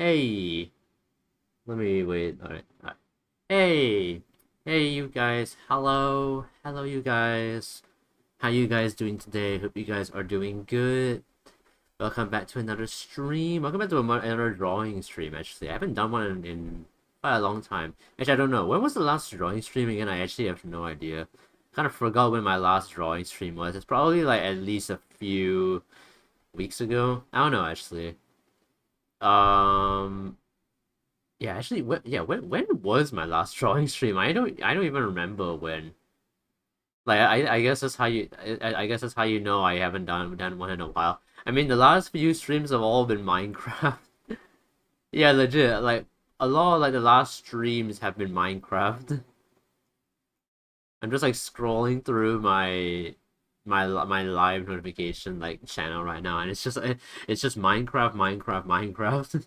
Hey, let me wait. Alright. Hey, hey, you guys. Hello, you guys. How you guys doing today? Hope you guys are doing good. Welcome back to another stream. Welcome back to another drawing stream. Actually, I haven't done one in quite a long time. Actually, I don't know. When was the last drawing stream again? I actually have no idea. Kind of forgot when my last drawing stream was. It's probably like at least a few weeks ago. I don't know actually. Um, Yeah, actually, when was my last drawing stream? I don't even remember when. Like, I guess that's how I guess that's how you know I haven't done one in a while. I mean, the last few streams have all been Minecraft. Yeah, legit. Like a lot of like the last streams have been Minecraft. I'm just like scrolling through my live notification like channel right now, and it's just Minecraft, Minecraft, Minecraft.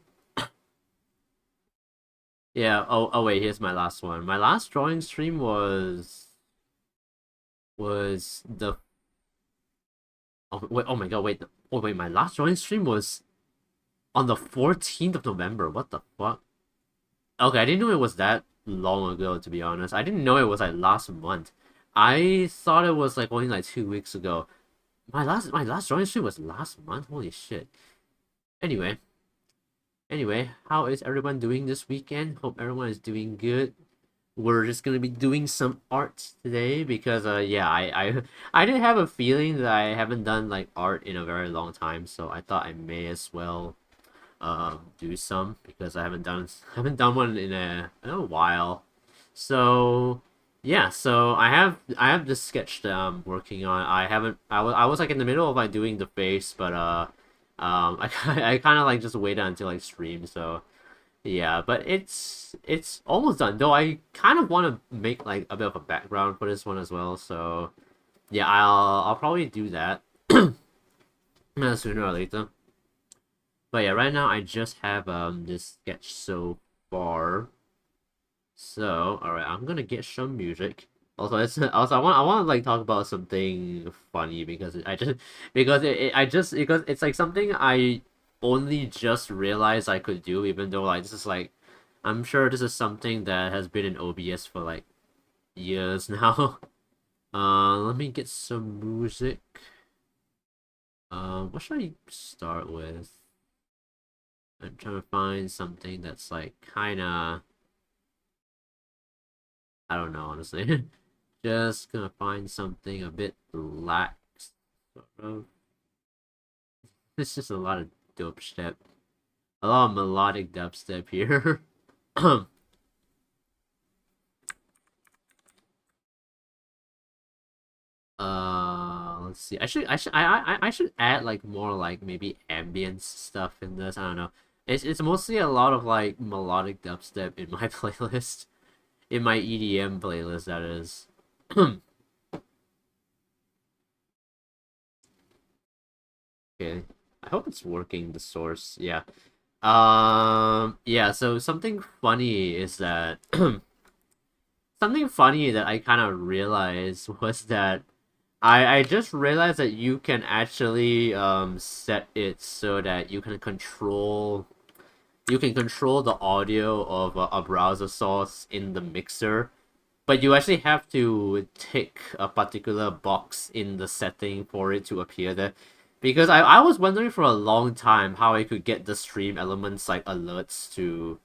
Yeah. Oh wait, here's my last one. My last drawing stream was the oh wait, oh my god, wait. Oh wait, my last drawing stream was on the 14th of November. What the fuck? Okay, I didn't know it was that long ago, to be honest. I didn't know it was like last month. I thought it was like only like 2 weeks ago. My last drawing stream was last month. Holy shit. Anyway, how is everyone doing this weekend? Hope everyone is doing good. We're just gonna be doing some art today because yeah, I did have a feeling that I haven't done like art in a very long time, so I thought I may as well do some because I haven't done one in a while. So yeah, so I have this sketch that I'm working on. I haven't I was like in the middle of like doing the face, but I kind of like just waited until like stream, so yeah, but it's almost done. Though I kind of want to make like a bit of a background for this one as well. So yeah, I'll probably do that sooner or later. But yeah, right now I just have this sketch so far. So all right, I'm gonna get some music. Also, I want to like talk about something funny because because it's like something I only just realized I could do, even though like this is like I'm sure this is something that has been in OBS for like years now. Let me get some music. What should I start with? I'm trying to find something that's like kind of I don't know honestly. Just gonna find something a bit relaxed, sort of. It's just a lot of dubstep, a lot of melodic dubstep here. Let's see. I should add like more like maybe ambience stuff in this. I don't know. It's mostly a lot of like melodic dubstep in my playlist, in my EDM playlist. That is. Okay. I hope it's working. The source. Yeah. Yeah. So something funny is that something funny that I kind of realized was that I just realized that you can actually set it so that you can control the audio of a browser source in the mixer, but you actually have to tick a particular box in the setting for it to appear there. Because I was wondering for a long time how I could get the stream elements like alerts to.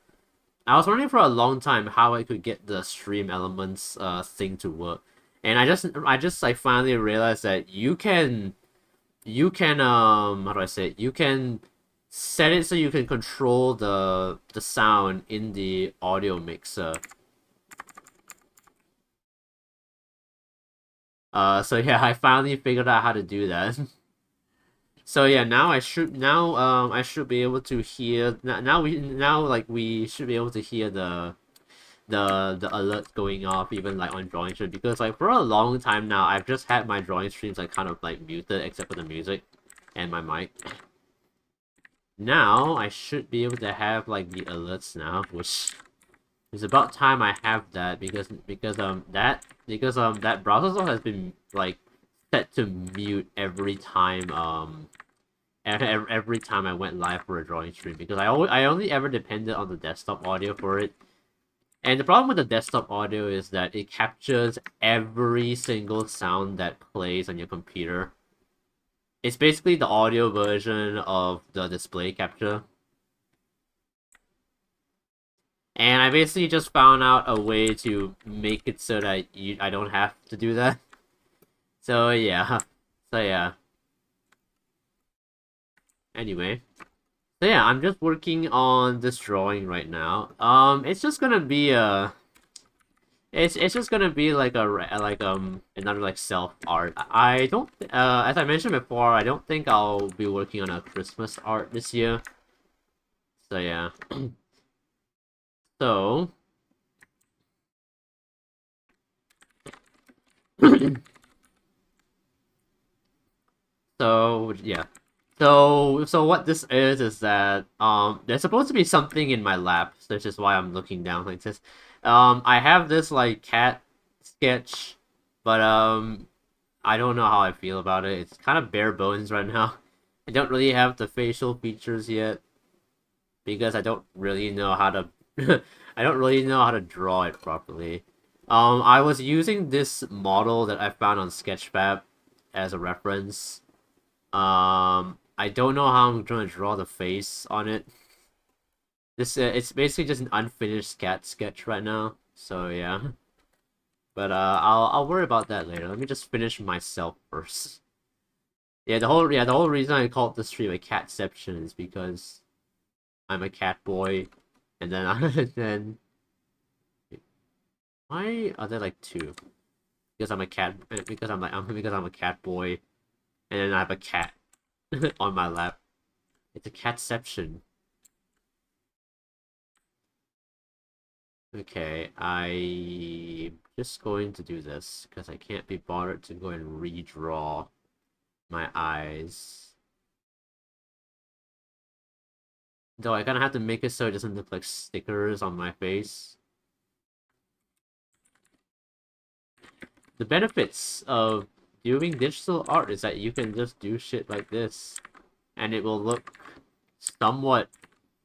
I was wondering for a long time how I could get the stream elements thing to work, and I just like finally realized that you can how do I say it? You can set it so you can control the sound in the audio mixer. So yeah, I finally figured out how to do that. So yeah, now I should be able to hear now like we should be able to hear the alerts going off even like on drawing stream, because like for a long time now I've just had my drawing streams like kind of like muted except for the music and my mic. Now I should be able to have like the alerts now, which is about time I have that, because that browser source has been like set to mute every time every time I went live for a drawing stream because I only ever depended on the desktop audio for it. And the problem with the desktop audio is that it captures every single sound that plays on your computer. It's basically the audio version of the display capture. And I basically just found out a way to make it so that I don't have to do that. So yeah. So yeah. Anyway. So yeah, I'm just working on this drawing right now. It's just gonna be a it's just gonna be like another like self art. I don't as I mentioned before, I don't think I'll be working on a Christmas art this year. So yeah. So so yeah. So what this is that there's supposed to be something in my lap, which is why I'm looking down like this. I have this like cat sketch, but I don't know how I feel about it. It's kind of bare bones right now. I don't really have the facial features yet because I don't really know how to I don't really know how to draw it properly. I was using this model that I found on Sketchfab as a reference. I don't know how I'm gonna draw the face on it. This it's basically just an unfinished cat sketch right now. So yeah. But I'll worry about that later. Let me just finish myself first. The whole reason I called this stream a cat-ception is because I'm a cat boy, and then then why are there like two? Because I'm a cat. Because I'm a cat boy, and then I have a cat on my lap. It's a cat-ception. Okay, I'm just going to do this because I can't be bothered to go and redraw my eyes. Though I kind of have to make it so it doesn't look like stickers on my face. The benefits of doing digital art is that you can just do shit like this, and it will look somewhat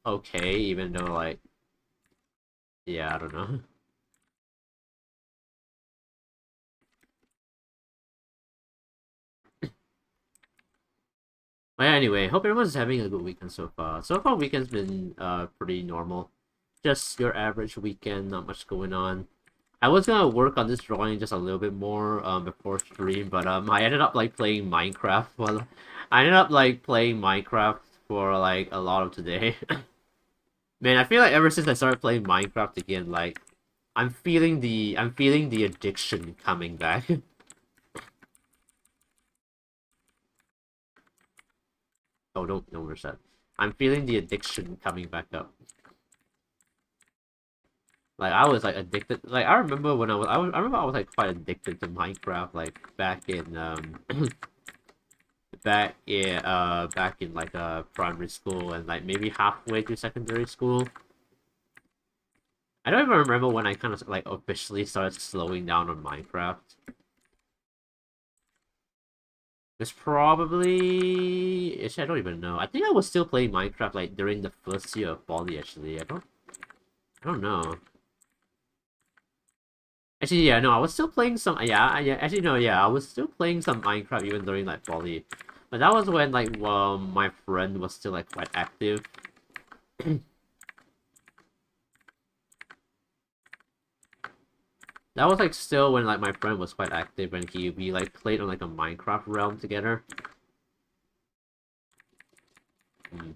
okay, even though, like, yeah, I don't know. But anyway, hope everyone's having a good weekend so far. So far, weekend's been pretty normal. Just your average weekend, not much going on. I was gonna work on this drawing just a little bit more before stream, but I ended up like playing Minecraft. Well, I ended up like playing Minecraft for like a lot of today. Man, I feel like ever since I started playing Minecraft again, like I'm feeling the addiction coming back. Oh, don't rush that. I'm feeling the addiction coming back up. Like I was like addicted. Like I remember when I remember I was like quite addicted to Minecraft. Like back in like primary school and like maybe halfway through secondary school. I don't even remember when I kind of like officially started slowing down on Minecraft. It's probably actually I don't even know. I think I was still playing Minecraft like during the first year of poly actually. I don't know. Actually, yeah, no, I was still playing some. Yeah, actually, no, yeah, I was still playing some Minecraft even during like poly, but that was when like my friend was still like quite active. That was like still when like my friend was quite active and we like played on like a Minecraft realm together. Hmm.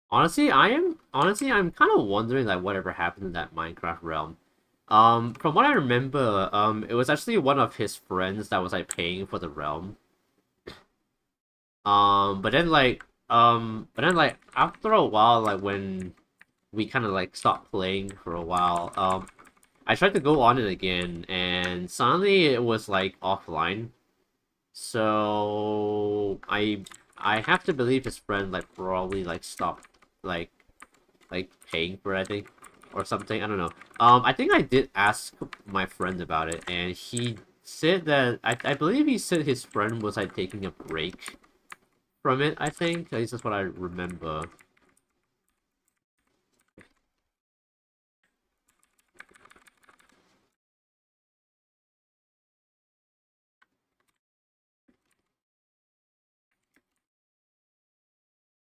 Honestly I'm kind of wondering like whatever happened in that Minecraft realm. From what I remember, it was actually one of his friends that was like paying for the realm. But then like after a while, like when we kind of like stopped playing for a while, I tried to go on it again, and suddenly it was like offline. So I have to believe his friend like probably like stopped like paying for it, I think, or something. I don't know. I think I did ask my friend about it, and he said that I believe he said his friend was like taking a break from it. I think at least that's what I remember.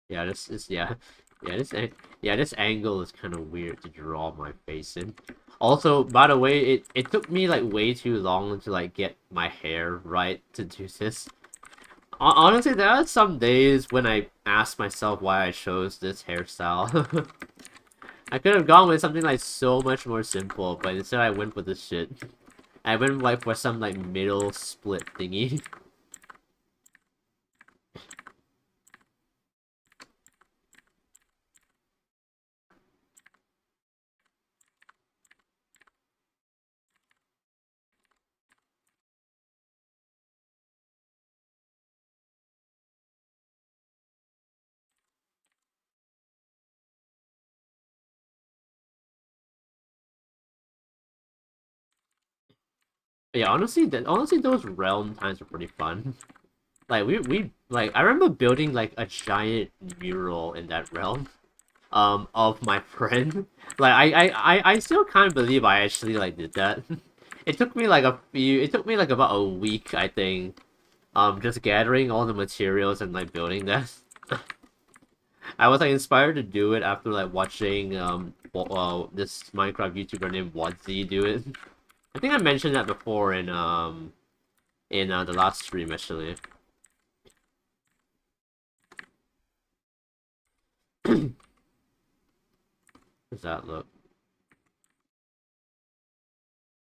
Yeah, this is yeah this angle is kind of weird to draw my face in. Also, by the way, it took me like way too long to like get my hair right to do this. Honestly, there are some days when I ask myself why I chose this hairstyle. I could have gone with something like so much more simple, but instead I went with this shit. I went like for some like middle split thingy. But yeah, honestly, those realm times were pretty fun. Like we like I remember building like a giant mural in that realm, of my friend. Like I still can't believe I actually like did that. It took me like about a week, I think. Just gathering all the materials and like building that. I was like inspired to do it after like watching this Minecraft YouTuber named Wadzi do it. I think I mentioned that before in the last stream actually. Does that look?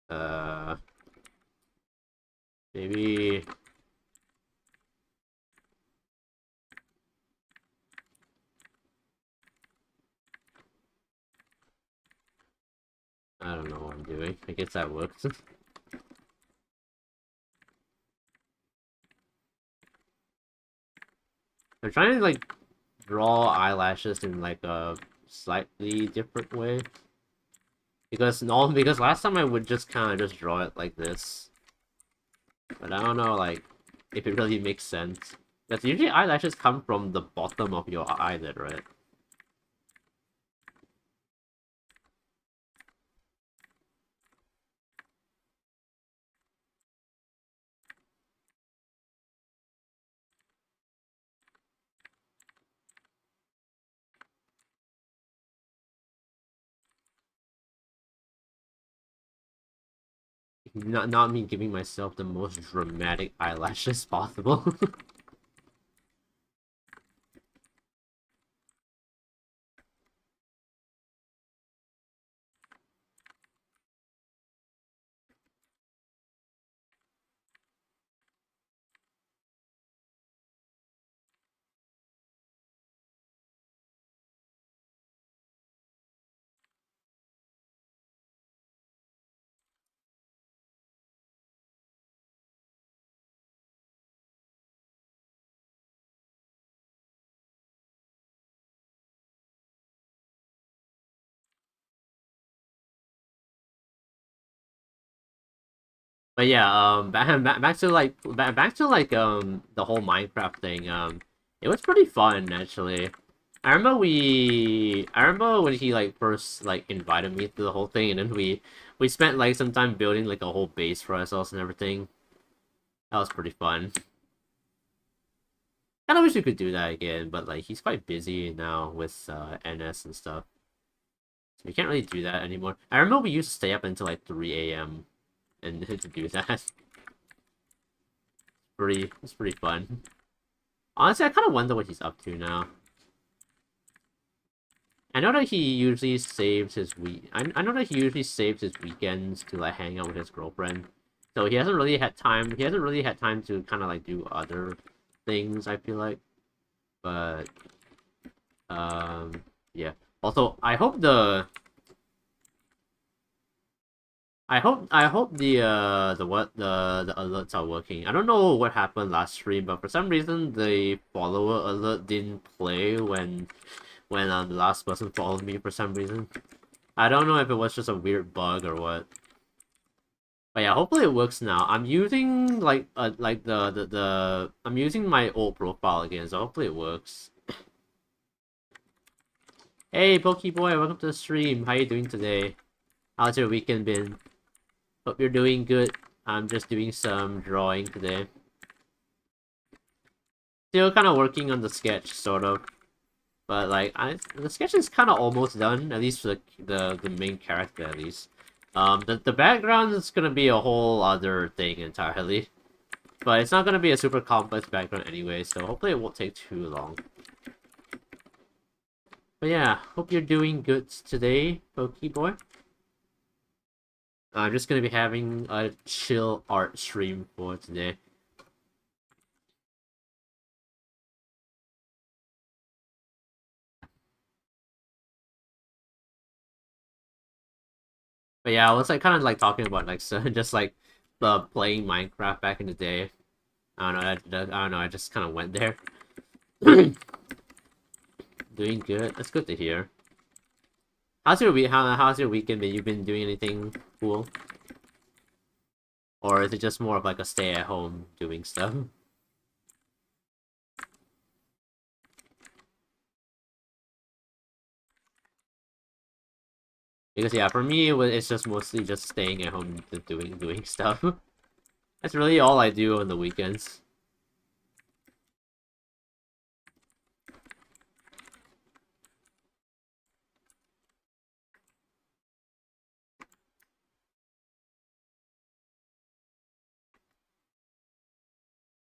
Uh, maybe. I don't know what I'm doing. I guess that works. I'm trying to like draw eyelashes in like a slightly different way. Because last time I would just kind of just draw it like this. But I don't know like if it really makes sense. Because usually eyelashes come from the bottom of your eyelid, right? Not me giving myself the most dramatic eyelashes possible. But yeah, back to like the whole Minecraft thing. It was pretty fun actually. I remember when he like first like invited me to the whole thing, and then we spent like some time building like a whole base for ourselves and everything. That was pretty fun. Kind of wish we could do that again, but like he's quite busy now with NS and stuff, so we can't really do that anymore. I remember we used to stay up until like 3 a.m. and to do that. It's pretty fun. Honestly, I kind of wonder what he's up to now. I know that he usually saves his I know that he usually saves his weekends to like hang out with his girlfriend. So he hasn't really had time. He hasn't really had time to kind of like do other things. I feel like, but yeah. Also, I hope I hope the alerts are working. I don't know what happened last stream, but for some reason the follower alert didn't play when the last person followed me for some reason. I don't know if it was just a weird bug or what. But yeah, hopefully it works now. I'm using like the I'm using my old profile again, so hopefully it works. Hey Pokeboy, welcome to the stream. How you doing today? How's your weekend been? Hope you're doing good. I'm just doing some drawing today. Still kind of working on the sketch, sort of. But like, the sketch is kind of almost done, at least for the main character, at least. The background is gonna be a whole other thing entirely. But it's not gonna be a super complex background anyway, so hopefully it won't take too long. But yeah, hope you're doing good today, Pokeboy. I'm just gonna be having a chill art stream for today. But yeah, I was like kind of like talking about like so just like playing Minecraft back in the day. I don't know. I don't know. I just kind of went there. Doing good. That's good to hear. How's your week? How's your weekend been? You been doing anything cool, or is it just more of like a stay at home doing stuff? Because yeah, for me it's just mostly just staying at home doing stuff. That's really all I do on the weekends.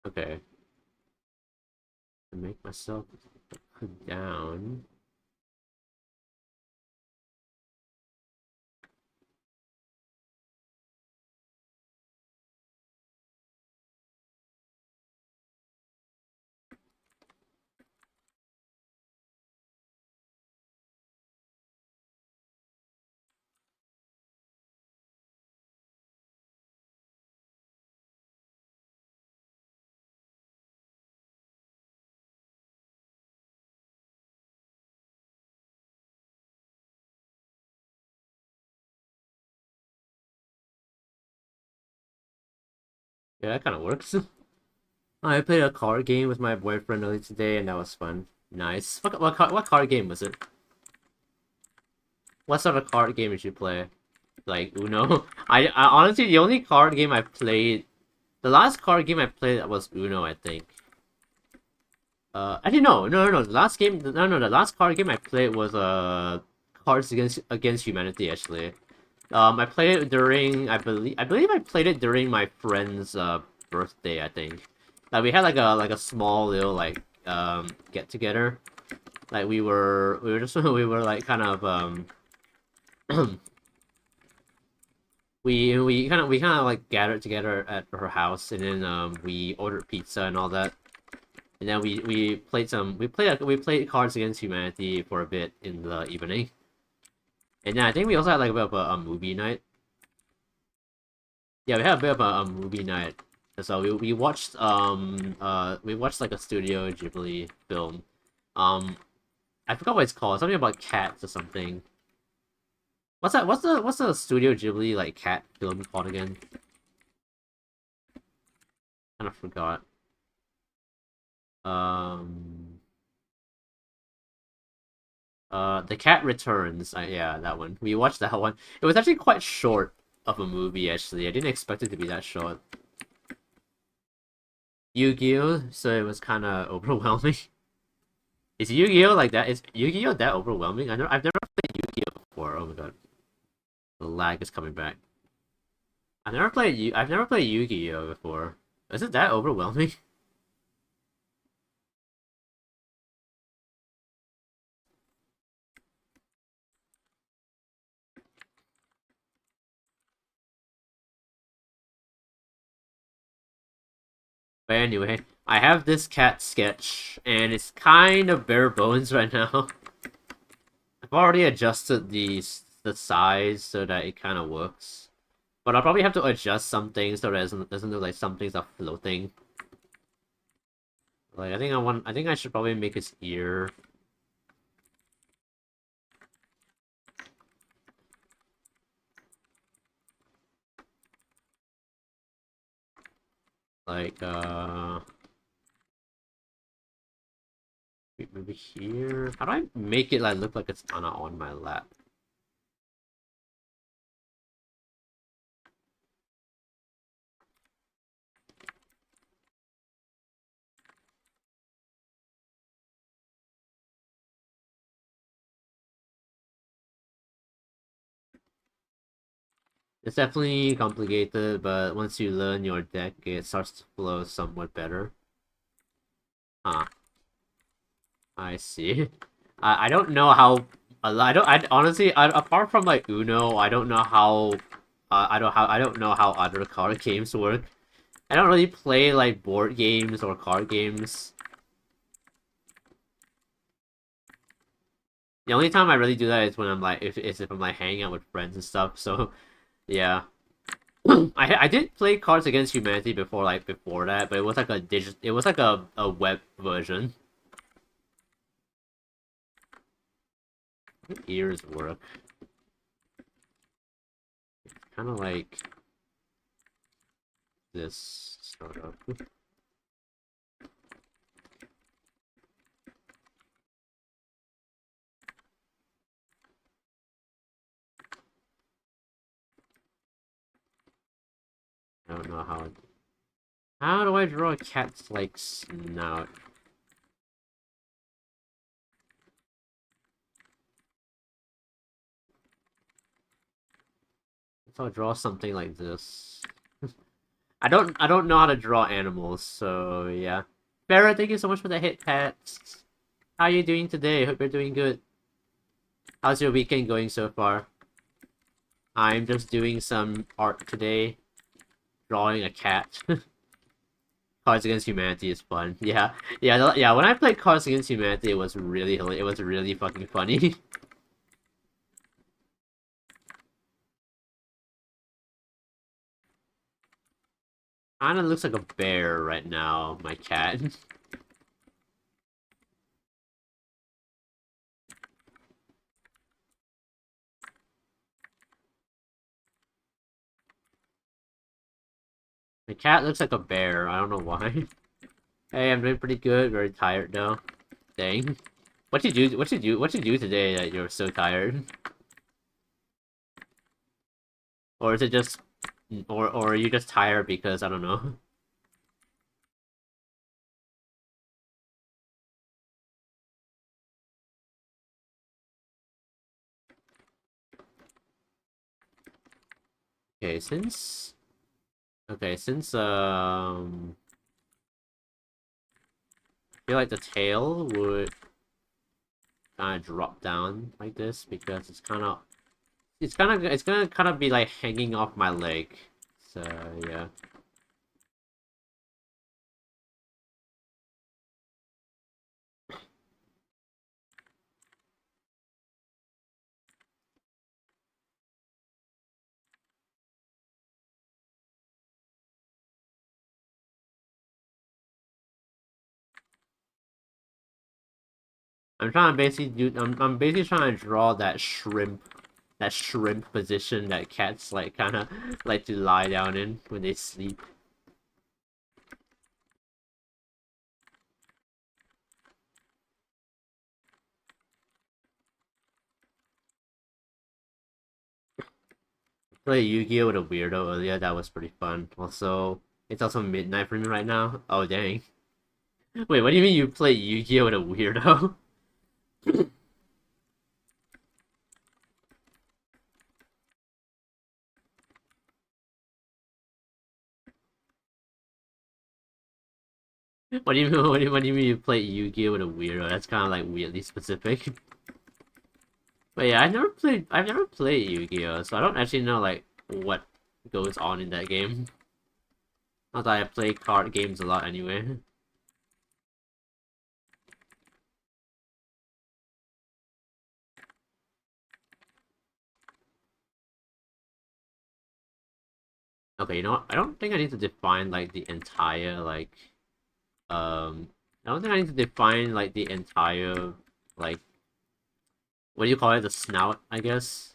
Okay. To make myself put down. Yeah, that kind of works. I played a card game with my boyfriend earlier today, and that was fun. Nice. What card game was it? What sort of card game did you play? Like Uno? I honestly, the only card game I played, the last card game I played was Uno, I think. Actually no. The last game, no, the last card game I played was Cards Against Humanity. Actually, I played it during, I believe I played it during my friend's birthday. I think. Like we had like a small little like get together. Like we were just we were like kind of we kind of like gathered together at her house, and then we ordered pizza and all that, and then we played we played Cards Against Humanity for a bit in the evening, and then I think we also had like a bit of a movie night. Yeah, we had a bit of a movie night. So we watched like a Studio Ghibli film. Um, I forgot what it's called. Something about cats or something. What's that? What's the Studio Ghibli like cat film called again? Kind of forgot. Um, The Cat Returns. Yeah, that one. We watched that one. It was actually quite short of a movie. Actually, I didn't expect it to be that short. Yu-Gi-Oh, so it was kind of overwhelming. Is Yu-Gi-Oh like that? Is Yu-Gi-Oh that overwhelming? I've never played Yu-Gi-Oh before. Oh my god, the lag is coming back. I've never played Yu-Gi-Oh before. Is it that overwhelming? But anyway, I have this cat sketch, and it's kind of bare bones right now. I've already adjusted the size so that it kind of works. But I'll probably have to adjust some things so that it doesn't look like some things are floating. Like I think I should probably make his ear. Like maybe here. How do I make it like look like it's on my lap? It's definitely complicated, but once you learn your deck, it starts to flow somewhat better. Huh. I see. I don't know how. I don't. I honestly. Apart from like Uno, I don't know how. I don't know how other card games work. I don't really play like board games or card games. The only time I really do that is when I'm like if I'm like hanging out with friends and stuff. So yeah. I did play Cards Against Humanity before before that, but it was like it was like a web version. Ears work. Kind of like this sort of. I don't know how. How do I draw a cat's like snout? So I'll draw something like this. I don't know how to draw animals, so yeah. Farrah, thank you so much for the hit pets. How are you doing today? Hope you're doing good. How's your weekend going so far? I'm just doing some art today, drawing a cat. Cards Against Humanity is fun. Yeah, yeah. When I played Cards Against Humanity, it was really fucking funny. Kinda looks like a bear right now, my cat. My cat looks like a bear. I don't know why. Hey, I'm doing pretty good. Very tired though. Dang. What you do? What you do? What you do today that you're so tired? Or is it just, or are you just tired because I don't know? Okay, since I feel like the tail would kind of drop down like this because it's gonna kind of be like hanging off my leg. So yeah. I'm basically trying to draw that shrimp position that cats like kind of like to lie down in when they sleep. Play Yu-Gi-Oh with a weirdo earlier. That was pretty fun. Also, it's also midnight for me right now. Oh dang. Wait, what do you mean you play Yu-Gi-Oh with a weirdo? What do you mean? What do you mean you play Yu-Gi-Oh with a weirdo? That's kind of like weirdly specific. But yeah, I've never played Yu-Gi-Oh, so I don't actually know like what goes on in that game. Not that I play card games a lot anyway. Okay, you know what? I don't think I need to define like the entire like I don't think I need to define like the entire like what do you call it? The snout, I guess.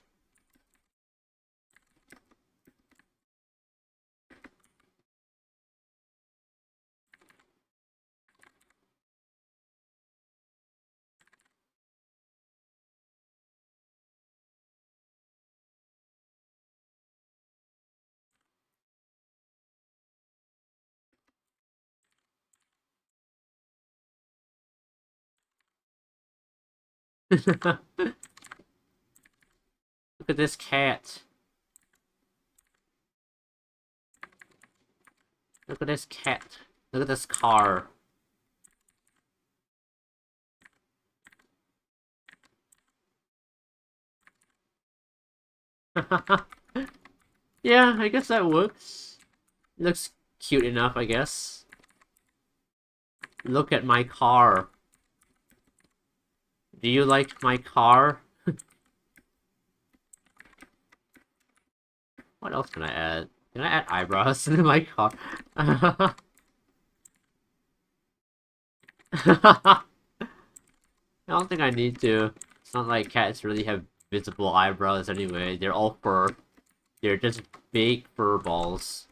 Look at this cat. Look at this cat. Look at this car. Yeah, I guess that works. Looks cute enough, I guess. Look at my car. Do you like my car? What else can I add? Can I add eyebrows to my car? I don't think I need to. It's not like cats really have visible eyebrows anyway. They're all fur. They're just big fur balls.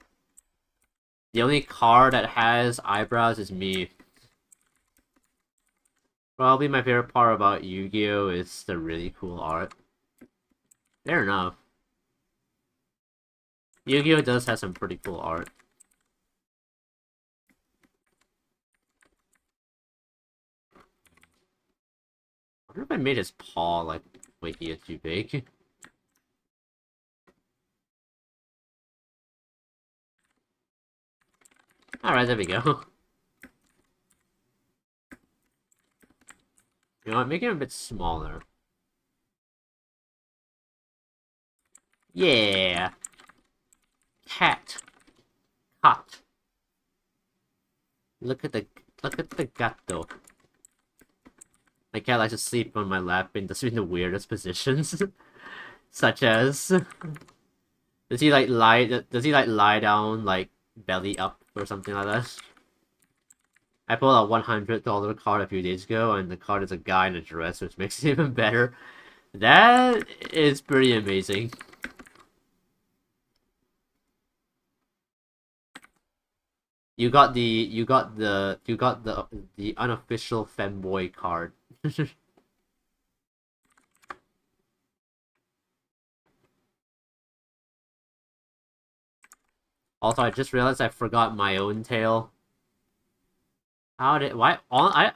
The only car that has eyebrows is me. Probably my favorite part about Yu-Gi-Oh! Is the really cool art. Fair enough. Yu-Gi-Oh! Does have some pretty cool art. I wonder if I made his paw, like, way here too big. Alright, there we go. You know what, make him a bit smaller. Yeah! Cat. Cat. Look at the gato. My cat likes to sleep on my lap in the weirdest positions. Such as... does he like lie down, like, belly up or something like that? I pulled a $100 card a few days ago, and the card is a guy in a dress, which makes it even better. That is pretty amazing. You got the unofficial femboy card. Also, I just realized I forgot my own tail. How did why? All I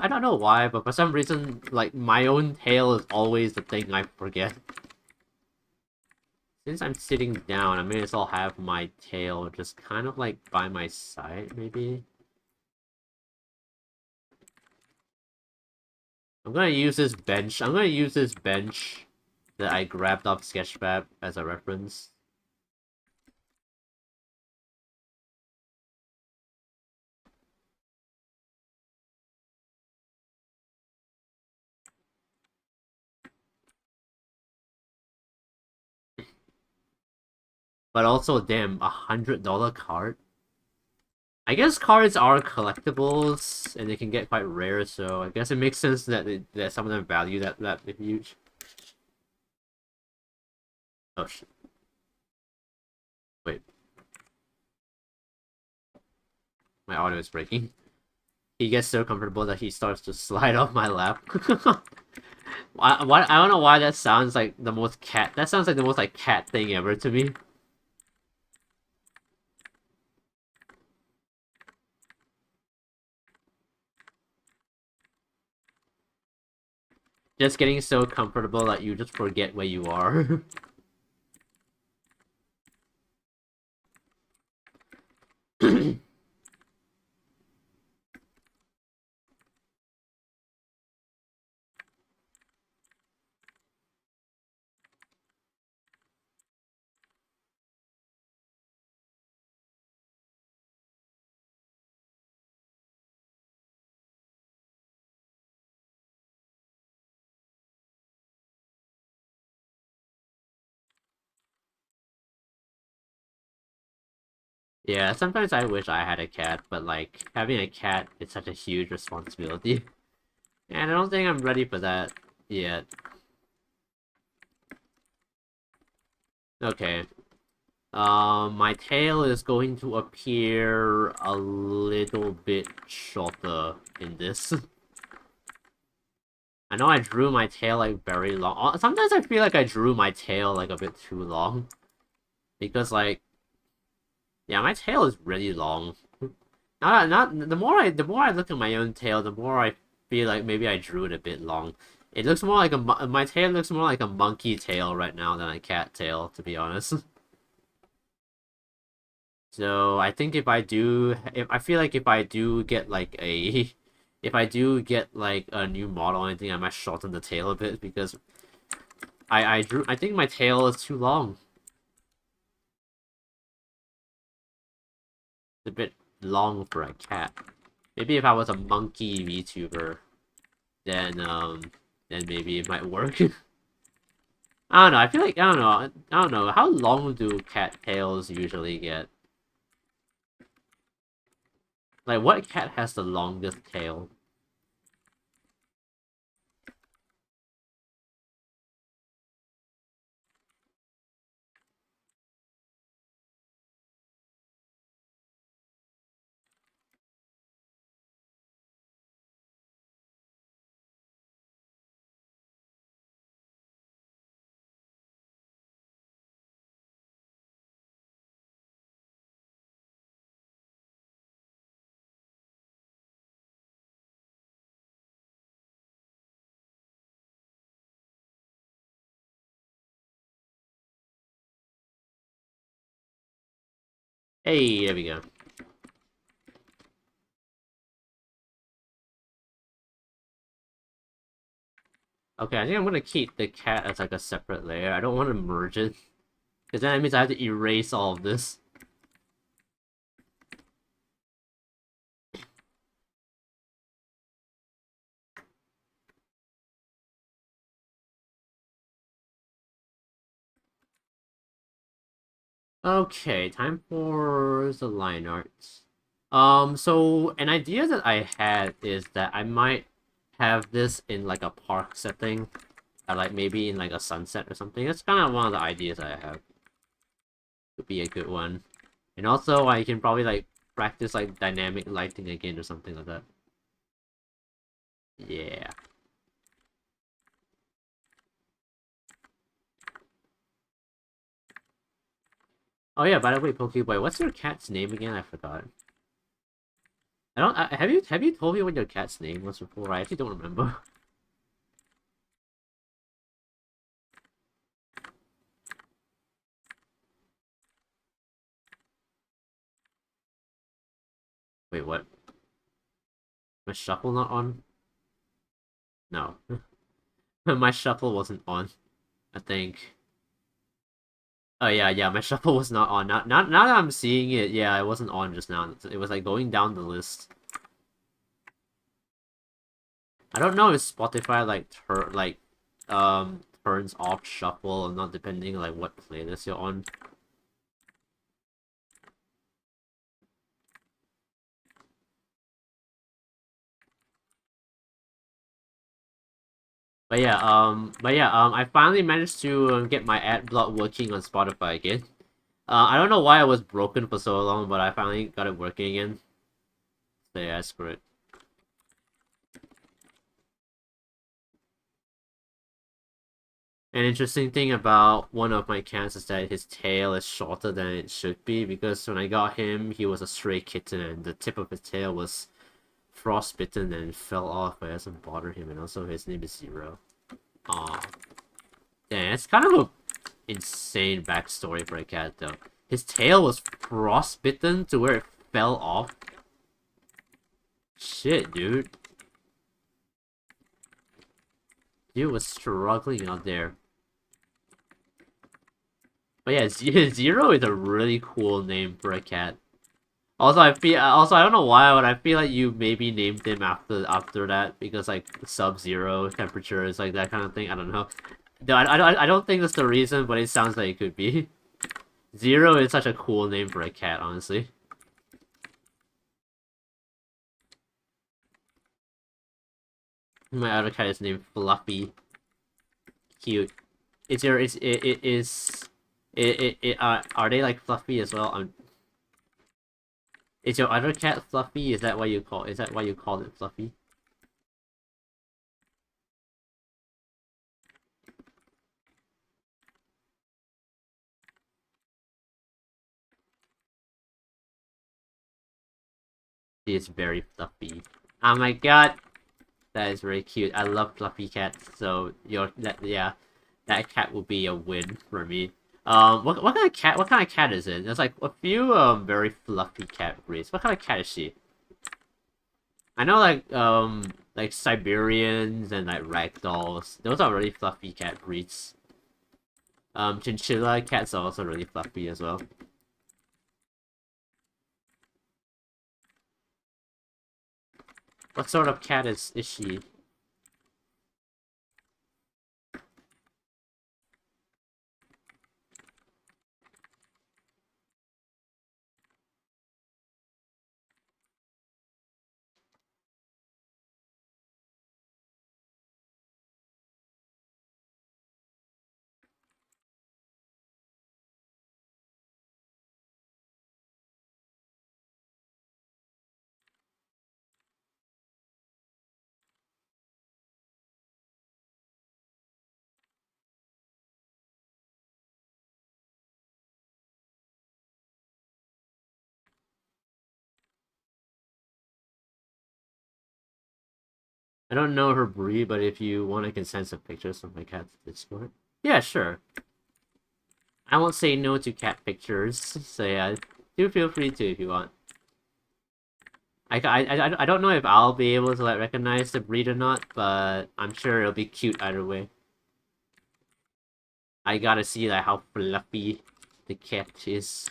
don't know why, but for some reason, like my own tail is always the thing I forget. Since I'm sitting down, I may as well have my tail just kind of like by my side, maybe. I'm gonna use this bench. I'm gonna use this bench that I grabbed off Sketchfab as a reference. But also, damn, $100 card? I guess cards are collectibles, and they can get quite rare, so I guess it makes sense that that some of them value that huge. Oh shit! Wait, my audio is breaking. He gets so comfortable that he starts to slide off my lap. I don't know why that sounds like the most cat. That sounds like the most like cat thing ever to me. Just getting so comfortable that you just forget where you are. Yeah, sometimes I wish I had a cat, but like having a cat is such a huge responsibility. And I don't think I'm ready for that yet. Okay. My tail is going to appear a little bit shorter in this. I know I drew my tail like very long. Sometimes I feel like I drew my tail like a bit too long. Because like, yeah, my tail is really long. Not the more I look at my own tail, the more I feel like maybe I drew it a bit long. It looks more like my tail looks more like a monkey tail right now than a cat tail, to be honest. So I think if I feel like if I do get like a, if I do get like a new model, I think I might shorten the tail a bit because I think my tail is too long. It's a bit long for a cat. Maybe if I was a monkey VTuber, then then maybe it might work. I don't know. I feel like I don't know. How long do cat tails usually get? Like, what cat has the longest tail? Hey, there we go. Okay, I think I'm gonna keep the cat as like a separate layer. I don't want to merge it, because then it means I have to erase all of this. Okay, time for the line arts. So an idea that I had is that I might have this in like a park setting, like maybe in like a sunset or something. That's kind of one of the ideas I have. Could be a good one. And also, I can probably like practice like dynamic lighting again or something like that. Yeah. Oh yeah, by the way, Pokeboy, what's your cat's name again? I forgot. I don't. Have you told me what your cat's name was before? I actually don't remember. Wait, what? My shuffle not on? No, my shuffle wasn't on. I think. Oh yeah, yeah, my shuffle was not on. Now that I'm seeing it, yeah, it wasn't on just now. It was like going down the list. I don't know if Spotify like turns off shuffle or not, depending like what playlist you're on. I finally managed to get my ad block working on Spotify again. I don't know why it was broken for so long, but I finally got it working again. So yeah, screw it. An interesting thing about one of my cats is that his tail is shorter than it should be, because when I got him, he was a stray kitten and the tip of his tail was frostbitten and fell off, but it doesn't bother him, and also his name is Zero. Aw. Dang, it's kind of a insane backstory for a cat, though. His tail was frostbitten to where it fell off. Shit, dude. Dude was struggling out there. But yeah, Zero is a really cool name for a cat. Also I don't know why, but I feel like you maybe named him after that because like sub-zero temperature is like that kind of thing. I don't know. No, I don't think that's the reason, but it sounds like it could be. Zero is such a cool name for a cat, honestly. My other cat is named Fluffy. Cute. Is your are they like fluffy as well? Is your other cat fluffy? Is that why you call it fluffy? She is very fluffy. Oh my god, that is very cute. I love fluffy cats. So that cat will be a win for me. What kind of cat? What kind of cat is it? There's like a few very fluffy cat breeds. What kind of cat is she? I know like Siberians and like ragdolls. Those are really fluffy cat breeds. Chinchilla cats are also really fluffy as well. What sort of cat is she? I don't know her breed, but if you want, I can send some pictures of my cat's Discord. Yeah, sure. I won't say no to cat pictures, so yeah, do feel free to if you want. I don't know if I'll be able to like recognize the breed or not, but I'm sure it'll be cute either way. I gotta see like how fluffy the cat is.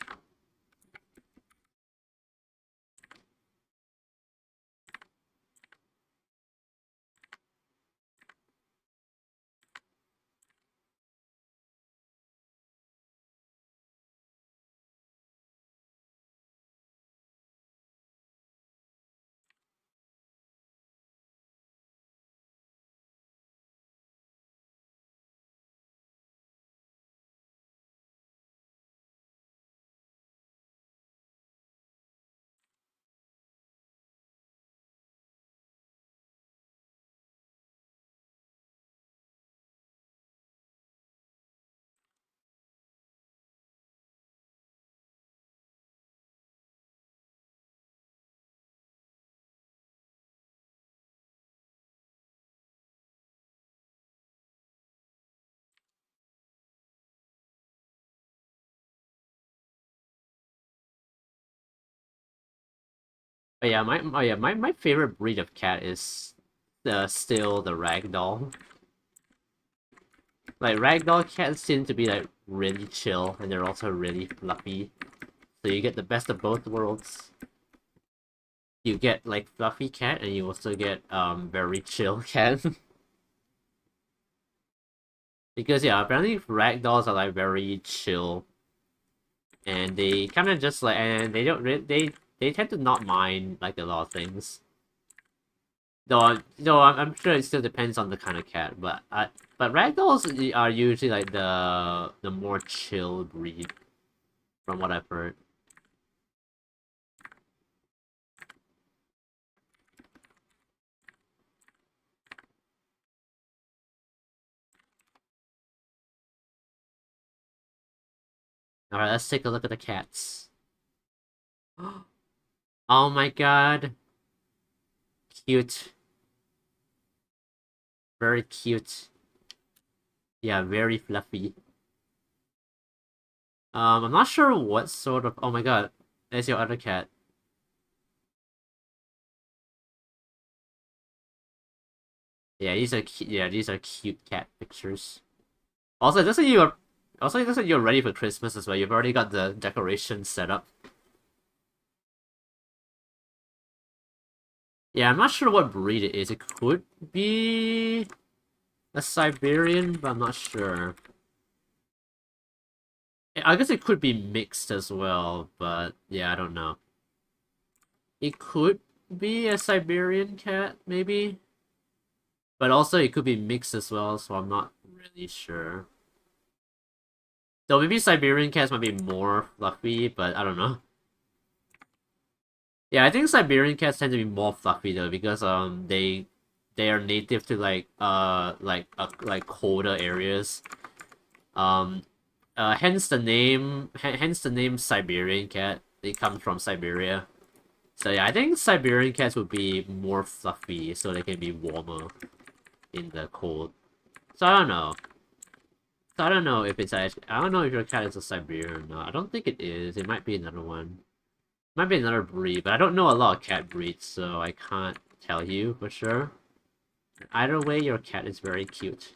But yeah, my favorite breed of cat is still the ragdoll. Like ragdoll cats seem to be like really chill, and they're also really fluffy. So you get the best of both worlds. You get like fluffy cat, and you also get very chill cat. Because yeah, apparently ragdolls are like very chill, and they kind of just like, and they don't they tend to not mind like a lot of things. Though I'm sure it still depends on the kind of cat, but ragdolls are usually like the more chill breed, from what I've heard. All right, let's take a look at the cats. Oh my god, cute, very cute. Yeah, very fluffy. I'm not sure what sort of. Oh my god, there's your other cat. Yeah, these are cute cat pictures. Also, it looks like you're ready for Christmas as well. You've already got the decorations set up. Yeah, I'm not sure what breed it is. It could be a Siberian, but I'm not sure. I guess it could be mixed as well, but yeah, I don't know. It could be a Siberian cat, maybe. But also it could be mixed as well, so I'm not really sure. Though maybe Siberian cats might be more fluffy, but I don't know. Yeah, I think Siberian cats tend to be more fluffy though because they are native to like colder areas. Um hence the name Siberian cat. It comes from Siberia. So yeah, I think Siberian cats would be more fluffy so they can be warmer in the cold. So I don't know. So I don't know if it's actually, I don't know if your cat is a Siberian or not. I don't think it is. It might be another one. Might be another breed, but I don't know a lot of cat breeds, so I can't tell you for sure. Either way, your cat is very cute.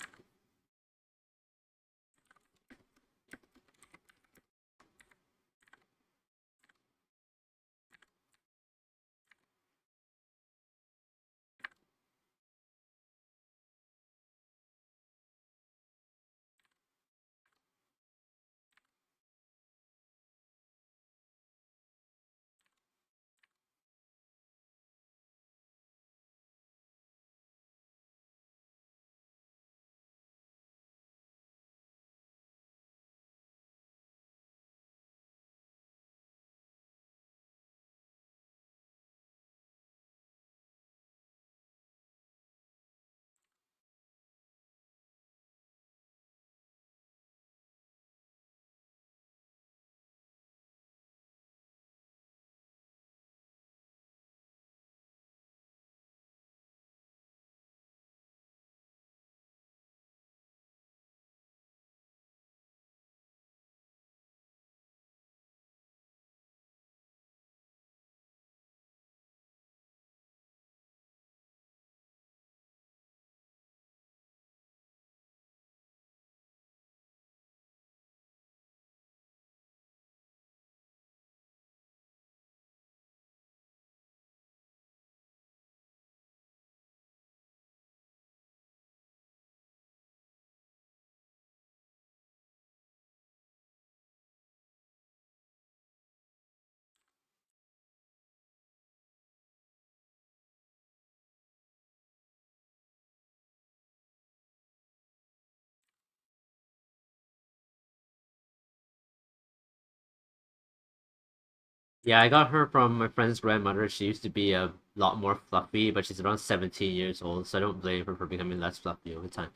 Yeah, I got her from my friend's grandmother. She used to be a lot more fluffy, but she's around 17 years old, so I don't blame her for becoming less fluffy over time.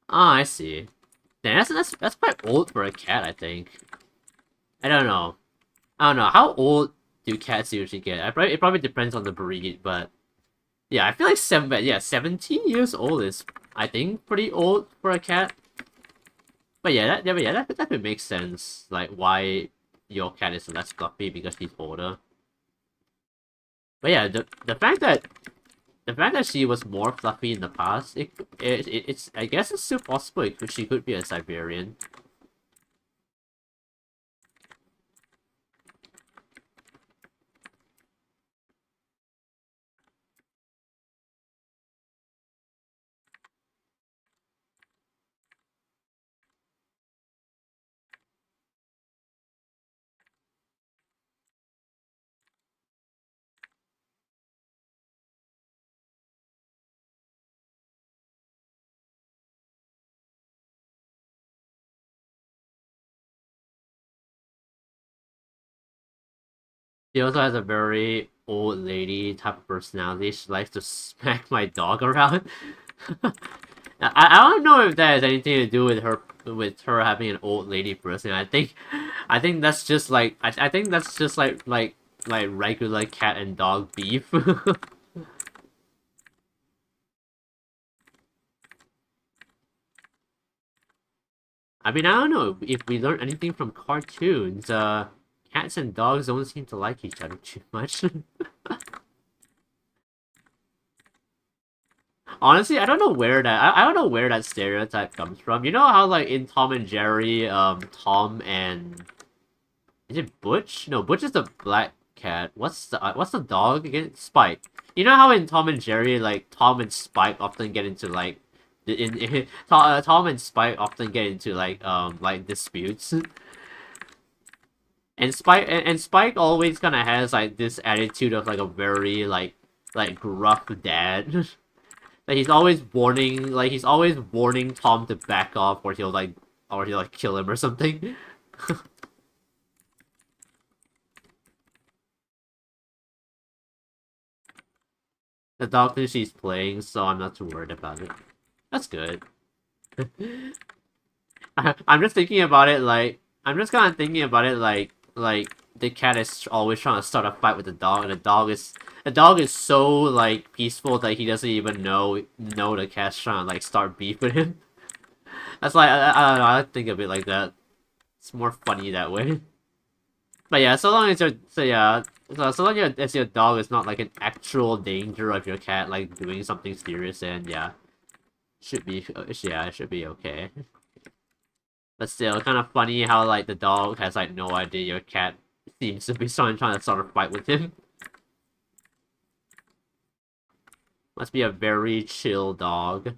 Ah, I see. Damn, that's quite old for a cat, I think. I don't know. I don't know. How old do cats usually get? It probably depends on the breed, but yeah, I feel like 17 years old is, I think, pretty old for a cat. But that could make sense. Like why your cat is less fluffy because she's older. But yeah, the fact that she was more fluffy in the past, it's I guess it's still possible she could be a Siberian. She also has a very old lady type of personality. She likes to smack my dog around. I don't know if that has anything to do with her having an old lady person. I think that's just like I think that's just like regular cat and dog beef. I mean, I don't know if we learn anything from cartoons. Cats and dogs don't seem to like each other too much. Honestly, I don't know where I don't know where that stereotype comes from. You know how like in Tom and Jerry, Tom and is it Butch? No, Butch is the black cat. What's the dog again? Spike. You know how in Tom and Jerry, like Tom and Spike often get into like Tom and Spike often get into like disputes. And Spike always kind of has like this attitude of like a very like gruff dad. Like he's always warning Tom to back off, or he'll like kill him or something. The dog thinks she's playing, so I'm not too worried about it. That's good. I'm just thinking about it like I'm just kind of thinking about it like the cat is always trying to start a fight with the dog, and the dog is so like peaceful that he doesn't even know the cat's trying to like start beef with him. That's like I don't know, I think of it like that. It's more funny that way. But yeah, so long as so long as your dog is not like an actual danger of your cat like doing something serious, then yeah, it should be okay. But still, kind of funny how like the dog has like no idea your cat seems to be trying to start a fight with him. Must be a very chill dog.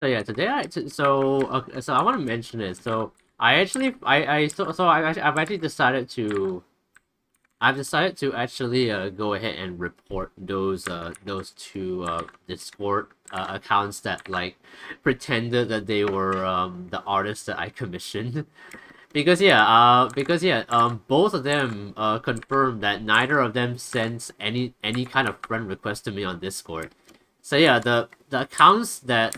So yeah, today so I want to mention it. So I actually I so I've actually decided to I've decided to actually go ahead and report those two Discord accounts that like pretended that they were the artists that I commissioned. Because both of them confirmed that neither of them sent any kind of friend request to me on Discord. So yeah, the accounts that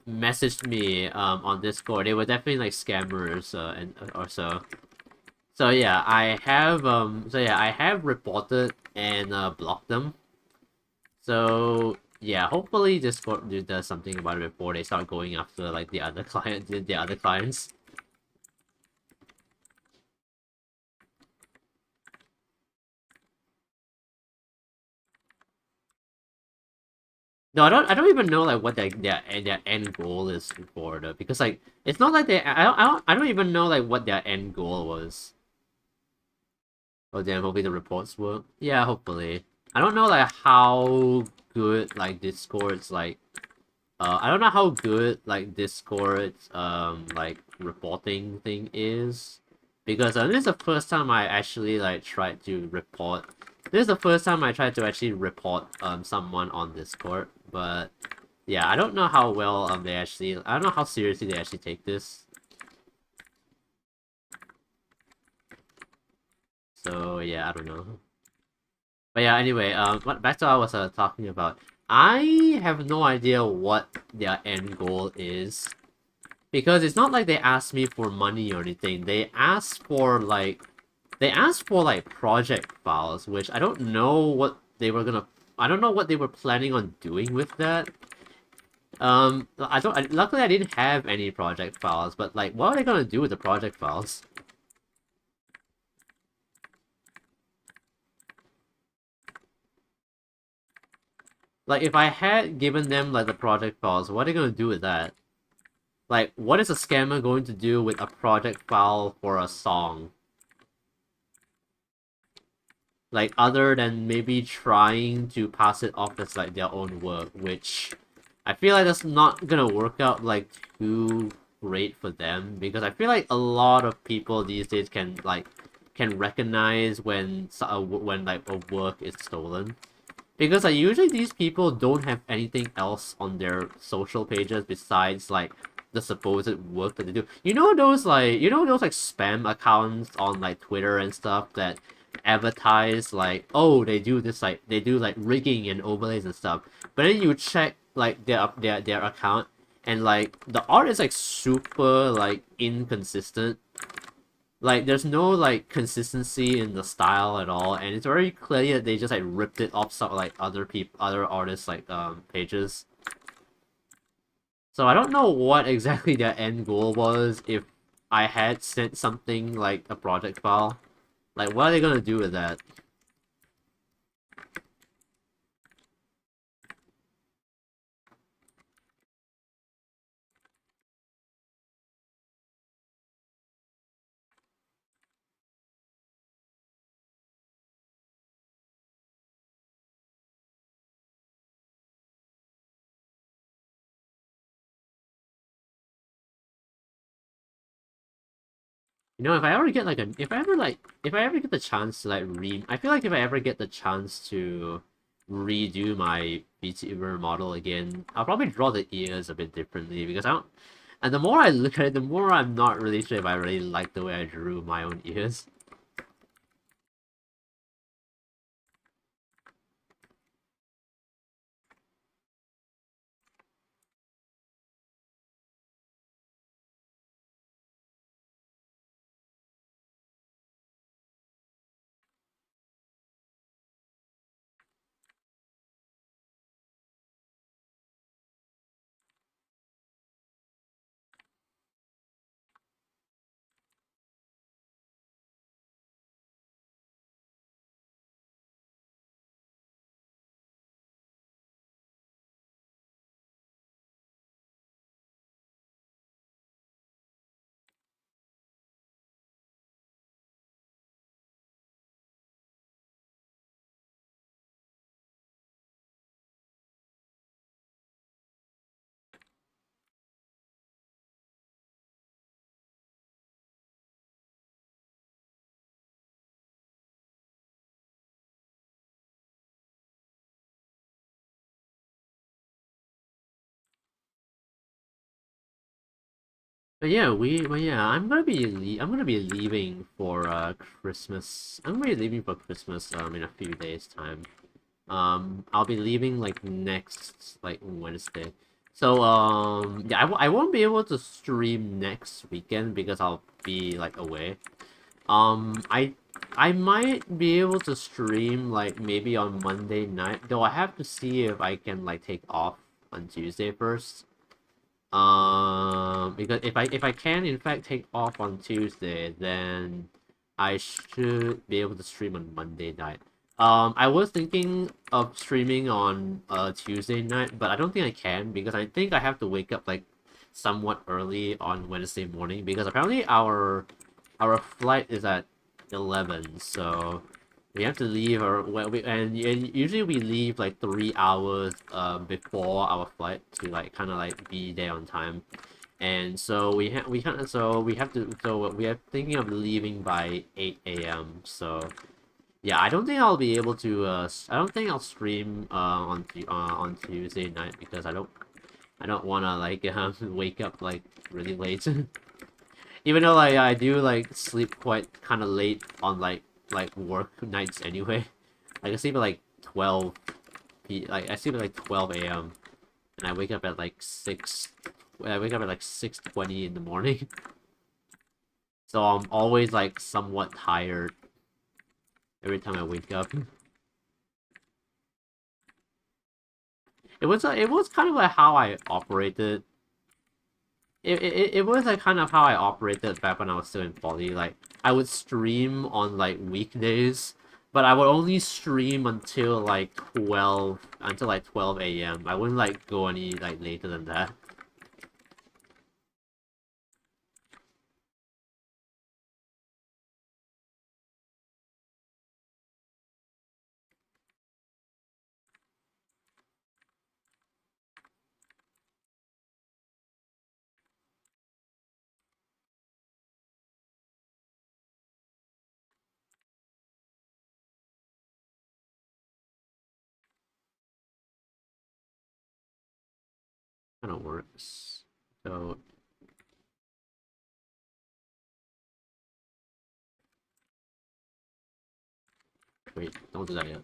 messaged me on Discord, they were definitely like scammers and or so. So yeah, I have reported and blocked them. So yeah, hopefully Discord does something about it before they start going after like the other clients. No, I don't even know like what their end goal is for though, because like it's not like I don't even know like what their end goal was. Oh damn, hopefully the reports work. Yeah, hopefully. I don't know like how good like Discord's like I don't know how good like Discord's like reporting thing is because this is the first time I actually like tried to report. This is the first time I tried to actually report someone on Discord, but yeah, I don't know how well they actually I don't know how seriously they actually take this. So yeah, I don't know. But yeah, anyway, back to what I was talking about. I have no idea what their end goal is. Because it's not like they asked me for money or anything. They asked for like project files, which I don't know what they were gonna I don't know what they were planning on doing with that. Luckily I didn't have any project files, but like what are they gonna do with the project files? Like if I had given them like the project files, what are they gonna do with that? Like what is a scammer going to do with a project file for a song? Like other than maybe trying to pass it off as like their own work, which I feel like that's not gonna work out like too great for them because I feel like a lot of people these days can recognize when like a work is stolen because like usually these people don't have anything else on their social pages besides like the supposed work that they do. You know those like spam accounts on like Twitter and stuff that advertise like oh they do like rigging and overlays and stuff. But then you check like their account and like the art is like super like inconsistent, like there's no like consistency in the style at all, and it's very clear that they just like ripped it off some like other artists like pages. So I don't know what exactly their end goal was if I had sent something like a project file. Like what are they gonna do with that? You know, if I ever get the chance to like I feel like if I ever get the chance to redo my VTuber model again, I'll probably draw the ears a bit differently because I don't. And the more I look at it, the more I'm not really sure if I really like the way I drew my own ears. But yeah, I'm gonna be leaving for Christmas. I'm gonna be leaving for Christmas in a few days time. I'll be leaving like next like Wednesday. So yeah, I won't be able to stream next weekend because I'll be like away. I might be able to stream like maybe on Monday night, though I have to see if I can like take off on Tuesday first. Because if I can in fact take off on Tuesday, then I should be able to stream on Monday night. I was thinking of streaming on Tuesday night, but I don't think I can because I think I have to wake up like somewhat early on Wednesday morning because apparently our flight is at 11, so We have to leave, and usually we leave like 3 hours before our flight to like kind of like be there on time. And so we kind of so we have to so we are thinking of leaving by 8 a.m. So yeah, I don't think I'll be able to. I don't think I'll stream on Tuesday night because I don't want to like wake up like really late. Even though like I do like sleep quite kind of late on like work nights anyway. Like I sleep at like 12 a.m. and I wake up at like 6. I wake up at like 6:20 in the morning. So I'm always like somewhat tired every time I wake up. It was kind of like how I operated. It was like kind of how I operated back when I was still in poly. Like I would stream on like weekdays, but I would only stream until like 12 a.m. I wouldn't like go any like later than that. Kind of works. So wait, don't do that yet.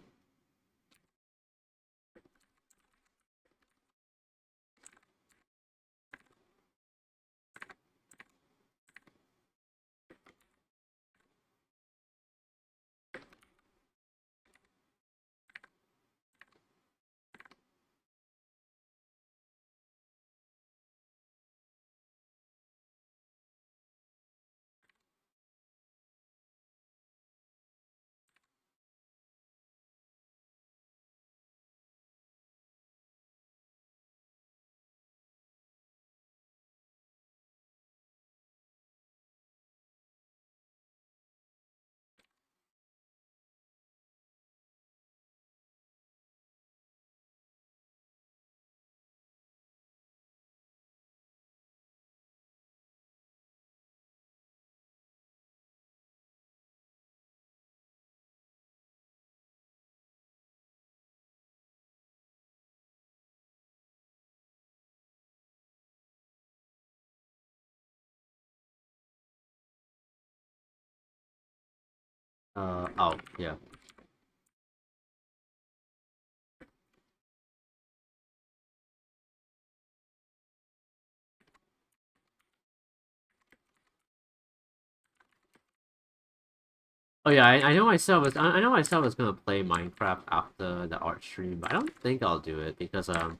Oh yeah. Oh yeah, I know myself was gonna play Minecraft after the art stream, but I don't think I'll do it because I'm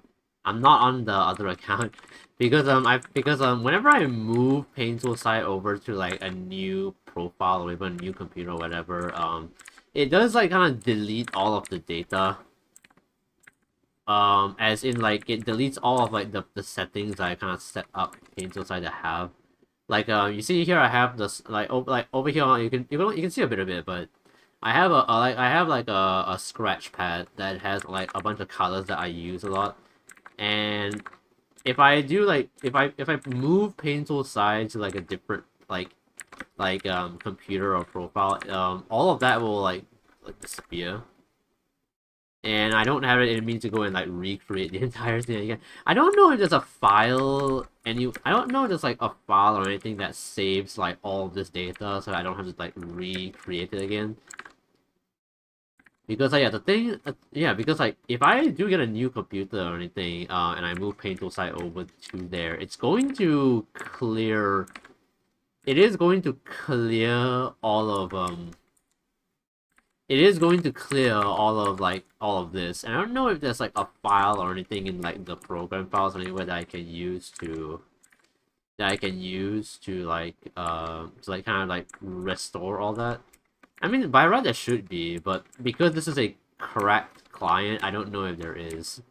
not on the other account because whenever I move Painful Site over to like a new profile or even a new computer or whatever, it does like kind of delete all of the data. As in like it deletes all of like the settings I kind of set up Painful Site to have. Like you see here I have this like over here you can see a bit of it, but I have like a scratch pad that has like a bunch of colors that I use a lot, and if I do like if I move Painful Side to like a different computer or profile, all of that will like disappear. And I don't have it in me to go and like recreate the entire thing again. I don't know if there's a file I don't know if there's like a file or anything that saves like all of this data so I don't have to like recreate it again. Because yeah, because like if I do get a new computer or anything, and I move Painful Site over to there, it's going to clear. It is going to clear all of It is going to clear all of this, and I don't know if there's like a file or anything in like the program files anywhere that I can use to like kind of like restore all that. I mean, by right there should be, but because this is a cracked client, I don't know if there is.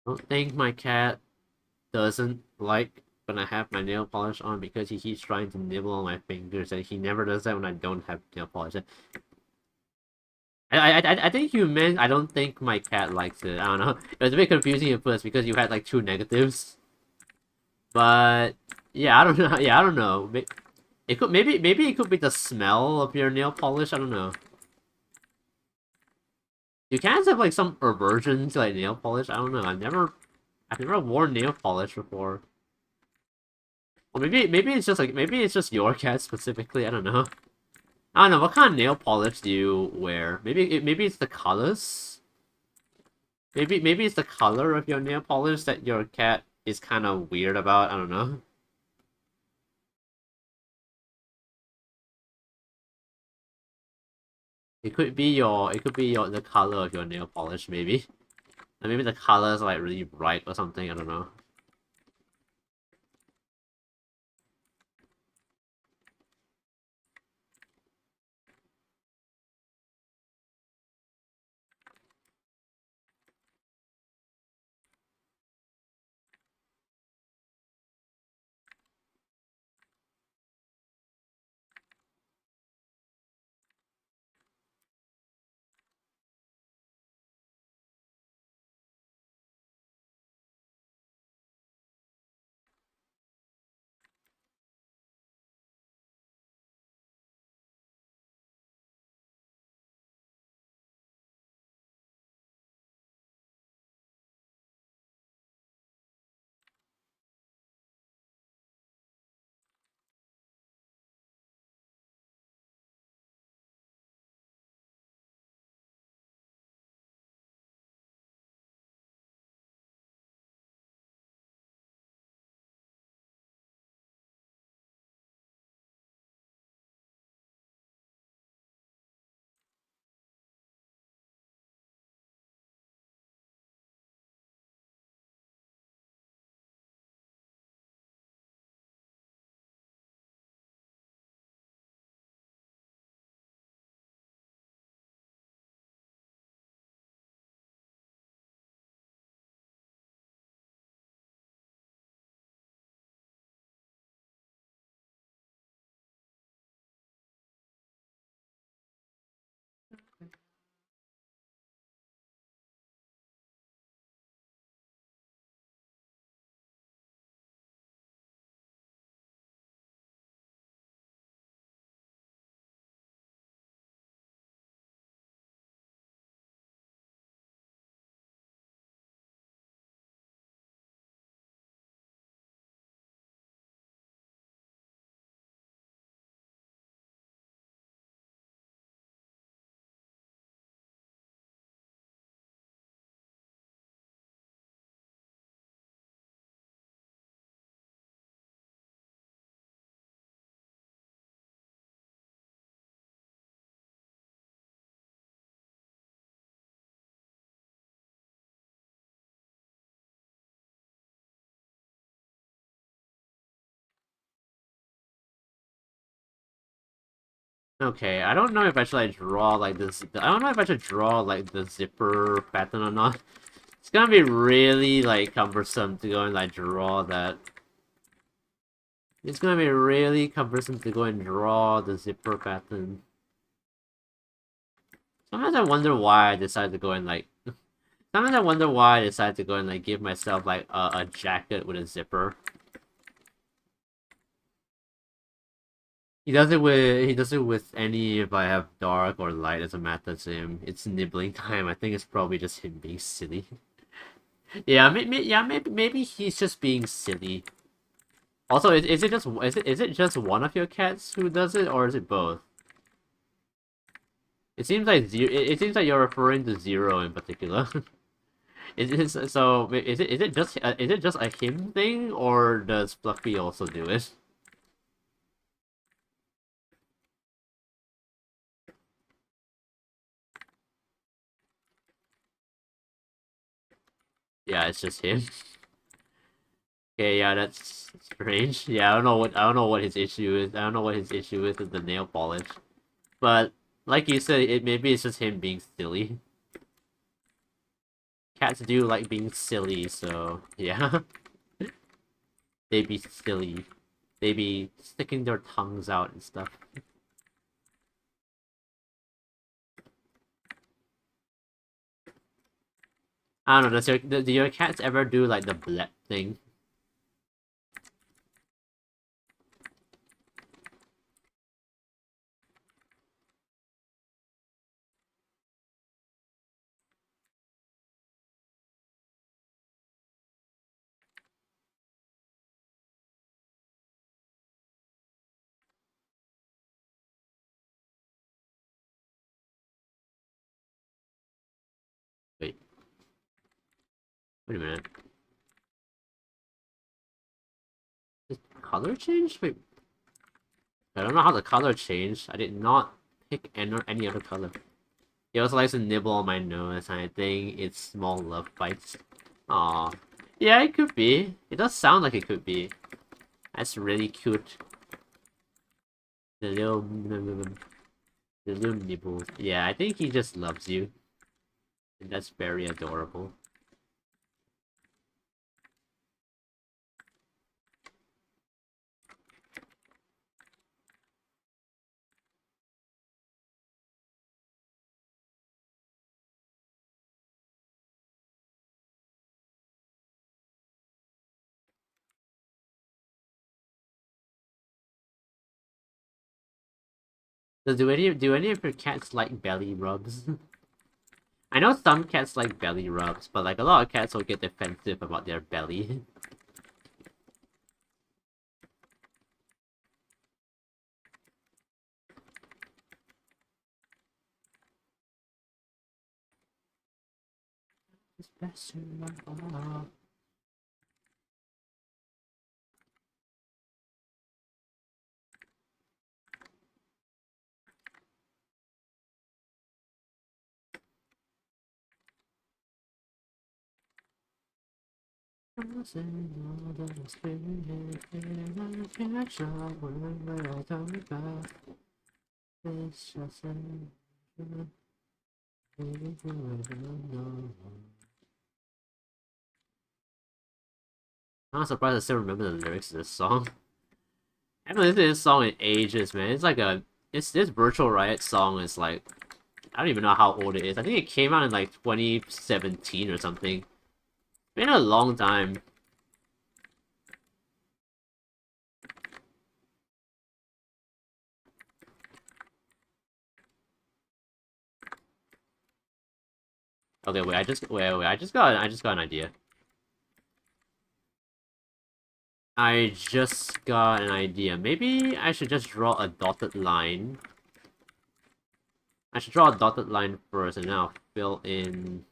I don't think my cat doesn't like when I have my nail polish on because he keeps trying to nibble on my fingers, and he never does that when I don't have nail polish. I think you meant I don't think my cat likes it. I don't know. It was a bit confusing at first because you had like two negatives. But yeah, I don't know. Yeah, I don't know. It could maybe it could be the smell of your nail polish. I don't know. You can have like some aversion to like nail polish. I don't know. I've never worn nail polish before. Or maybe it's just like maybe it's just your cat specifically. I don't know. I don't know. What kind of nail polish do you wear? Maybe it's the colors. Maybe it's the color of your nail polish that your cat is kind of weird about. I don't know. It could be the color of your nail polish maybe. And maybe the color is like really bright or something. I don't know. Okay, I don't know if I should like draw like this. I don't know if I should draw like the zipper pattern or not. It's gonna be really like cumbersome to go and like draw that. It's gonna be really cumbersome to go and draw the zipper pattern. Sometimes I wonder why I decided to go and like. Sometimes I wonder why I decided to go and like give myself like a jacket with a zipper. He does it with any if I have dark or light as a matter to him. It's nibbling time. I think it's probably just him being silly. Maybe he's just being silly. Also, is it just one of your cats who does it, or is it both? It seems like you're referring to Zero in particular. Is it just a him thing, or does Fluffy also do it? Yeah, it's just him. Okay, yeah, that's strange. Yeah, I don't know what his issue is. I don't know what his issue is with the nail polish. But like you said, maybe it's just him being silly. cats do like being silly, so yeah. They be silly. They be sticking their tongues out and stuff. I don't know, do your cats ever do like the blep thing? Wait. Wait a minute. Did color change? Wait. I don't know how the color changed. I did not pick any other color. He also likes to nibble on my nose, and I think it's small love bites. Aw. Yeah, it could be. It does sound like it could be. That's really cute. The little nibbles. Yeah, I think he just loves you. And that's very adorable. So do any of your cats like belly rubs? I know some cats like belly rubs, but like a lot of cats will get defensive about their belly. I'm surprised I still remember the lyrics of this song. I haven't listened to this song in ages, man. It's like this Virtual Riot song is like, I don't even know how old it is. I think it came out in like 2017 or something. It's been a long time. Okay, wait, I just got an idea. I just got an idea. Maybe I should just draw a dotted line. I should draw a dotted line first, and then I'll fill in.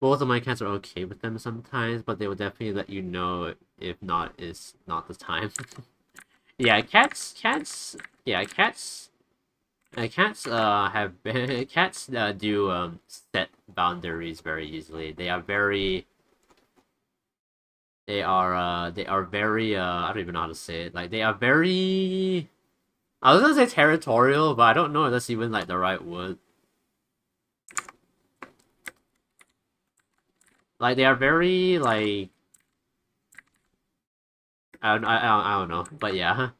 Both of my cats are okay with them sometimes, but they will definitely let you know if not is not the time. Yeah, yeah, cats have cats do set boundaries very easily. They are very I don't even know how to say it. Like they are very, I was gonna say territorial, but I don't know if that's even like the right word. Like they are very like I don't know, but yeah.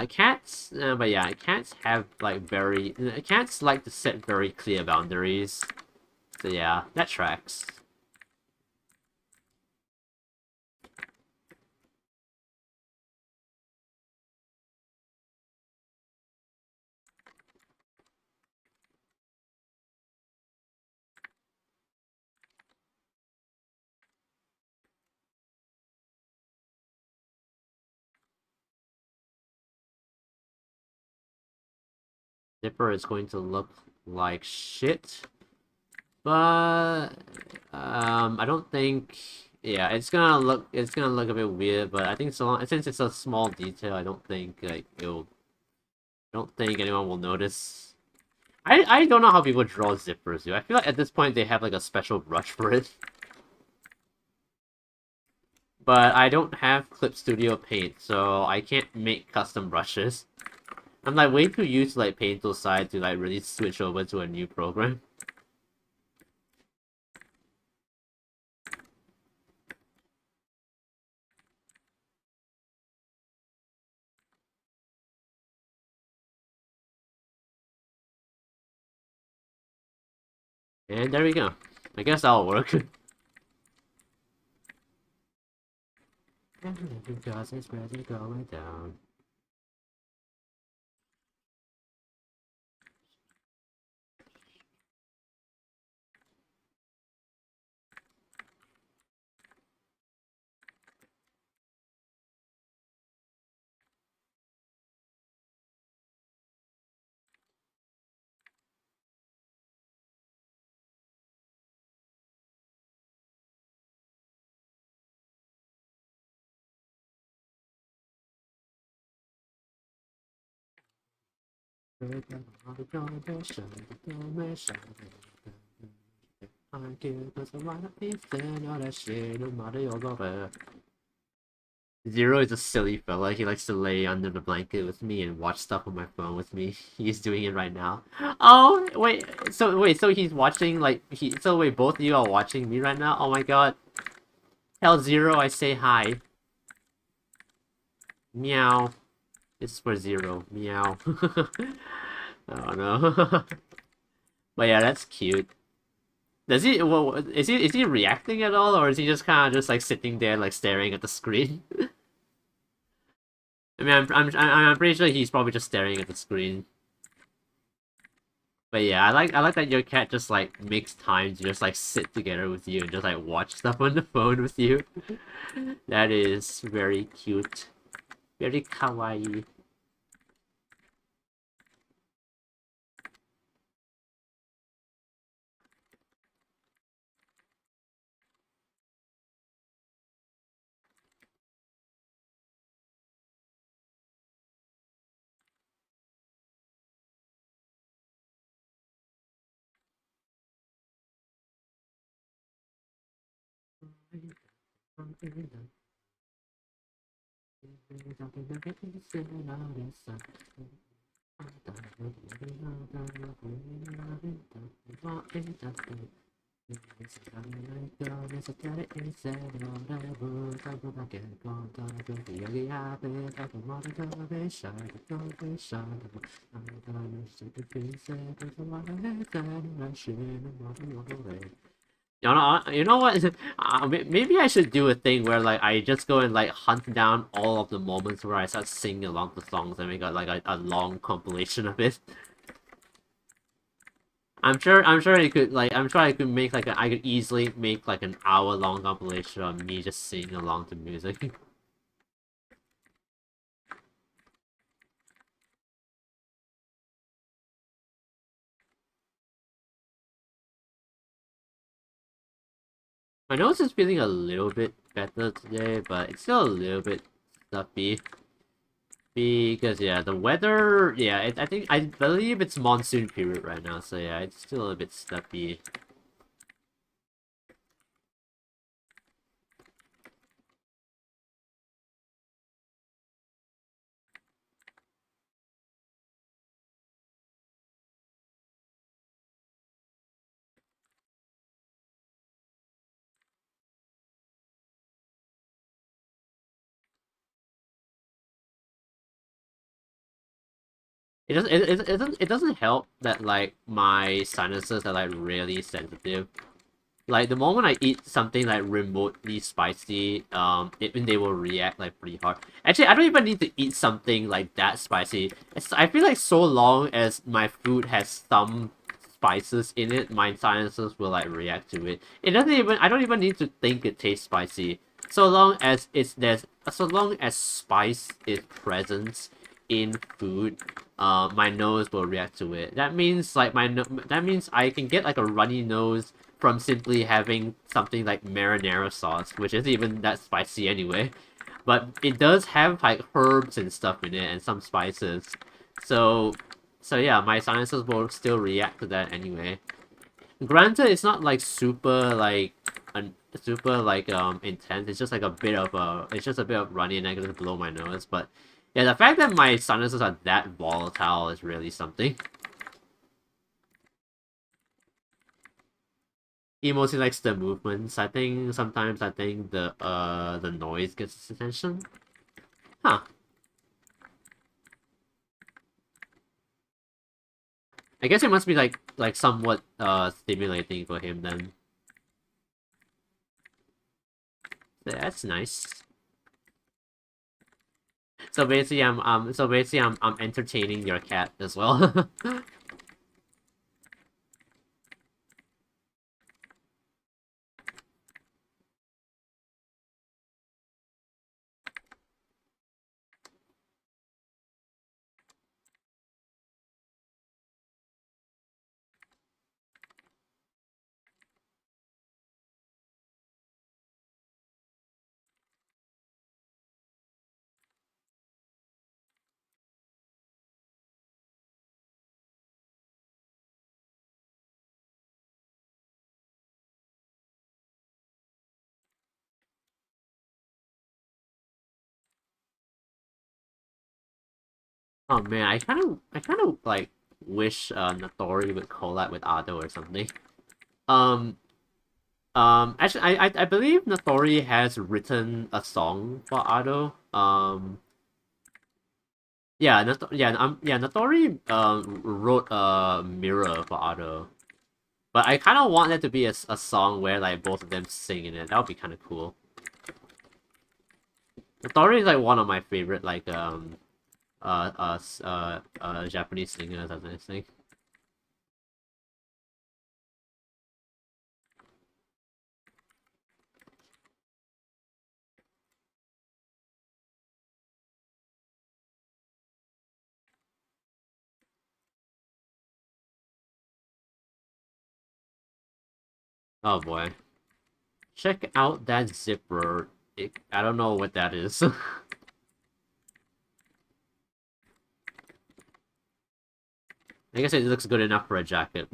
Cats have like very cats like to set very clear boundaries. So yeah, that tracks. Zipper is going to look like shit, but I don't think. Yeah, it's gonna look a bit weird, but I think so long since it's a small detail, I don't think like it'll. I don't think anyone will notice. I don't know how people draw zippers, dude. I feel like at this point they have like a special brush for it. But I don't have Clip Studio Paint, so I can't make custom brushes. I'm like way too used to like Paint Tool side to like really switch over to a new program. And there we go. I guess that'll work. Because it's ready going down. Zero is a silly fella. He likes to lay under the blanket with me and watch stuff on my phone with me. He's doing it right now. Oh wait, so he's watching so wait, both of you are watching me right now? Oh my god. Tell Zero I say hi. Meow. It's for Zero. Meow. Oh no. But yeah, that's cute. Does he? Well, is he reacting at all, or is he just kind of just like sitting there, like staring at the screen? I mean, I'm pretty sure he's probably just staring at the screen. But yeah, I like that your cat just like makes time to just like sit together with you and just like watch stuff on the phone with you. That is very cute, very kawaii. You know what? Maybe I should do a thing where like I just go and like hunt down all of the moments where I start singing along the songs and make like a long compilation of it. I'm sure I could like I'm sure I could make like I could easily make like an hour-long compilation of me just singing along to music. My nose is feeling a little bit better today, but it's still a little bit stuffy. Because yeah, the weather, yeah, I believe it's monsoon period right now, so yeah, it's still a bit stuffy. It doesn't help that like my sinuses are like really sensitive. Like the moment I eat something like remotely spicy, they will react like pretty hard. Actually, I don't even need to eat something like that spicy. I feel like so long as my food has some spices in it, my sinuses will like react to it. I don't even need to think it tastes spicy. So long as spice is present in food, my nose will react to it. That means like that means I can get like a runny nose from simply having something like marinara sauce, which isn't even that spicy anyway. But it does have like herbs and stuff in it and some spices. So so yeah, my sinuses will still react to that anyway. Granted, it's not like super like super like intense. It's just like a bit of it's just a bit of runny and I can blow my nose. But yeah, the fact that my sinuses are that volatile is really something. He mostly likes the movements. I think sometimes the noise gets his attention. Huh. I guess it must be like somewhat stimulating for him then. That's nice. So basically I'm entertaining your cat as well. Oh man, I kind of like wish Natori would collab with Ado or something. Um actually I believe Natori has written a song for Ado. Yeah, Natori wrote a mirror for Ado. But I kind of want that to be a song where like both of them sing in it. That would be kind of cool. Natori is like one of my favorite like Japanese singers, as I think. Oh boy. Check out that zipper. I don't know what that is. I guess it looks good enough for a jacket.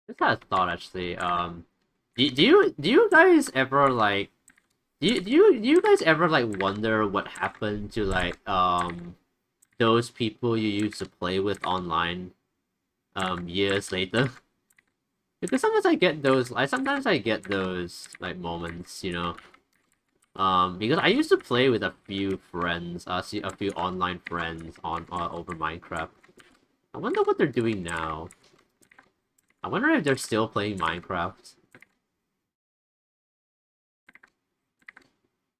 Just had a thought actually. Do you guys ever like do you guys ever like wonder what happened to like those people you used to play with online years later? Because sometimes I get those like moments, you know. Because I used to play with a few friends, see a few online friends on over Minecraft. I wonder what they're doing now. I wonder if they're still playing Minecraft.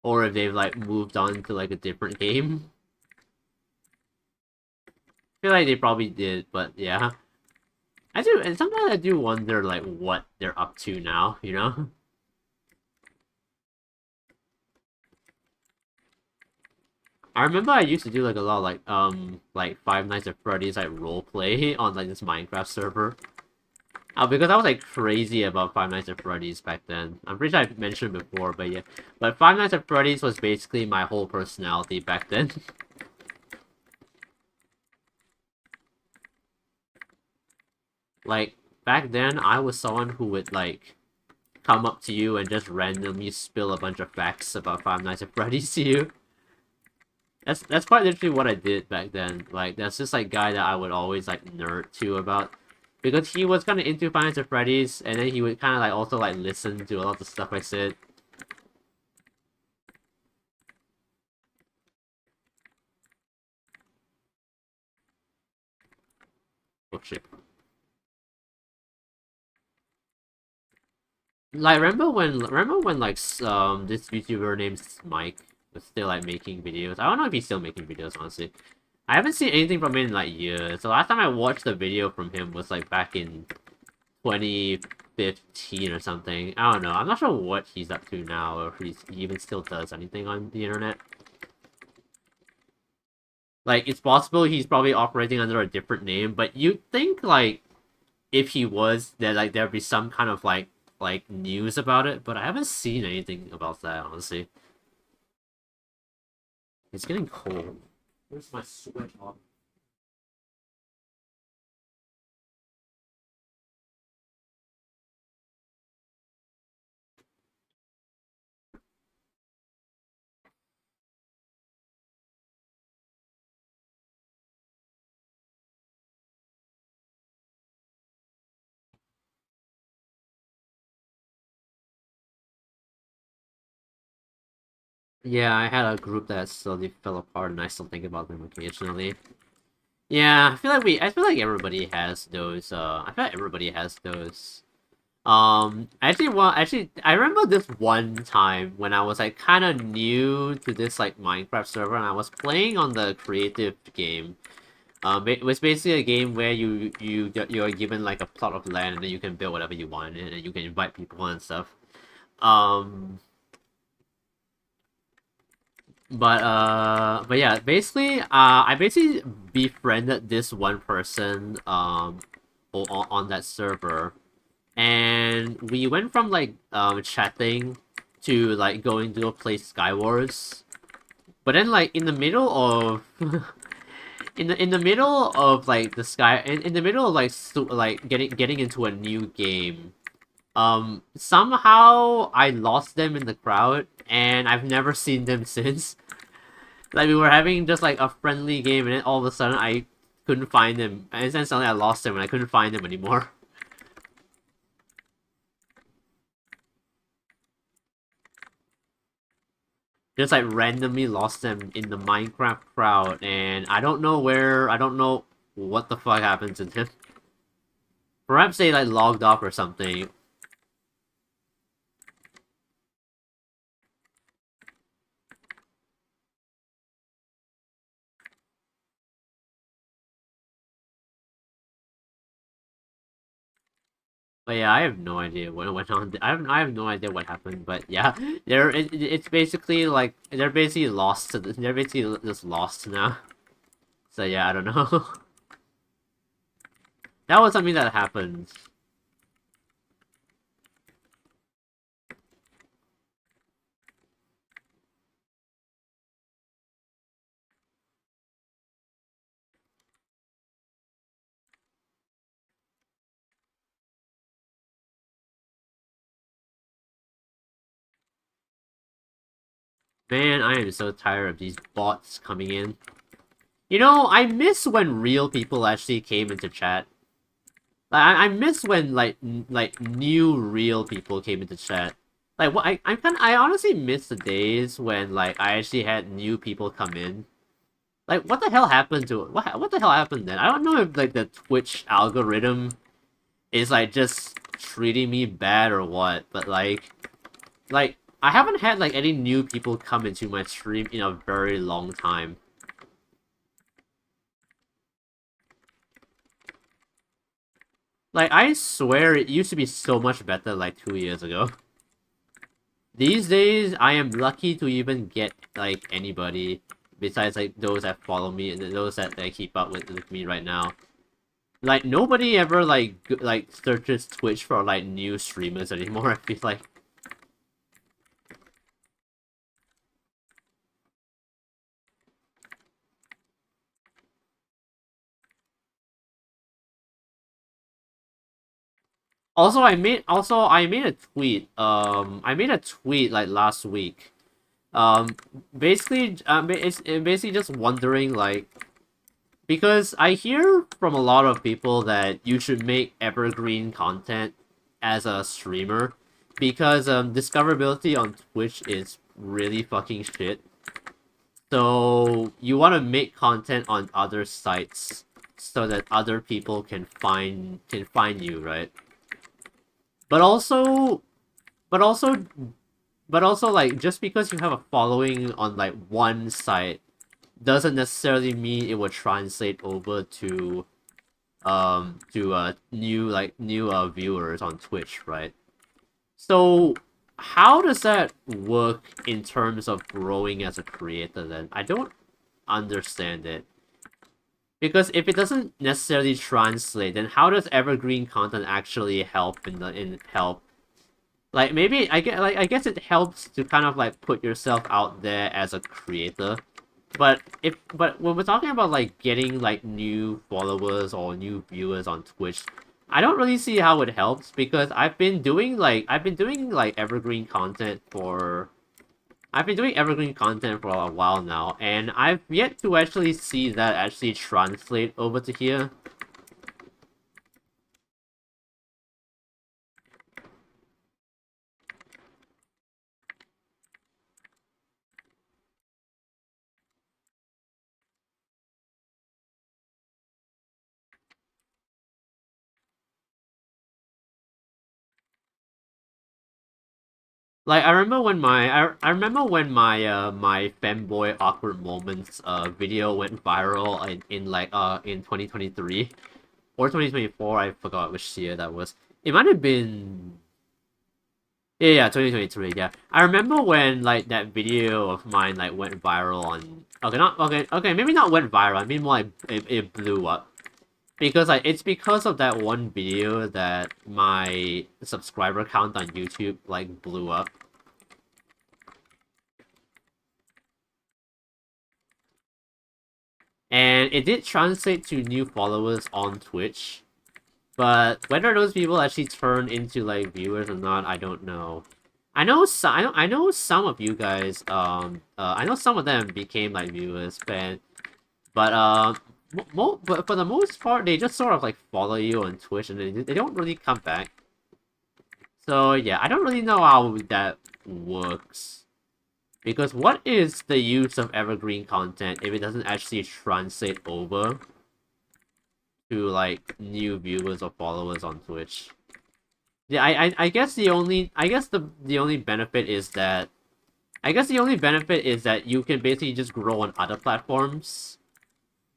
Or if they've like moved on to like a different game. I feel like they probably did, but yeah. I do, and sometimes I do wonder like what they're up to now, you know? I remember I used to do like a lot of, like Five Nights at Freddy's like role play on like this Minecraft server. Because I was like crazy about Five Nights at Freddy's back then. I'm pretty sure I've mentioned before, but yeah. But Five Nights at Freddy's was basically my whole personality back then. Like, back then, I was someone who would, like, come up to you and just randomly spill a bunch of facts about Five Nights at Freddy's to you. That's quite literally what I did back then. Like, that's just, like, guy that I would always, like, nerd to about. Because he was kind of into Five Nights at Freddy's, and then he would kind of, like, also, like, listen to a lot of the stuff I said. Oh, shit. Like, remember when like this YouTuber named Mike was still like making videos? I don't know if he's still making videos, honestly. I haven't seen anything from him in like years. The last time I watched a video from him was like back in 2015 or something. I don't know. I'm not sure what he's up to now, or if he even still does anything on the internet. Like, it's possible he's probably operating under a different name, but you'd think like if he was, that like there'd be some kind of like news about it, but I haven't seen anything about that, honestly. It's getting cold. Where's my sweat on? Yeah, I had a group that slowly fell apart, and I still think about them occasionally. Yeah, I feel like everybody has those. I feel like everybody has those. Actually, I remember this one time when I was like kind of new to this like Minecraft server, and I was playing on the creative game. It was basically a game where you're given like a plot of land, and then you can build whatever you want, and then you can invite people and stuff. Um, but yeah, basically, I basically befriended this one person on that server, and we went from like chatting to like going to go play Skywars. But then like in the middle of in the middle of like in the middle of like like getting into a new game, somehow I lost them in the crowd, and I've never seen them since. Like, we were having just like a friendly game, and then all of a sudden I couldn't find them, and then suddenly I lost them and I couldn't find them anymore. Just like randomly lost them in the Minecraft crowd, and I don't know what the fuck happened to them. Perhaps they like logged off or something. But yeah, I have no idea what went on. I have no idea what happened. But yeah, it's basically like they're basically lost. They're basically just lost now. So yeah, I don't know. That was something that happened. Man, I am so tired of these bots coming in. You know, I miss when real people actually came into chat. Like, I miss when like new real people came into chat. Like, what I honestly miss the days when like I actually had new people come in. Like, what the hell happened to it? What the hell happened then? I don't know if like the Twitch algorithm is like just treating me bad or what, but like I haven't had like any new people come into my stream in a very long time. Like, I swear it used to be so much better like 2 years ago. These days, I am lucky to even get like anybody besides like those that follow me and those that keep up with me right now. Like nobody ever like searches Twitch for like new streamers anymore. I feel like. I made a tweet. I made a tweet like last week. Basically, it's basically just wondering like because I hear from a lot of people that you should make evergreen content as a streamer because discoverability on Twitch is really fucking shit. So you want to make content on other sites so that other people can find you, right? But also but also but also like just because you have a following on like one site doesn't necessarily mean it will translate over to new viewers on Twitch, right? So how does that work in terms of growing as a creator then? I don't understand it. Because if it doesn't necessarily translate, then how does evergreen content actually help in help? Like maybe I guess it helps to kind of like put yourself out there as a creator. But when we're talking about like getting like new followers or new viewers on Twitch, I don't really see how it helps because I've been doing evergreen content for a while now, and I've yet to actually see that actually translate over to here. Like I remember when my fanboy awkward moments video went viral in 2023 or 2024. I forgot which year that was. It might have been. Yeah, 2023. Yeah, I remember when like that video of mine like went viral on. Okay, not okay. Okay, maybe not went viral. I mean more like it blew up because like it's because of that one video that my subscriber count on YouTube like blew up. And it did translate to new followers on Twitch, but whether those people actually turn into like viewers or not, I don't know. I know some of you guys. I know some of them became like viewers, but for the most part, they just sort of like follow you on Twitch and they don't really come back. So yeah, I don't really know how that works. Because what is the use of evergreen content if it doesn't actually translate over to like new viewers or followers on Twitch? Yeah, I guess the only benefit is that you can basically just grow on other platforms,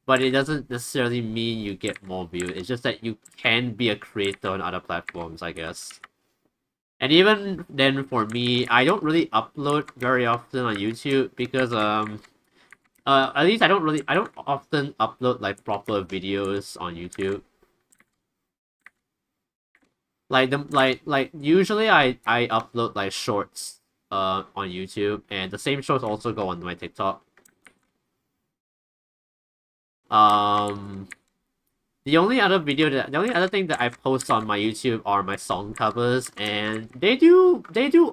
but it doesn't necessarily mean you get more views. It's just that you can be a creator on other platforms, I guess. And even then, for me, I don't really upload very often on YouTube because at least I don't often upload like proper videos on YouTube. Like usually I upload like shorts on YouTube, and the same shorts also go on my TikTok. Um the only other thing that I post on my YouTube are my song covers, and they do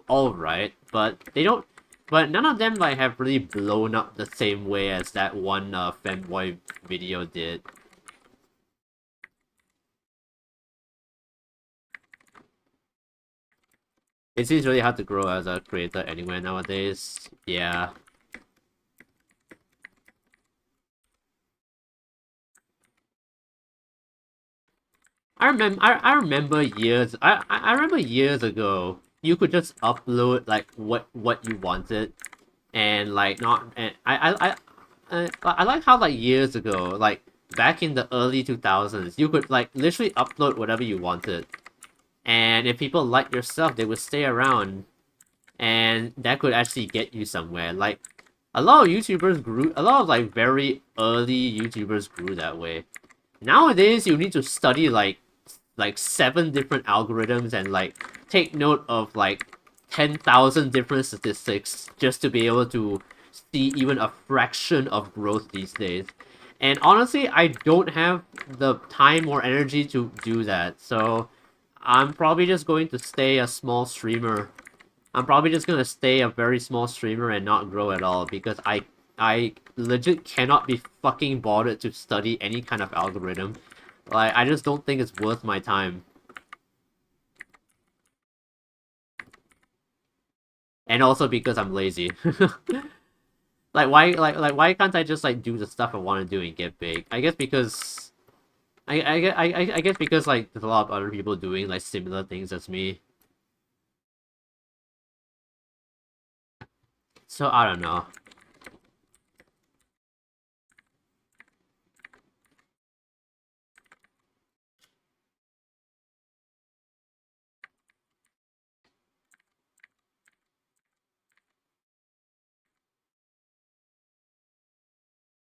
all right, but none of them like have really blown up the same way as that one fanboy video did. It seems really hard to grow as a creator anywhere nowadays. Yeah. I remember years ago you could just upload like what you wanted, and like not and I like how like years ago, like back in the early 2000s, you could like literally upload whatever you wanted, and if people liked your stuff they would stay around, and that could actually get you somewhere. Like a lot of like very early YouTubers grew that way. nowadays you need to study like 7 different algorithms and like take note of like 10,000 different statistics just to be able to see even a fraction of growth these days. And honestly, I don't have the time or energy to do that. So I'm probably just going to stay a small streamer. I'm probably just gonna stay a very small streamer and not grow at all because I legit cannot be fucking bothered to study any kind of algorithm. Like, I just don't think it's worth my time. And also because I'm lazy. Like why can't I just like do the stuff I want to do and get big? I guess because I guess because like there's a lot of other people doing like similar things as me. So I don't know.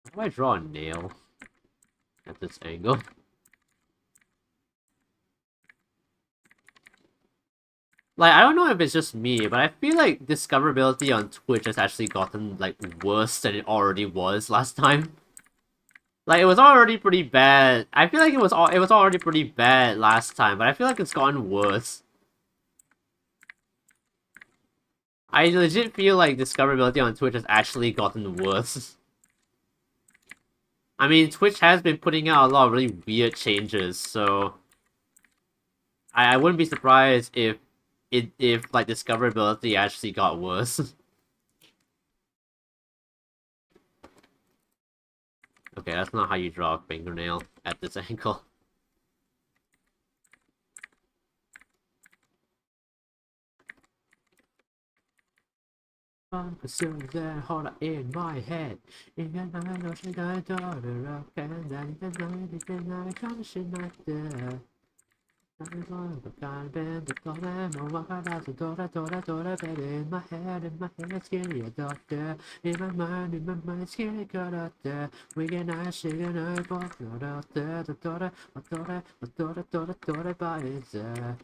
How do I draw a nail at this angle? Like, I don't know if it's just me, but I feel like discoverability on Twitch has actually gotten, like, worse than it already was last time. Like, it was already pretty bad. I feel like it was already pretty bad last time, but I feel like it's gotten worse. I legit feel like discoverability on Twitch has actually gotten worse. I mean, Twitch has been putting out a lot of really weird changes, so I wouldn't be surprised if like discoverability actually got worse. Okay, that's not how you draw a fingernail at this angle. Concerns that hold in my head. In the night, ocean, I daughter of and then the night is the night, commission like that. I'm going to find bend the door and walk out the door, bed in my head, skinny a doctor. In my mind, skinny cut out there. We get nice, shaking her, both not out there. The daughter, body's there.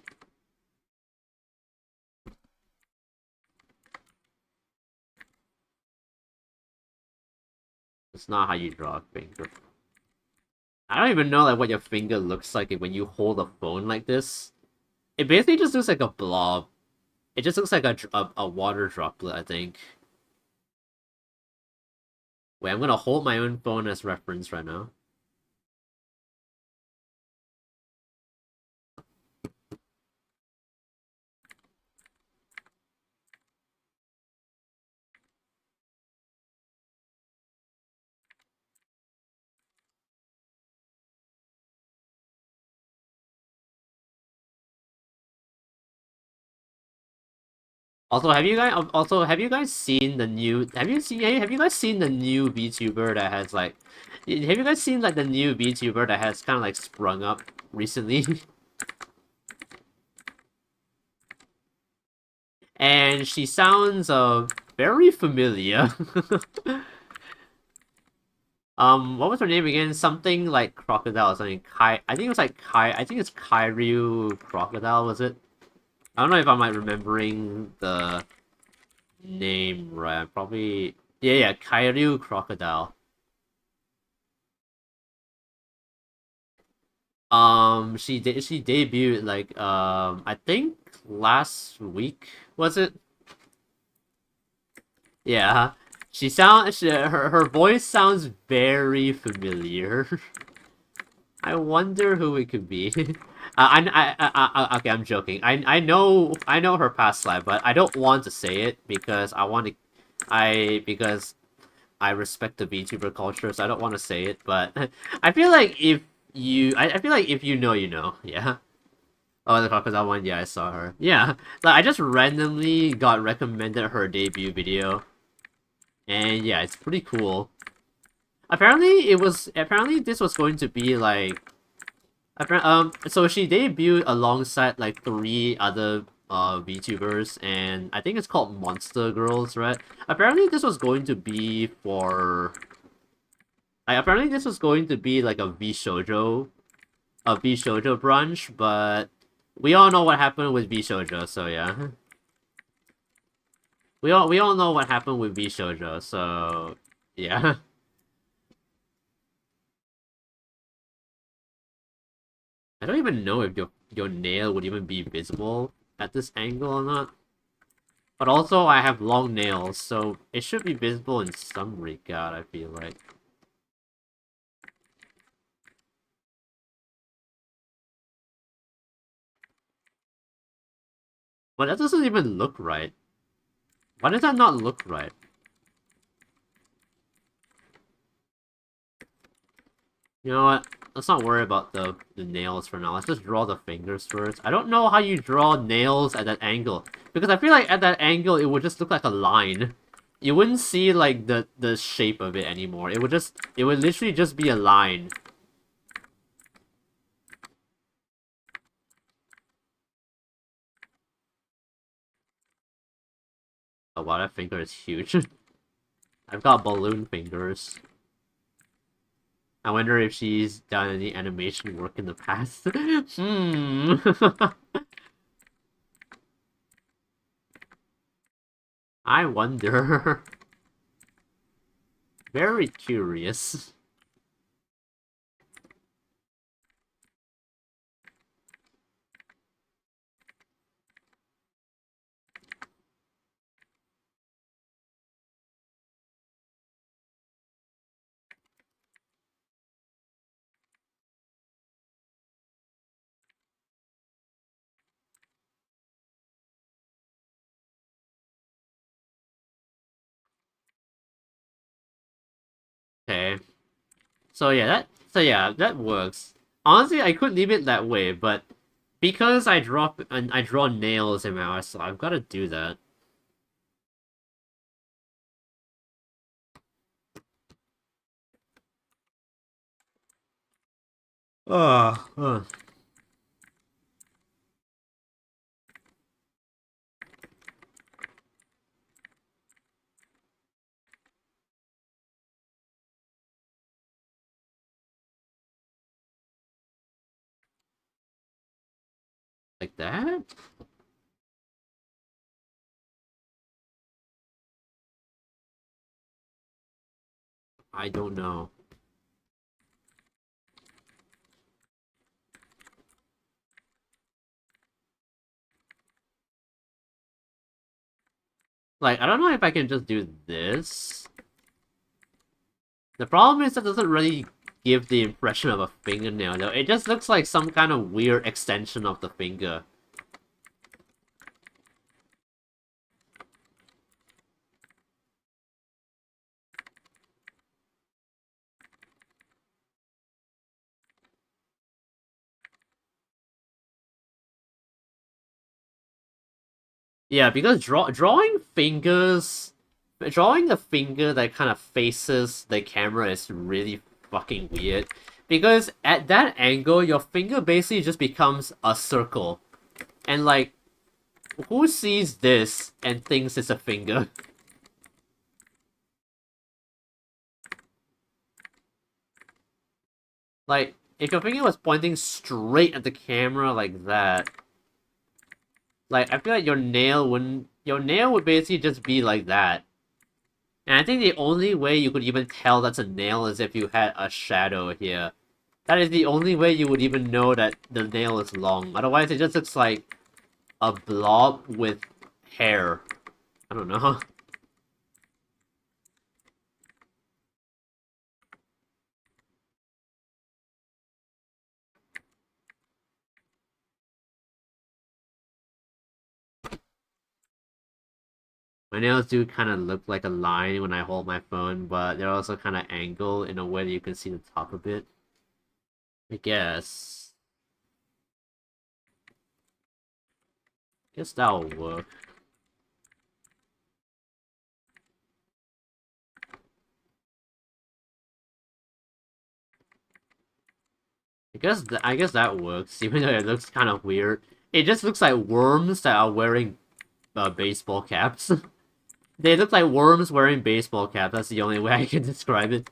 It's not how you draw a finger. I don't even know like what your finger looks like when you hold a phone like this. It basically just looks like a blob. It just looks like a water droplet, I think. Wait, I'm gonna hold my own phone as reference right now. Have you guys seen the new have you guys seen the new VTuber that has like have you guys seen like the new VTuber that has kind of like sprung up recently? And she sounds very familiar. What was her name again? Something like crocodile or something. I think it was like I think it's Kyryu Crocodile, was it? I don't know if I'm like remembering the name right. Probably yeah, Kyryu Crocodile. She debuted like I think last week, was it? Yeah. Her voice sounds very familiar. I wonder who it could be. Okay, I'm joking. I know her past life, but I don't want to say it because because I respect the VTuber culture, so I don't want to say it. But I feel like I feel like if you know, you know. Yeah. Oh, the crocodile one. Yeah, I saw her. Yeah, like I just randomly got recommended her debut video, and yeah, it's pretty cool. Apparently this was going to be like so she debuted alongside like 3 other VTubers, and I think it's called Monster Girls, right? Apparently this was going to be for Apparently this was going to be like a V Shoujo brunch, but we all know what happened with V Shoujo, so yeah. We all know what happened with V Shoujo, so yeah. I don't even know if your nail would even be visible at this angle or not. But also I have long nails, so it should be visible in some regard, I feel like. But that doesn't even look right. Why does that not look right? You know what? Let's not worry about the nails for now. Let's just draw the fingers first. I don't know how you draw nails at that angle. Because I feel like at that angle, it would just look like a line. You wouldn't see, like, the shape of it anymore. It would literally just be a line. Oh wow, that finger is huge. I've got balloon fingers. I wonder if she's done any animation work in the past. Hmm. I wonder. Very curious. Okay. So yeah, that works. Honestly, I could leave it that way, but because I draw nails in my eyes, so I've got to do that. Ugh. Like that? I don't know. Like, I don't know if I can just do this. The problem is that doesn't really give the impression of a fingernail, though. It just looks like some kind of weird extension of the finger. Yeah, because drawing a finger that kind of faces the camera is really fucking weird. Because at that angle, your finger basically just becomes a circle. And like, who sees this and thinks it's a finger? Like, if your finger was pointing straight at the camera like that, like, I feel like your nail would basically just be like that. And I think the only way you could even tell that's a nail is if you had a shadow here. That is the only way you would even know that the nail is long. Otherwise, it just looks like a blob with hair. I don't know. My nails do kind of look like a line when I hold my phone, but they're also kind of angled in a way that you can see the top of it. I guess. Guess that'll work. I guess that works, even though it looks kind of weird. It just looks like worms that are wearing baseball caps. They look like worms wearing baseball caps. That's the only way I can describe it.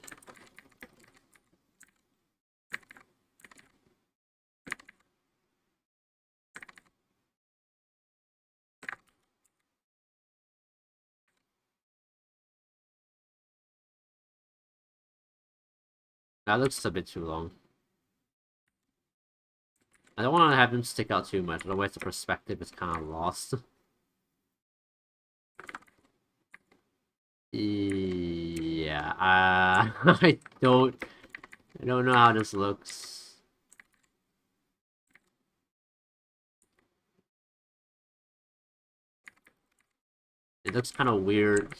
That looks a bit too long. I don't want to have them stick out too much, otherwise the perspective is kind of lost. Yeah, I don't know how this looks. It looks kind of weird.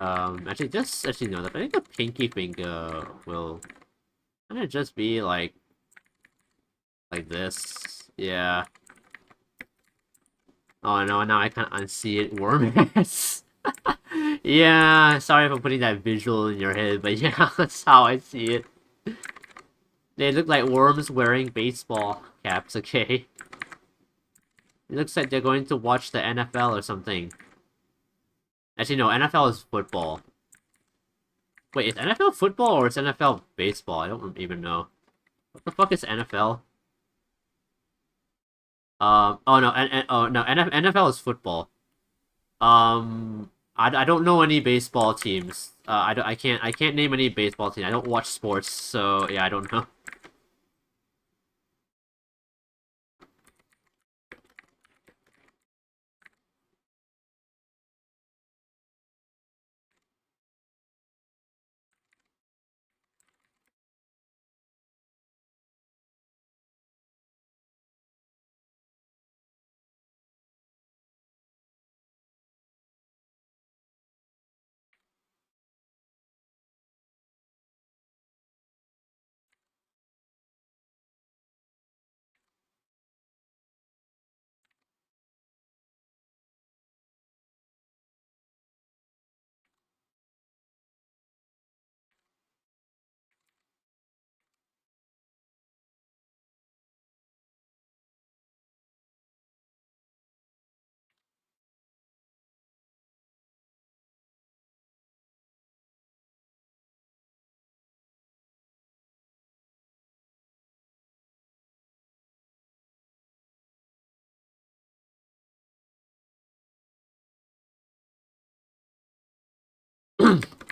Actually no, I think the pinky finger will kind of just be like this. Yeah. Oh no, now I can't unsee it. Worm ass. Yeah, sorry for putting that visual in your head, but yeah, that's how I see it. They look like worms wearing baseball caps, okay? It looks like they're going to watch the NFL or something. Actually, no, NFL is football. Wait, is NFL football or is NFL baseball? I don't even know. What the fuck is NFL? Oh no, oh no, NFL is football. I don't know any baseball teams. I can't name any baseball teams. I don't watch sports, so yeah, I don't know.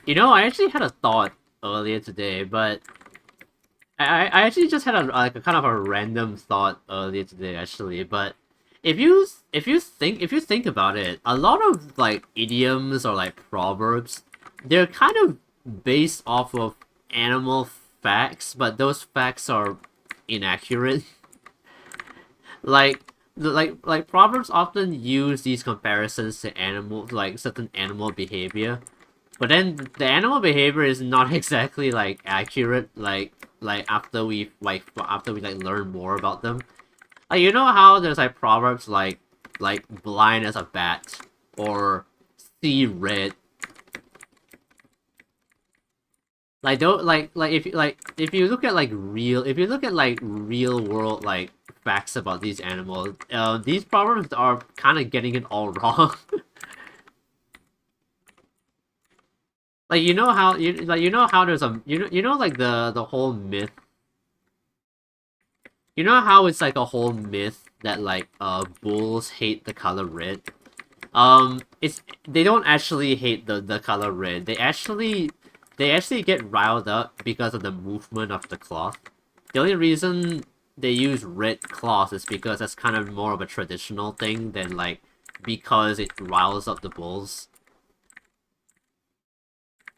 You know, I actually had a thought earlier today, but I actually just had a kind of a random thought earlier today, actually. But if you think about it, a lot of like idioms or like proverbs, they're kind of based off of animal facts, but those facts are inaccurate. Like proverbs often use these comparisons to animals, like certain animal behavior, but then the animal behavior is not exactly like accurate. After we like learn more about them. Like you know how there's like proverbs like blind as a bat or see red. Like don't if you look at like real world like facts about these animals, these proverbs are kind of getting it all wrong. Like you know how there's a you know like the whole myth. You know how it's like a whole myth that like bulls hate the color red. It's they don't actually hate the color red. They actually get riled up because of the movement of the cloth. The only reason they use red cloth is because that's kind of more of a traditional thing than like because it riles up the bulls.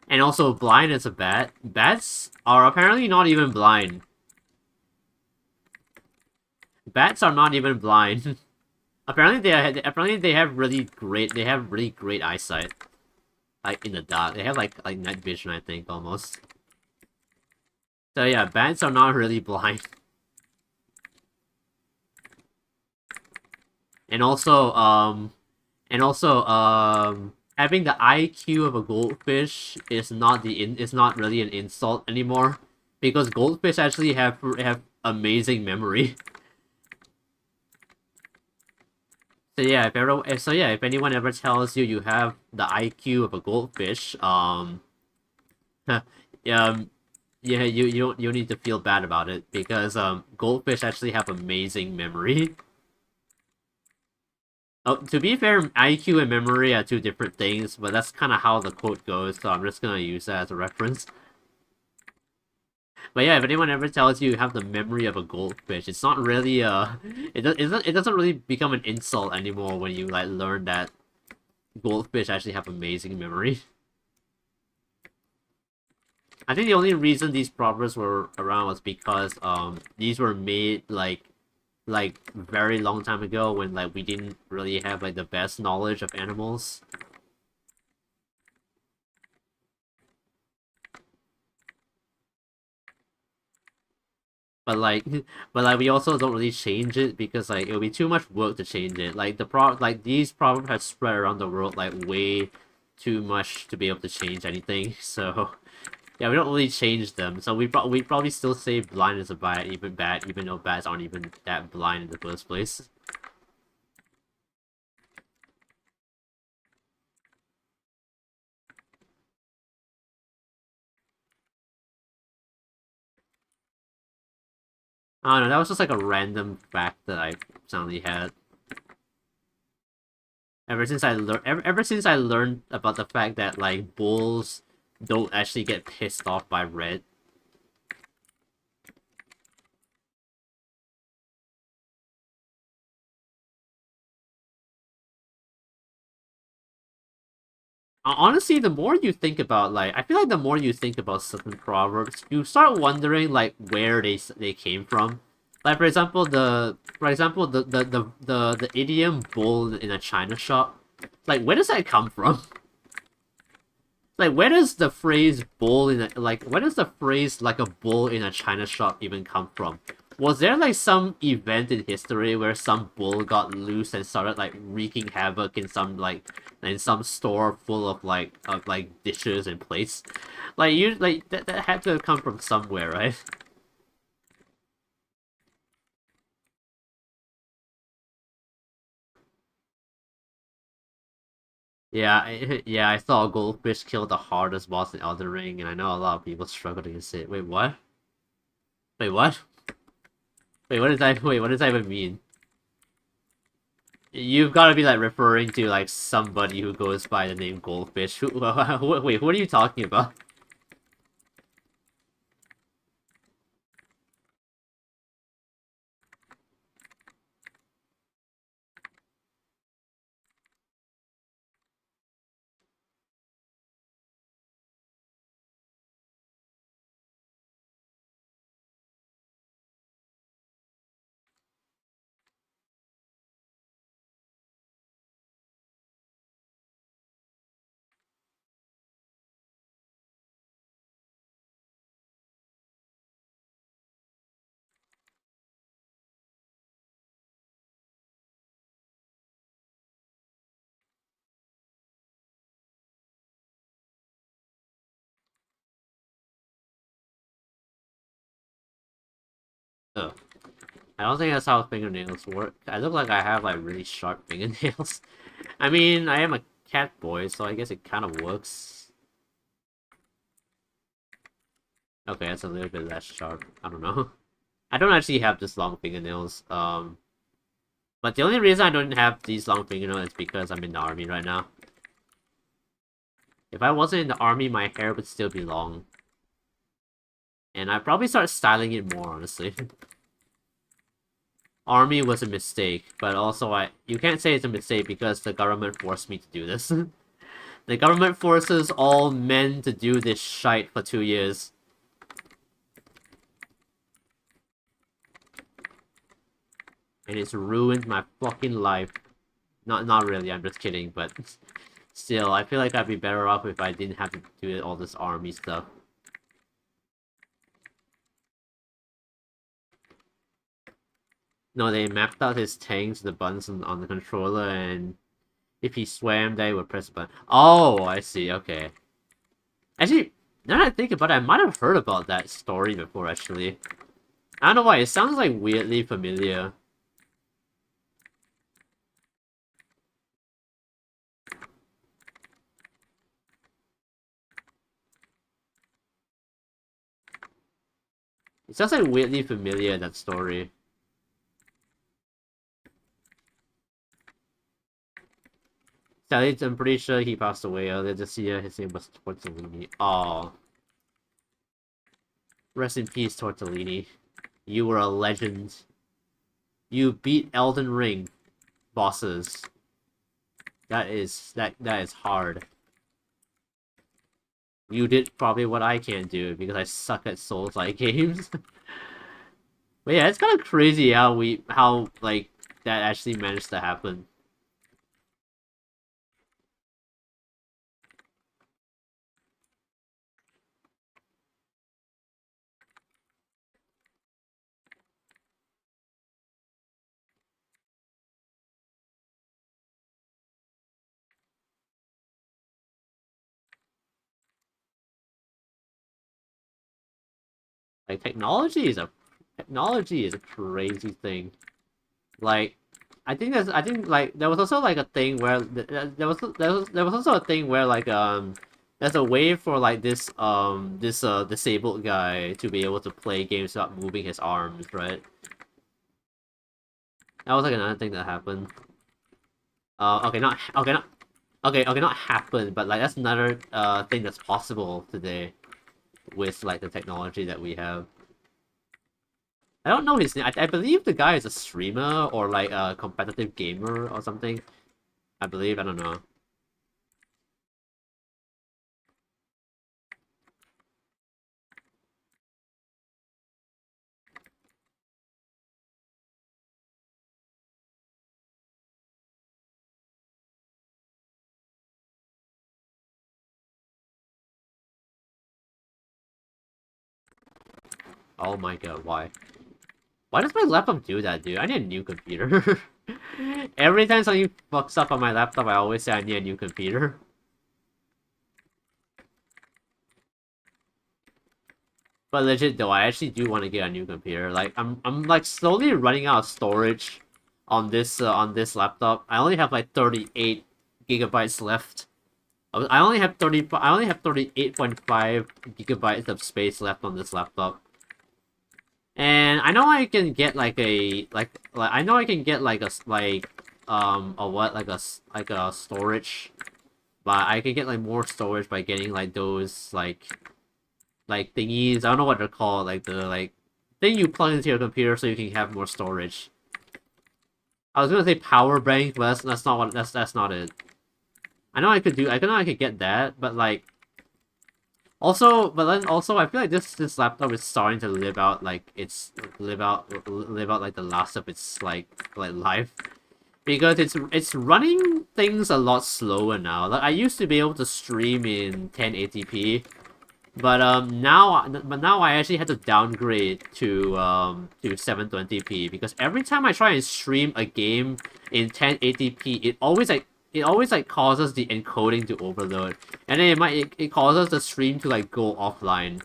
And also, blind as a bat. Bats are apparently not even blind. Bats are not even blind. Apparently they have really great eyesight. Like in the dark. They have like night vision, I think, almost. So yeah, bats are not really blind. And also, having the IQ of a goldfish is not really an insult anymore, because goldfish actually have amazing memory. if anyone ever tells you you have the IQ of a goldfish, um, yeah, you need to feel bad about it because goldfish actually have amazing memory. Oh, to be fair, IQ and memory are two different things, but that's kind of how the quote goes, so I'm just gonna use that as a reference. But yeah, if anyone ever tells you you have the memory of a goldfish, it's not really it doesn't really become an insult anymore when you like learn that goldfish actually have amazing memory. I think the only reason these proverbs were around was because these were made like very long time ago when like we didn't really have like the best knowledge of animals. But but like we also don't really change it because like it would be too much work to change it. Like these proverbs have spread around the world like way too much to be able to change anything. So yeah, we don't really change them. So we probably still say blind is a bat, even though bats aren't even that blind in the first place. I don't know, that was just like a random fact that I suddenly had. Ever since I learned about the fact that like bulls don't actually get pissed off by red. Honestly, the more you think about like I feel like the more you think about certain proverbs, you start wondering like where they came from. Like the idiom bull in a china shop. Like where does that come from? Like where does the phrase bull in a like where does the phrase like a bull in a china shop even come from? Was there like some event in history where some bull got loose and started like wreaking havoc in some store full of like dishes and plates? Like you like that had to have come from somewhere, right? Yeah, I saw a goldfish kill the hardest boss in Elden Ring, and I know a lot of people struggled against it. Wait, what? Wait, what? Wait, what does that even mean? You've got to be like referring to like somebody who goes by the name Goldfish. Wait, what are you talking about? Oh, I don't think that's how fingernails work. I look like I have like really sharp fingernails. I mean, I am a cat boy, so I guess it kind of works. Okay, that's a little bit less sharp. I don't know. I don't actually have this long fingernails. But the only reason I don't have these long fingernails is because I'm in the army right now. If I wasn't in the army, my hair would still be long. And I'd probably start styling it more, honestly. Army was a mistake, but also you can't say it's a mistake because the government forced me to do this. The government forces all men to do this shite for 2 years. And it's ruined my fucking life. Not really, I'm just kidding, but still, I feel like I'd be better off if I didn't have to do all this army stuff. No, they mapped out his tanks, the buttons on the controller, and if he swam, they would press a button. Oh, I see, okay. Actually, now that I think about it, I might have heard about that story before, actually. I don't know why, it sounds like weirdly familiar. It sounds like weirdly familiar, that story. Sadly, I'm pretty sure he passed away earlier this year. His name was Tortellini. Oh. Rest in peace, Tortellini. You were a legend. You beat Elden Ring bosses. That is hard. You did probably what I can't do because I suck at Souls-like games. But yeah, it's kind of crazy how like that actually managed to happen. Like technology is a crazy thing. Like I think like there was also like a thing where there was also a thing where like there's a way for like this disabled guy to be able to play games without moving his arms, right? That was like another thing that happened. Okay, not happened, but like that's another thing that's possible today with like the technology that we have. I don't know his name. I believe the guy is a streamer or like a competitive gamer or something. I believe, I don't know. Oh my god, why? Why does my laptop do that, dude? I need a new computer. Every time something fucks up on my laptop, I always say I need a new computer. But legit though, I actually do want to get a new computer. Like I'm like slowly running out of storage on this laptop. I only have like 38 gigabytes left. I only have 38.5 gigabytes of space left on this laptop. And I know I can get like I know I can get like a what like a storage, but I can get like more storage by getting like those like thingies. I don't know what they're called, like the like thing you plug into your computer so you can have more storage. I was gonna say power bank, but that's not what that's not it. I know I could get that, but like also, but then also, I feel like this laptop is starting to live out like live out like the last of its like life, because it's running things a lot slower now. Like I used to be able to stream in 1080p, but now I actually had to downgrade to 720p because every time I try and stream a game in 1080p, it always like causes the encoding to overload, and then it causes the stream to like go offline.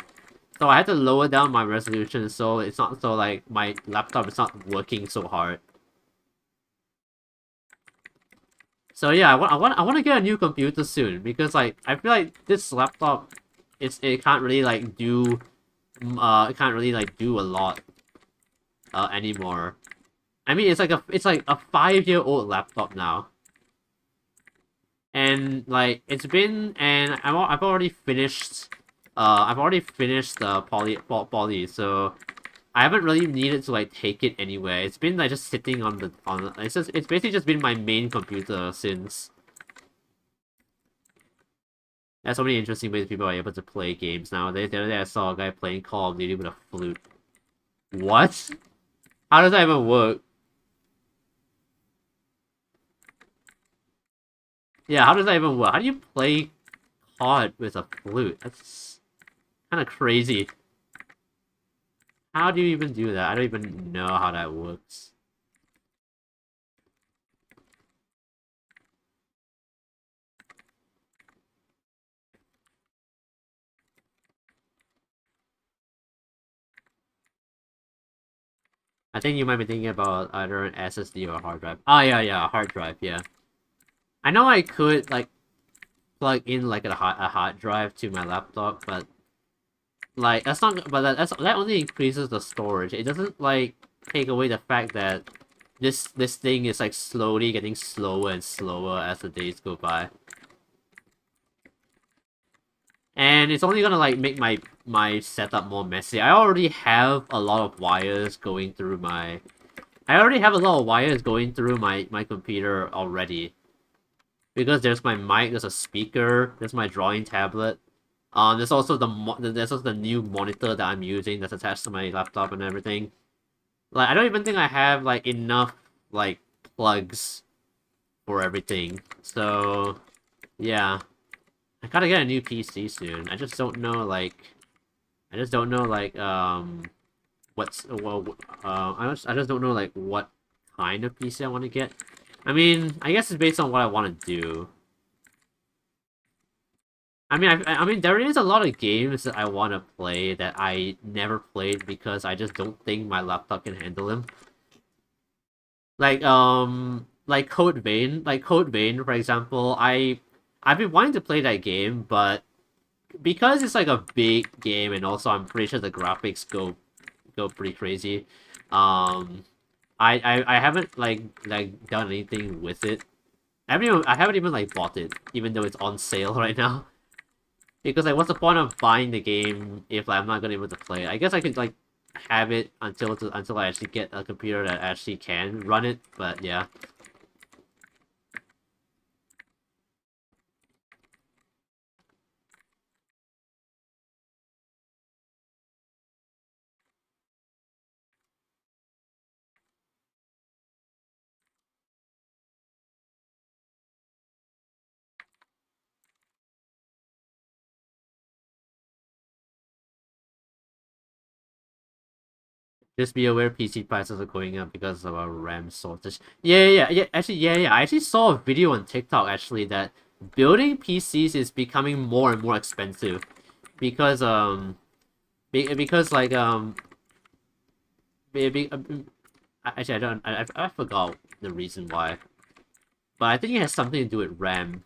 So I had to lower down my resolution so it's not so like my laptop is not working so hard. So yeah, I want to get a new computer soon because like I feel like this laptop it can't really like do it can't really like do a lot anymore. I mean it's like a 5-year-old laptop now. And like it's been and I've already finished the poly, so I haven't really needed to like take it anywhere. It's been like just sitting on it's basically just been my main computer since. There's so many interesting ways people are able to play games nowadays. The other day I saw a guy playing Call of Duty with a flute. What? How does that even work? Yeah, how does that even work? How do you play COD with a flute? That's kind of crazy. How do you even do that? I don't even know how that works. I think you might be thinking about either an SSD or a hard drive. Oh yeah, a hard drive, yeah. I know I could like plug in like a hard drive to my laptop, but like that's not, but that only increases the storage. It doesn't like take away the fact that this thing is like slowly getting slower and slower as the days go by. And it's only gonna like make my setup more messy. I already have a lot of wires going through my I already have a lot of wires going through my computer already. Because there's my mic, there's a speaker, there's my drawing tablet. There's also there's also the new monitor that I'm using that's attached to my laptop and everything. Like I don't even think I have like enough like plugs for everything. So yeah, I gotta get a new PC soon. I just don't know like what's well I just don't know like what kind of PC I want to get. I mean, I guess it's based on what I want to do. I mean, I mean, there is a lot of games that I want to play that I never played because I just don't think my laptop can handle them. Like Code Vein, for example. I've been wanting to play that game, but because it's like a big game, and also I'm pretty sure the graphics go pretty crazy. Um, I haven't like done anything with it. I haven't even like bought it, even though it's on sale right now. Because like, what's the point of buying the game if like, I'm not gonna be able to play it? I guess I could like have it until I actually get a computer that actually can run it. But yeah, just be aware PC prices are going up because of our RAM shortage. Yeah. Actually, yeah. I actually saw a video on TikTok actually that building PCs is becoming more and more expensive because because like be, be, actually I forgot the reason why, but I think it has something to do with RAM.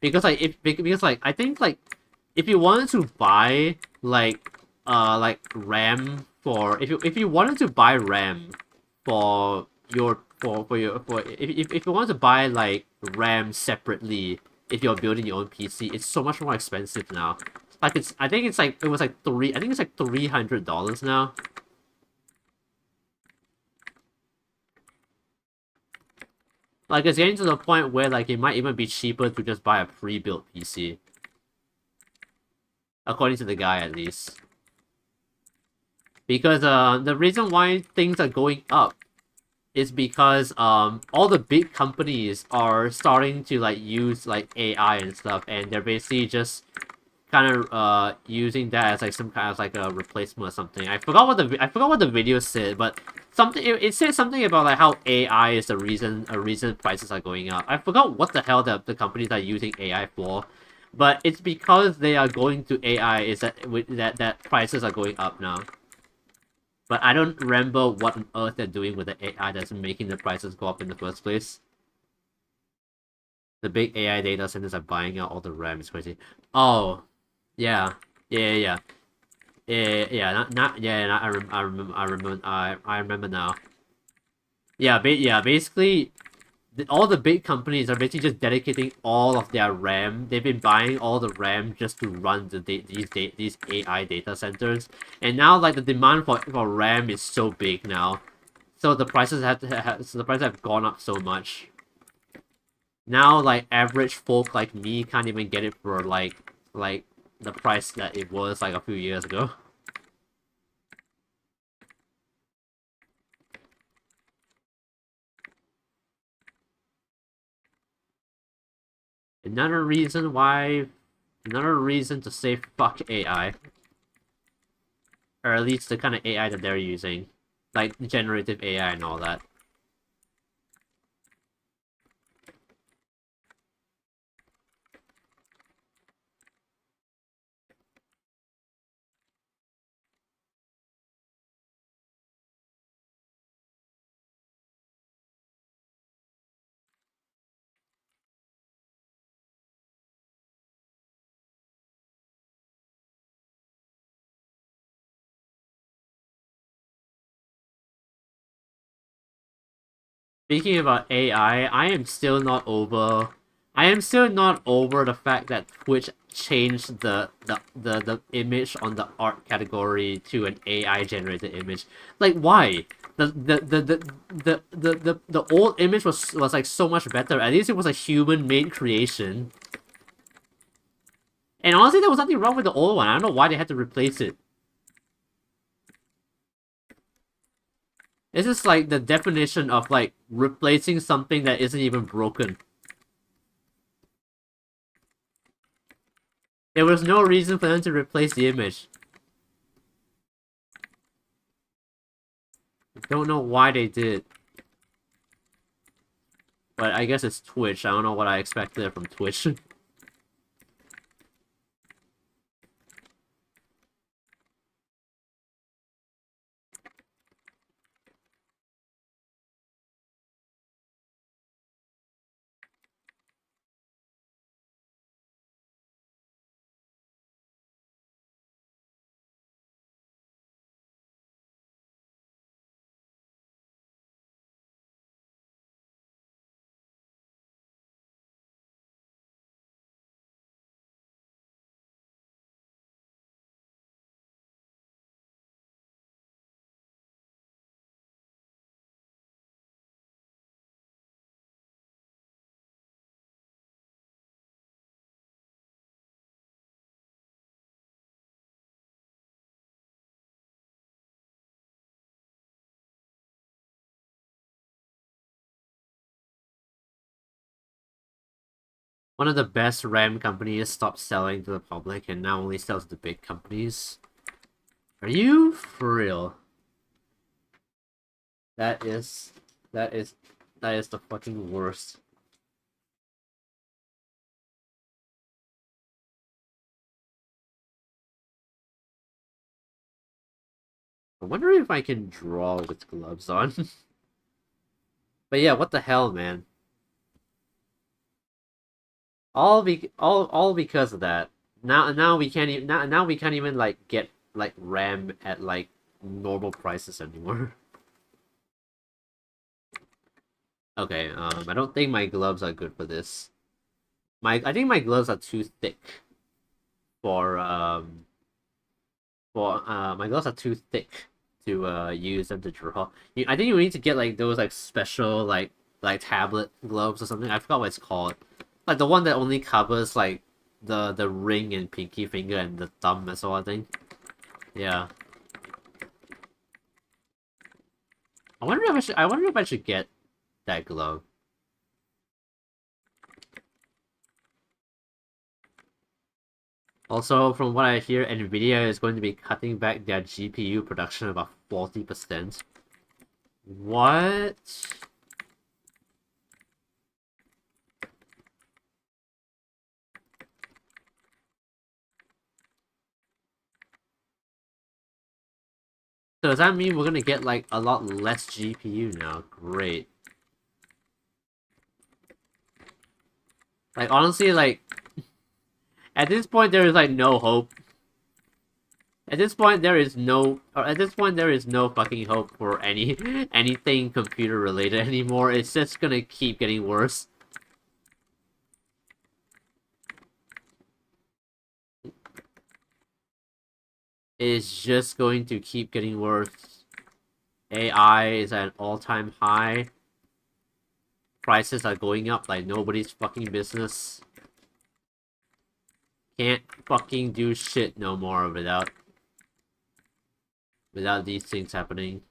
Because like if because like I think like if you wanted to buy like RAM for if you wanted to buy RAM for your for if you want to buy like RAM separately if you're building your own PC, it's so much more expensive now. Like it's I think it's like it was like three I think it's like $300 now. Like it's getting to the point where like it might even be cheaper to just buy a pre-built PC, according to the guy at least. Because the reason why things are going up is because all the big companies are starting to like use like AI and stuff, and they're basically just kind of using that as like some kind of like a replacement or something. I forgot what the video said, but something it said something about like how AI is the reason prices are going up. I forgot what the hell the companies are using AI for, but it's because they are going to AI is that prices are going up now. But I don't remember what on earth they're doing with the AI that's making the prices go up in the first place. The big AI data centers are buying out all the RAM. It's crazy. Oh, yeah, yeah. Not yeah. I remember now. Yeah. Basically, all the big companies are basically just dedicating all of their RAM. They've been buying all the RAM just to run these AI data centers, and now like the demand for RAM is so big now. So the prices so the prices have gone up so much. Now like average folk like me can't even get it for like the price that it was like a few years ago. Another reason why another reason to say fuck AI. Or at least the kind of AI that they're using. Like generative AI and all that. Speaking about AI, I am still not over the fact that Twitch changed the image on the art category to an AI generated image. Like why? The old image was like so much better. At least it was a human made creation. And honestly, there was nothing wrong with the old one. I don't know why they had to replace it. This is like the definition of like replacing something that isn't even broken. There was no reason for them to replace the image. I don't know why they did. But I guess it's Twitch. I don't know what I expected from Twitch. One of the best RAM companies stopped selling to the public and now only sells to big companies. Are you for real? That is that is that is the fucking worst. I wonder if I can draw with gloves on. But yeah, what the hell, man? All because of that. Now we can't even now we can't even like get like RAM at like normal prices anymore. Okay, I don't think my gloves are good for this. I think my gloves are too thick for my gloves are too thick to use them to draw. I think you need to get like those like special like tablet gloves or something. I forgot what it's called. Like the one that only covers like the ring and pinky finger and the thumb as well, I think. Yeah. I wonder if I should get that glove. Also, from what I hear, Nvidia is going to be cutting back their GPU production about 40%. What? So does that mean we're gonna get like a lot less GPU now? Great. Like honestly, like at this point there is like no hope. At this point there is no at this point there is no fucking hope for anything computer related anymore. It's just gonna keep getting worse. It's just going to keep getting worse. AI is at an all-time high. Prices are going up like nobody's fucking business. Can't fucking do shit no more without these things happening.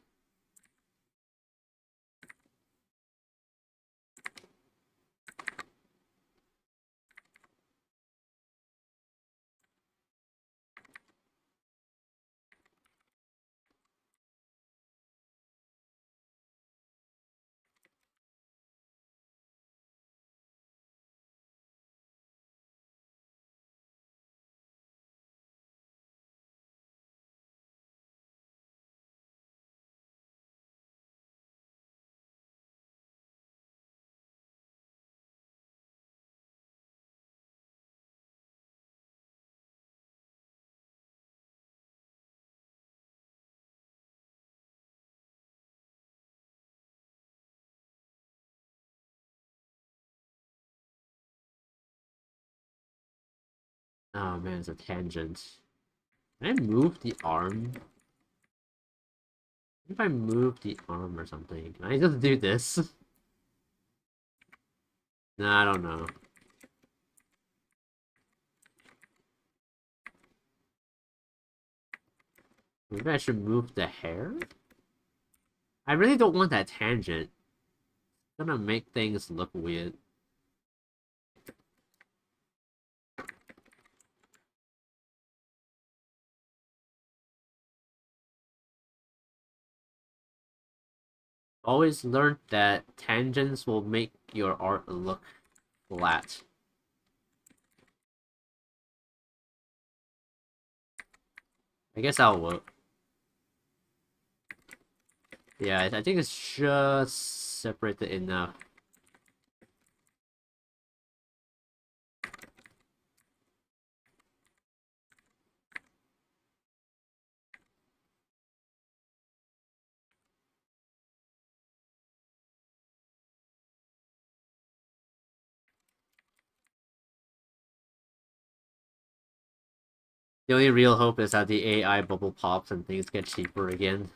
Oh man, it's a tangent. Can I move the arm? If I move the arm or something, can I just do this? Nah, I don't know. Maybe I should move the hair? I really don't want that tangent. It's gonna make things look weird. Always learned that tangents will make your art look flat. I guess that'll work. Yeah, I think it's just separated enough. The only real hope is that the AI bubble pops and things get cheaper again.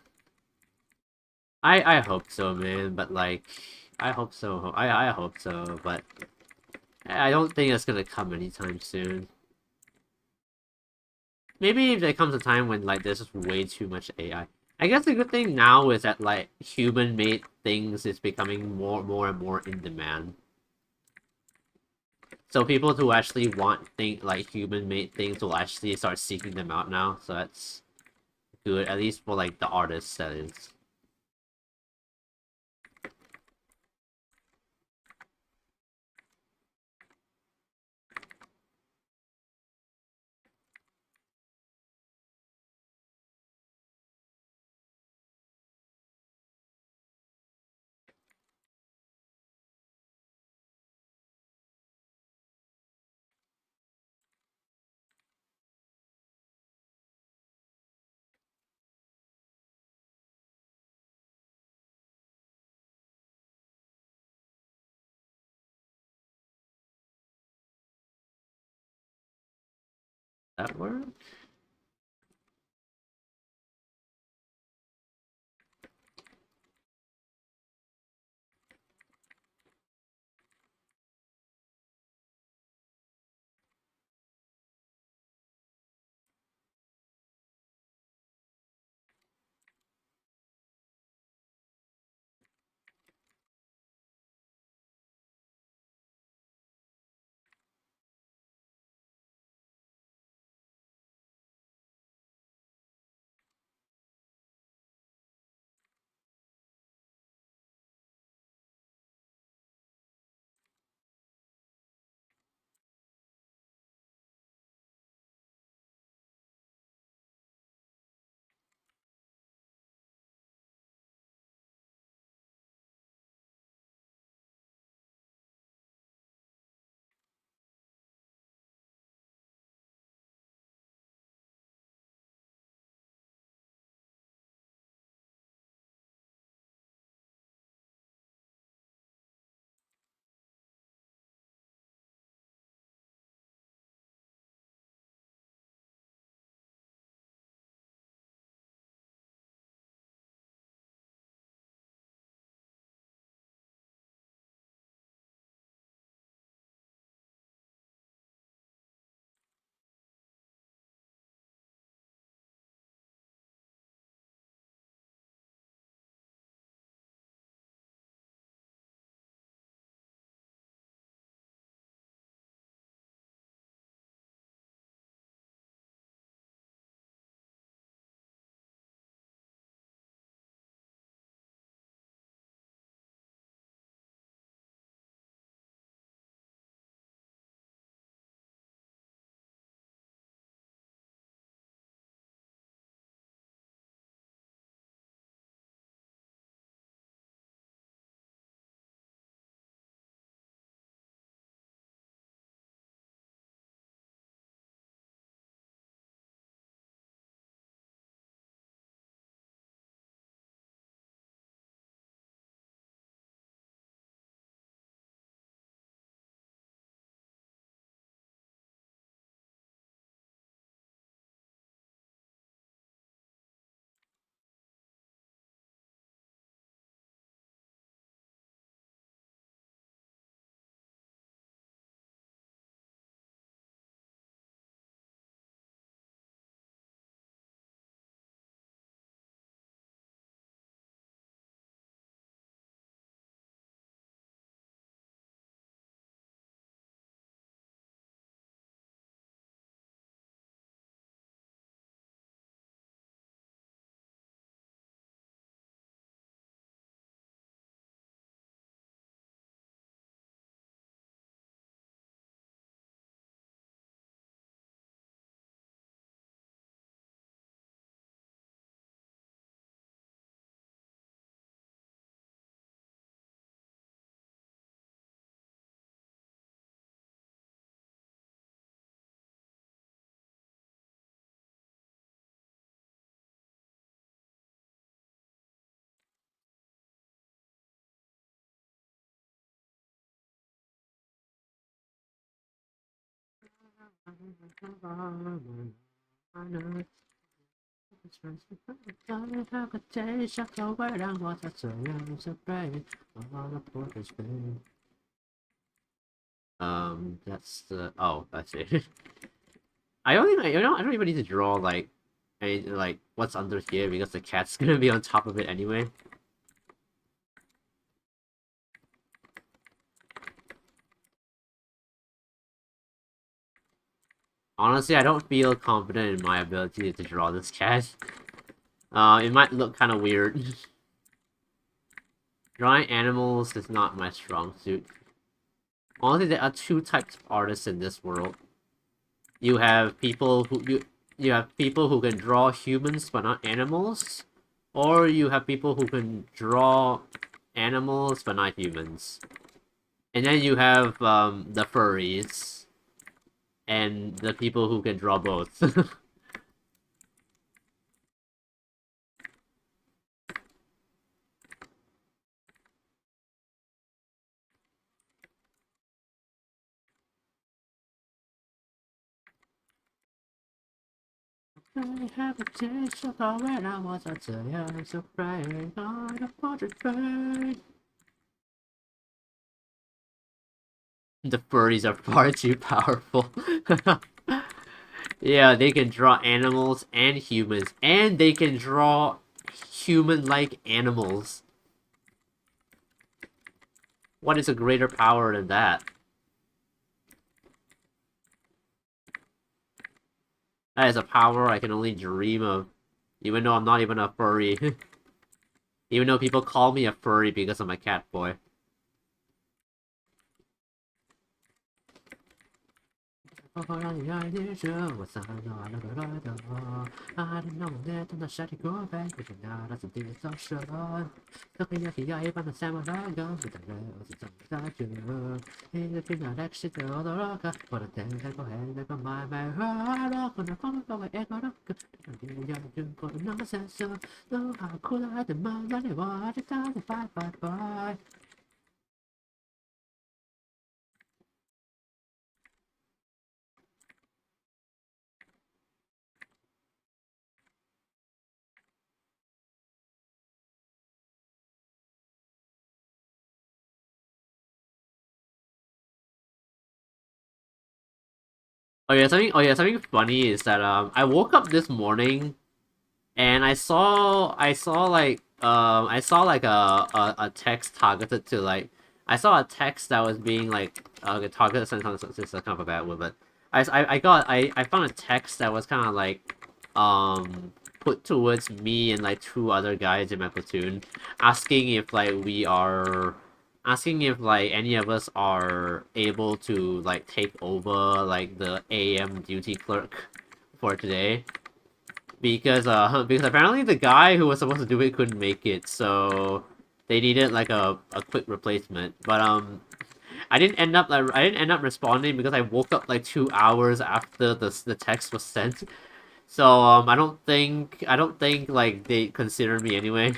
I hope so, man, but like, I hope so. I hope so, but I don't think it's gonna come anytime soon. Maybe if there comes a time when like there's just way too much AI. I guess the good thing now is that like human-made things is becoming more and more in demand. So people who actually want like human-made things will actually start seeking them out now. So that's good, at least for like the artists, that is. That work? That's the I see. I only I don't even need to draw like what's under here because the cat's gonna be on top of it anyway. Honestly, I don't feel confident in my ability to draw this cat. It might look kind of weird. Drawing animals is not my strong suit. Honestly, there are two types of artists in this world. You have people who you have people who can draw humans but not animals, or you have people who can draw animals but not humans. And then you have the furries and the people who can draw both. I have a taste of how when I was a young so bright on a portrait frame. The furries are far too powerful. Yeah, they can draw animals and humans, and they can draw human-like animals. What is a greater power than that? That is a power I can only dream of. Even though I'm not even a furry. Even though people call me a furry because I'm a cat boy. I don't know that the shady go back, but now that's a distortion. Looking at the eye, but the samurai gun with the rails, it's on the side. He's looking at that shit, the other rock, but a thing that go ahead, like a my heart, on the phone, go ahead, go rock. For the nonsense, so how could I demand that I want it down to bye. Something funny is that I woke up this morning and I saw like a text targeted to like I saw a text that was being like targeted sometimes it's kind of a bad word, but I found a text that was kind of like put towards me and like two other guys in my platoon asking if like we are asking if like any of us are able to like take over like the AM duty clerk for today because apparently the guy who was supposed to do it couldn't make it, so they needed like a quick replacement. But I didn't end up responding because I woke up like 2 hours after the text was sent. So I don't think like they consider me anyway.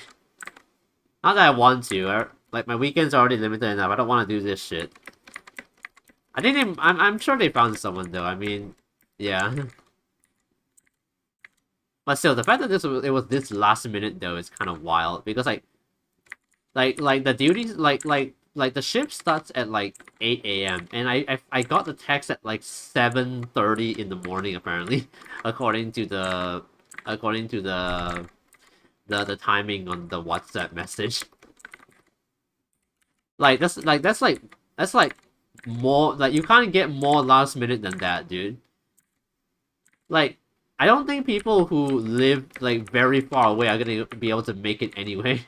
Not that I want to. Like my weekends are already limited enough. I don't want to do this shit. I'm sure they found someone though. I mean, yeah. But still, the fact that it was this last minute though is kind of wild because like the duties like the shift starts at like 8 a.m. and I got the text at like 7:30 in the morning apparently, according to the timing on the WhatsApp message. Like that's like more like you can't get more last minute than that, dude. Like I don't think people who live like very far away are gonna be able to make it anyway.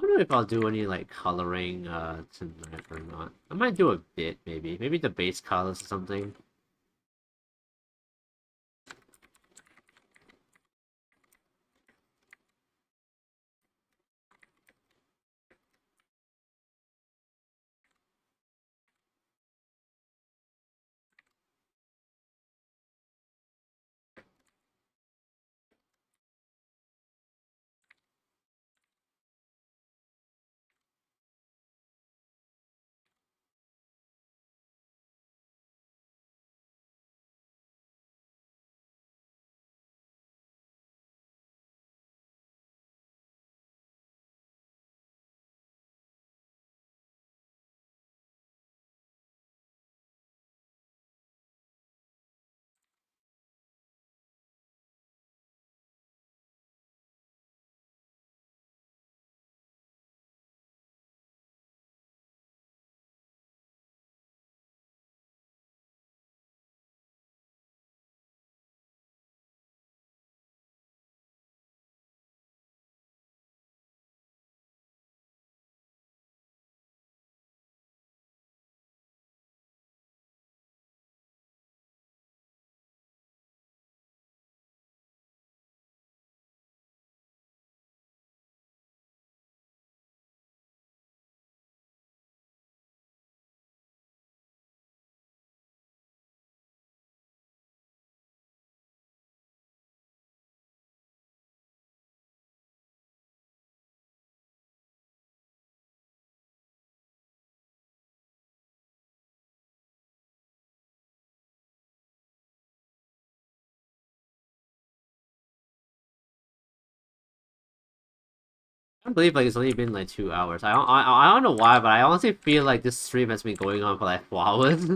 don't know if I'll do any like coloring tonight or not. I might do a bit maybe. Maybe the base colors or something. I can't believe like it's only been like 2 hours. I don't know why, but I honestly feel like this stream has been going on for like 4 hours.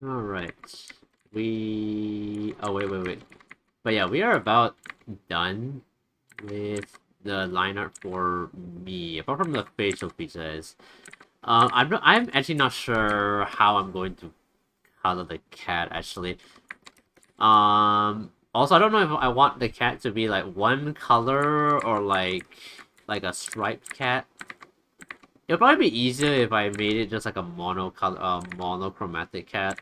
Alright. Oh, wait. But yeah, we are about done with the line art for me, apart from the facial features. I'm actually not sure how I'm going to color the cat actually. Also I don't know if I want the cat to be like one color or like a striped cat. It'll probably be easier if I made it just like a monochromatic cat.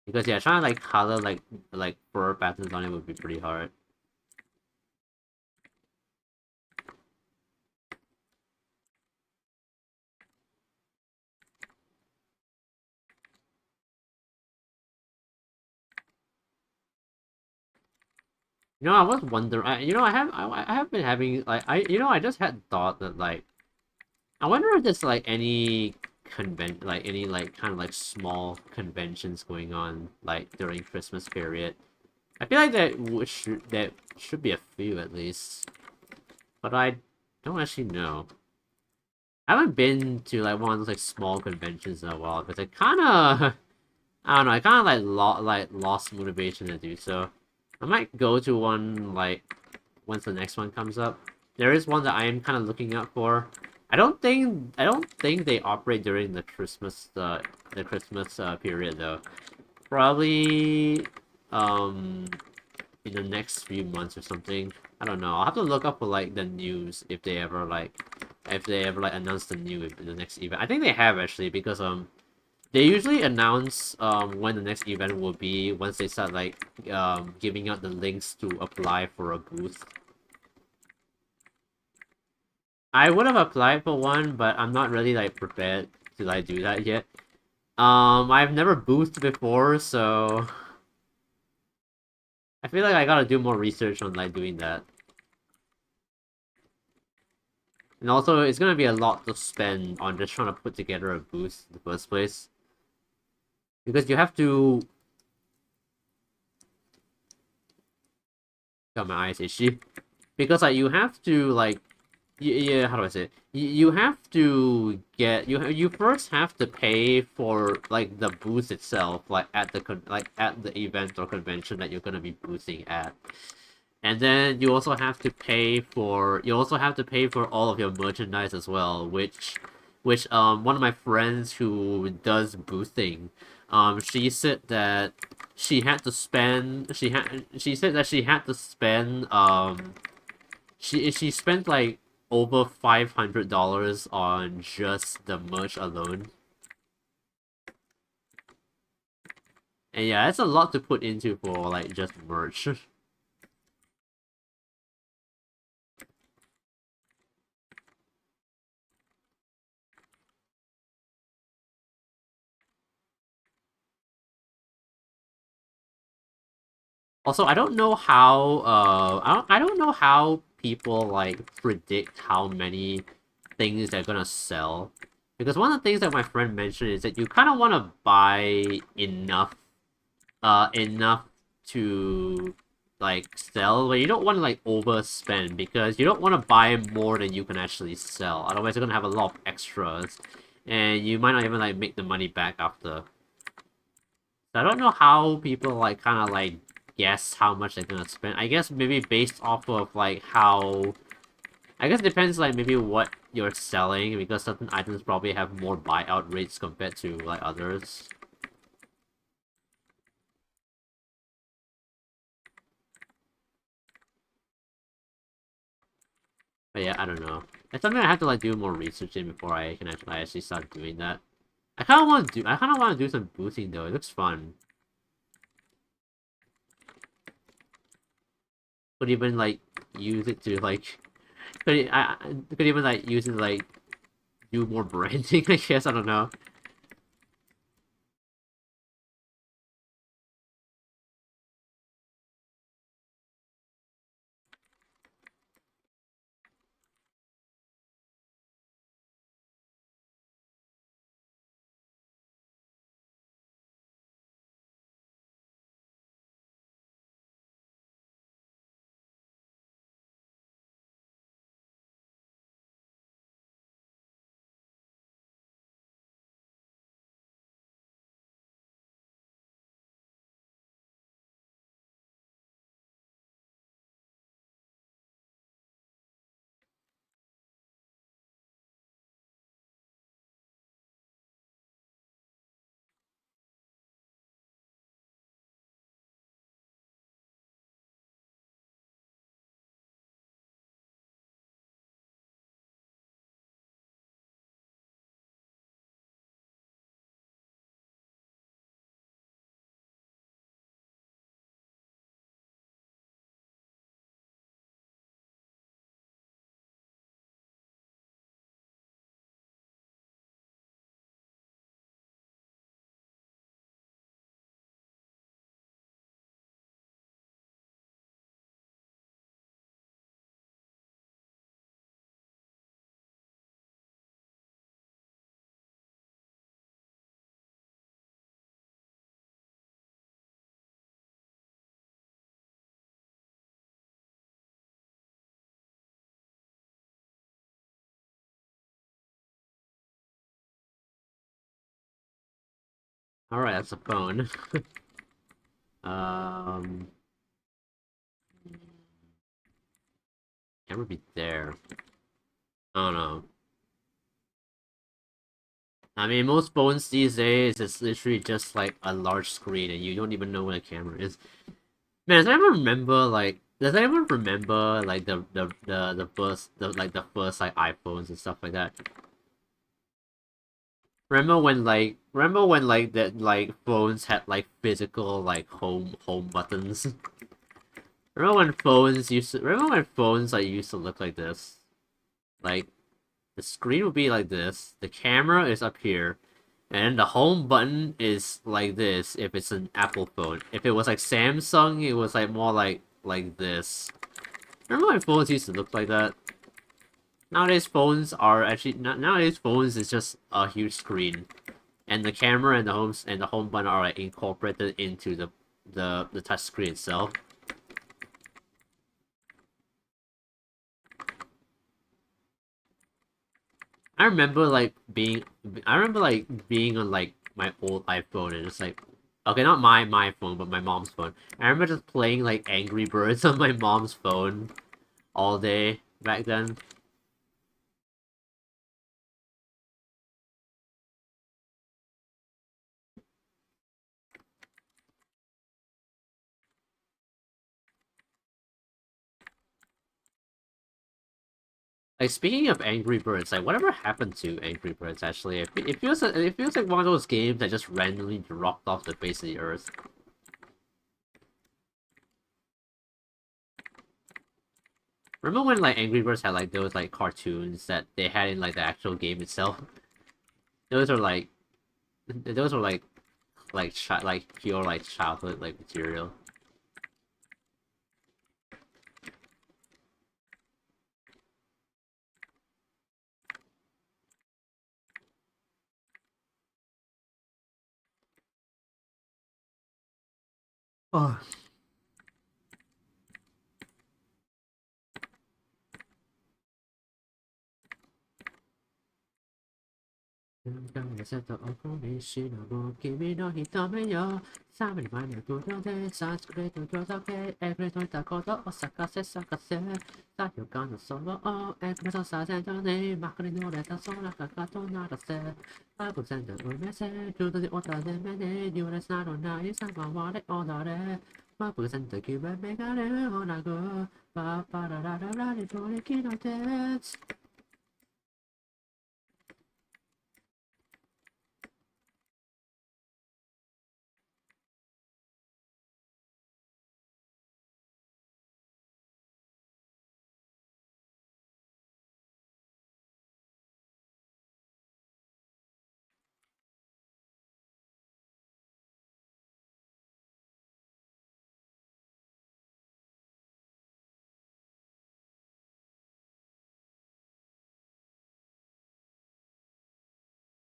Because yeah, trying to like color like fur patterns on it would be pretty hard. You know, I was wondering. I have been having like I just had thought that like I wonder if there's like any any like kind of like small conventions going on like during Christmas period. I feel like that should be a few at least, but I don't actually know. I haven't been to like one of those like small conventions in a while because I kind of I don't know. I kind of like lost motivation to do so. I might go to one like once the next one comes up. There is one that I am kind of looking out for. I don't think they operate during the Christmas period though. Probably um in the next few months or something. I don't know. I'll have to look up for like the news if they ever like announce the the next event. I think they have actually because they usually announce when the next event will be once they start like giving out the links to apply for a booth. I would have applied for one, but I'm not really like prepared to like do that yet. I've never boothed before, so I feel like I gotta do more research on like doing that. And also, it's gonna be a lot to spend on just trying to put together a booth in the first place. Because you have to... Got my eyes itchy. Because, like, you have to, like... Yeah, how do I say it? You have to get... You first have to pay for, like, the booth itself, like, at the event or convention that you're gonna be boothing at. And then you also have to pay for all of your merchandise as well, which one of my friends who does boothing, she said that she said that she had to spend she spent like over $500 on just the merch alone. And yeah, that's a lot to put into for like just merch. Also, I don't know how I don't know how people like predict how many things they're gonna sell. Because one of the things that my friend mentioned is that you kind of want to buy enough to like sell, but you don't want to like overspend because you don't want to buy more than you can actually sell. Otherwise, you're gonna have a lot of extras, and you might not even like make the money back after. So I don't know how people like kind of like guess how much they're gonna spend. I guess maybe based off of like how I guess it depends like maybe what you're selling because certain items probably have more buyout rates compared to like others. But yeah, I don't know. It's something I have to like do more research in before I can actually start doing that. I kind of want to do some boosting though. It looks fun. Could even like use it to like could even like use it to, like do more branding. I guess I don't know. Alright, that's a phone. um, camera be there. I don't know. I mean, most phones these days, it's literally just like a large screen and you don't even know where the camera is. Man, does anyone remember like the first like iPhones and stuff like that? Remember when like that like phones had like physical like home buttons? Remember when phones like used to look like this? Like the screen would be like this, the camera is up here, and the home button is like this if it's an Apple phone. If it was like Samsung, it was like more like this. Remember when phones used to look like that? Nowadays phones is just a huge screen, and the camera and the home button are like incorporated into the touch screen itself. I remember like being on like my old iPhone and it's like, okay, not my phone but my mom's phone. I remember just playing like Angry Birds on my mom's phone all day back then. Like speaking of Angry Birds, like whatever happened to Angry Birds actually? It feels like one of those games that just randomly dropped off the face of the earth. Remember when like Angry Birds had like those like cartoons that they had in like the actual game itself? Those are like those were like pure like childhood like material. Oh.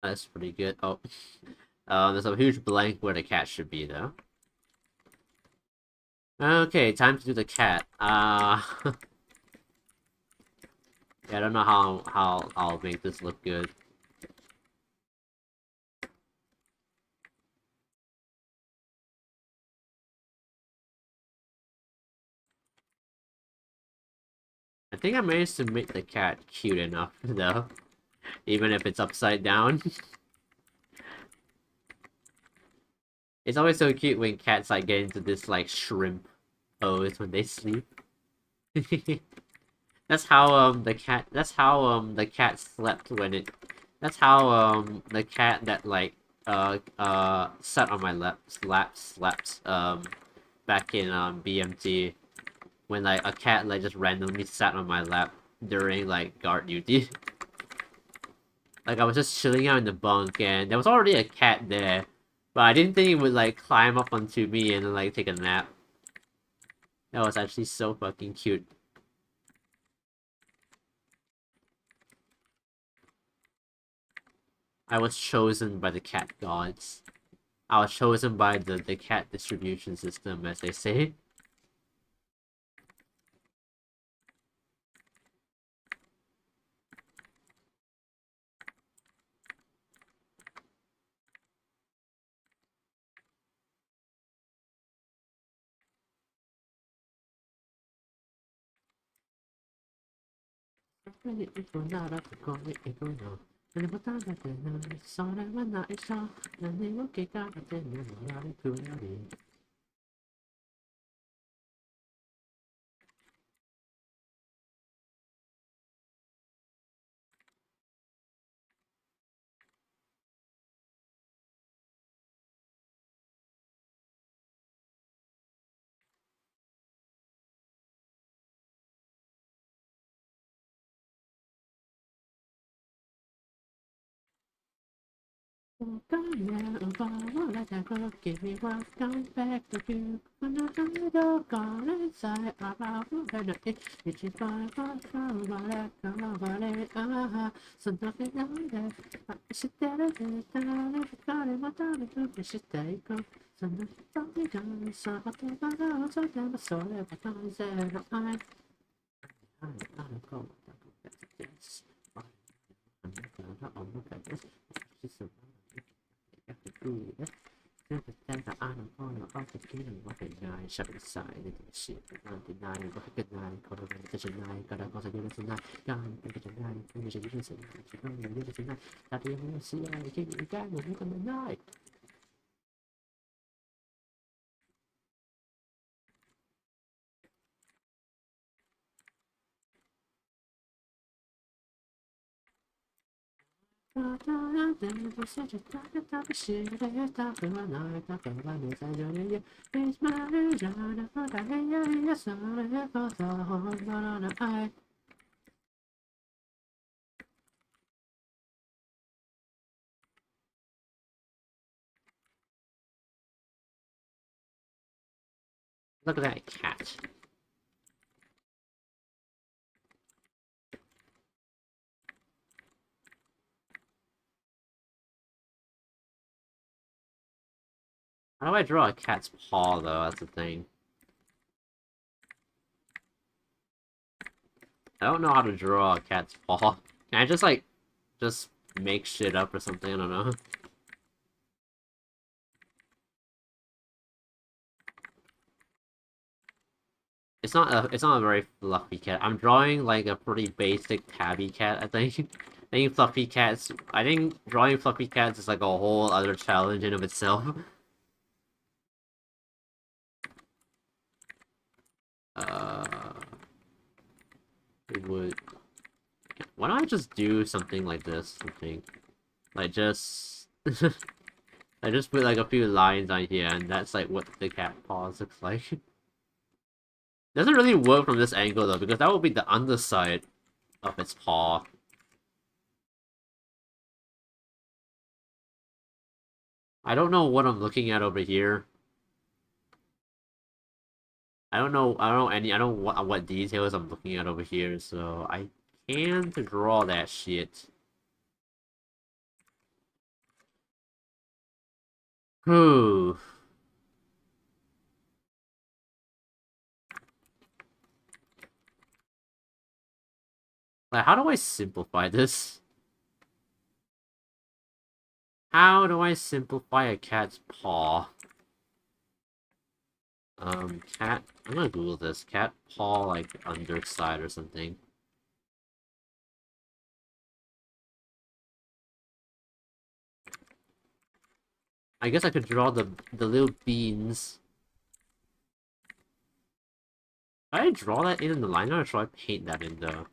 That's pretty good. Oh, there's a huge blank where the cat should be though. Okay, time to do the cat. Yeah, I don't know how I'll make this look good. I think I managed to make the cat cute enough though, even if it's upside down. It's always so cute when cats like get into this like shrimp pose when they sleep. That's how the cat slept when it that's how the cat that like sat on my lap slept back in BMT when like a cat like just randomly sat on my lap during like guard duty. Like I was just chilling out in the bunk and there was already a cat there, but I didn't think it would like climb up onto me and like take a nap. That was actually so fucking cute. I was chosen by the cat gods. I was chosen by the cat distribution system, as they say. Give me one, come back to you. Another gone inside. It's just my heart, so nothing like that. Sit there and got it, my time to sit there. So nothing done, so I think I know, so damn, so every time I said, I go, yes. I'm not gonna this. It's just a I don't know about the feeling of a guy shoving aside into the shit. I'm denying, but a good night, call it a vision night, got a cause of units tonight, gone, make it a night, finish it, listen, you know, you're units tonight, that you will see, I can't get again, you can deny. Look at that cat. How do I draw a cat's paw, though? That's the thing. I don't know how to draw a cat's paw. Can I just, like, just make shit up or something? I don't know. It's not a very fluffy cat. I'm drawing like a pretty basic tabby cat, I think. I think drawing fluffy cats is like a whole other challenge in of itself. Uh it would why don't I just do something like this, I think. Like just I just put like a few lines on here and that's like what the cat paws looks like. Doesn't really work from this angle though, because that would be the underside of its paw. I don't know what I'm looking at over here. I don't know what details I'm looking at over here, so I can't draw that shit. Whew. Like, how do I simplify this? How do I simplify a cat's paw? Cat... I'm gonna Google this. Cat paw, like, underside or something. I guess I could draw the little beans. Should I draw that in the line or should I paint that in the...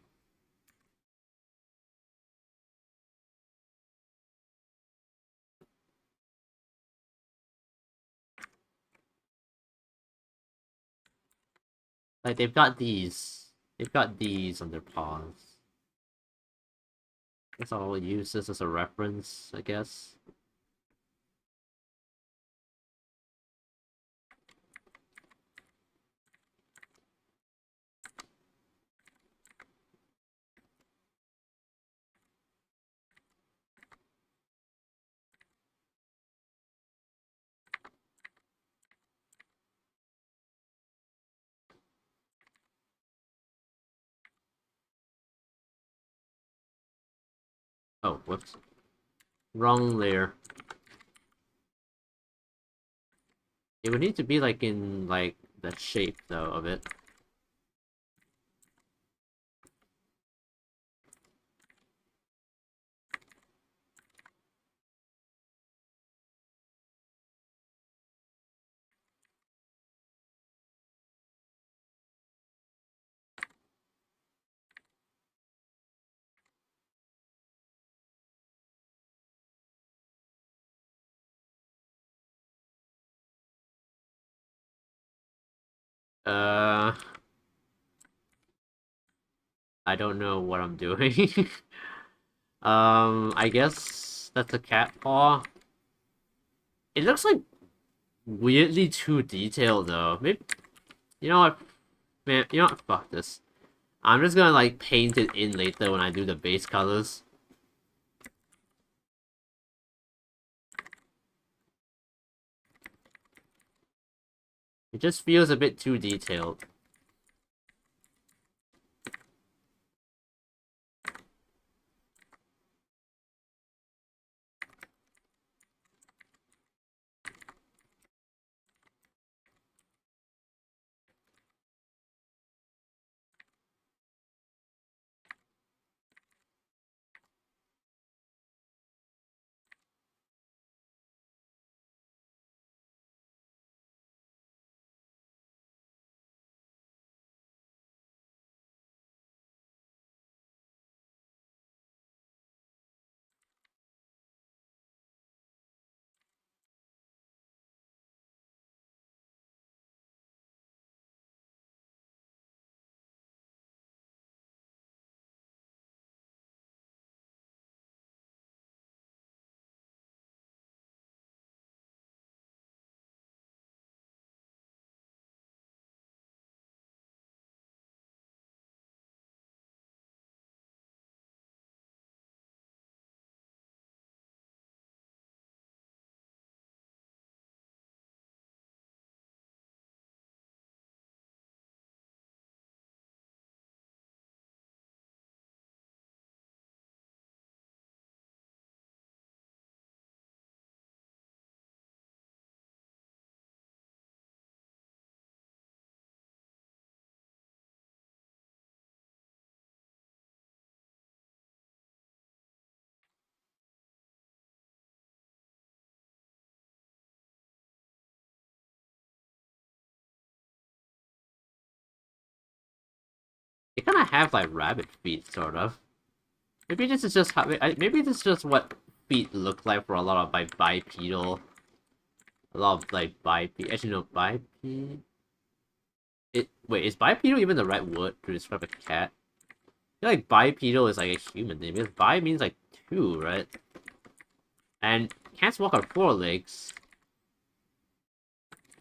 Like, they've got these. They've got these on their paws. Guess I'll use this as a reference, I guess. Oh, whoops. Wrong layer. It would need to be like in like the shape though of it. Uh, I don't know what I'm doing. I guess that's a cat paw. It looks like weirdly too detailed though. Maybe you know what, man? You know what? Fuck this. I'm just gonna like paint it in later when I do the base colors. It just feels a bit too detailed. They kind of have like rabbit feet, sort of. Maybe this is just how. Maybe this is just what feet look like for a lot of like bipedal. A lot of like biped. Actually, no, biped. Wait, is bipedal even the right word to describe a cat? I feel like bipedal is like a human thing because bi means like two, right? And cats walk on four legs.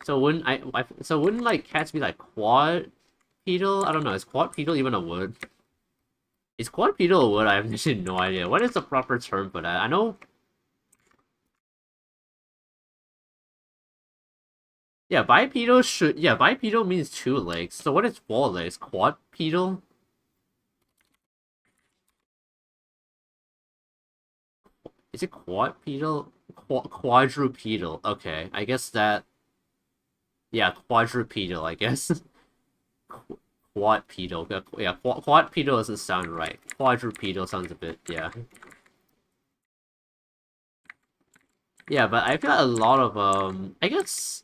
So wouldn't like cats be like quadpedal? I don't know. Is quadpedal even a word? Is quadpedal a word? I have actually no idea. What is the proper term for that? I know. Yeah, bipedal should. Yeah, bipedal means two legs. So what is four legs? Quadpedal? Is it quadpedal? Quadrupedal. Okay, I guess that. Yeah, quadrupedal. I guess. Quadpedal. Yeah, quadpedal doesn't sound right. Quadrupedal sounds a bit. Yeah. Yeah, but I feel like a lot of I guess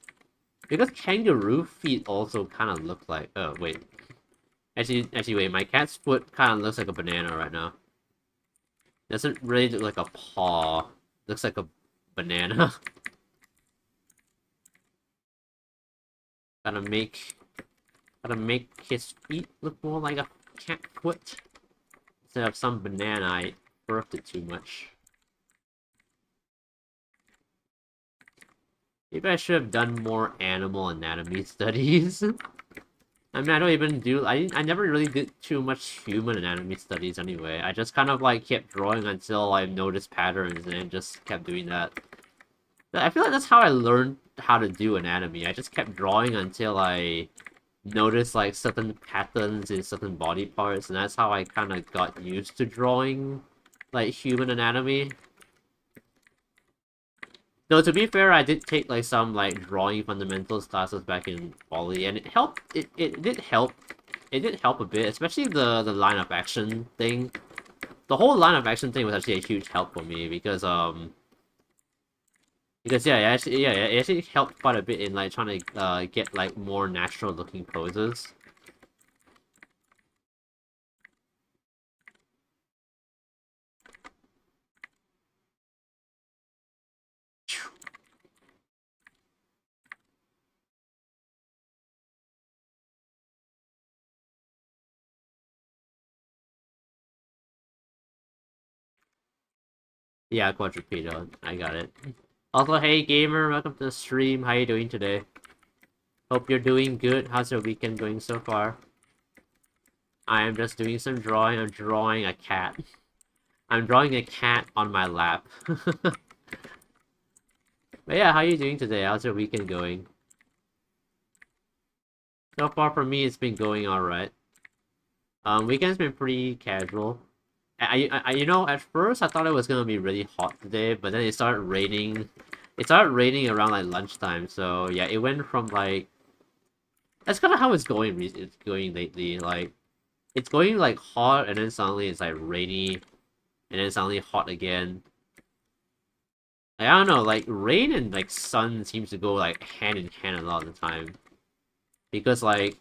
because kangaroo feet also kind of look like. Oh wait, actually wait. My cat's foot kind of looks like a banana right now. Doesn't really look like a paw. Looks like a banana. gotta make gotta make his feet look more like a cat foot instead of some banana I birthed it too much. Maybe I should have done more animal anatomy studies. I mean, I don't even do. I never really did too much human anatomy studies anyway. I just kind of like kept drawing until I noticed patterns and just kept doing that. I feel like that's how I learned how to do anatomy. I just kept drawing until I noticed like certain patterns in certain body parts, and that's how I kind of got used to drawing like human anatomy. Though to be fair, I did take like some like drawing fundamentals classes back in poly, and it helped. It did help. It did help a bit, especially the line of action thing. The whole line of action thing was actually a huge help for me because yeah, it actually helped quite a bit in like trying to get like more natural looking poses. Yeah, quadrupedal. I got it. Also, hey gamer, welcome to the stream. How you doing today? Hope you're doing good. How's your weekend going so far? I am just doing some drawing. I'm drawing a cat. I'm drawing a cat on my lap. But yeah, how you doing today? How's your weekend going? So far for me, it's been going alright. Weekend's been pretty casual. You know, at first I thought it was gonna be really hot today, but then it started raining. It started raining around like lunchtime, so yeah, it went from like that's kind of how it's going. It's going lately. Like it's going like hot, and then suddenly it's like rainy, and then suddenly hot again. Like, I don't know. Like rain and like sun seems to go like hand in hand a lot of the time because like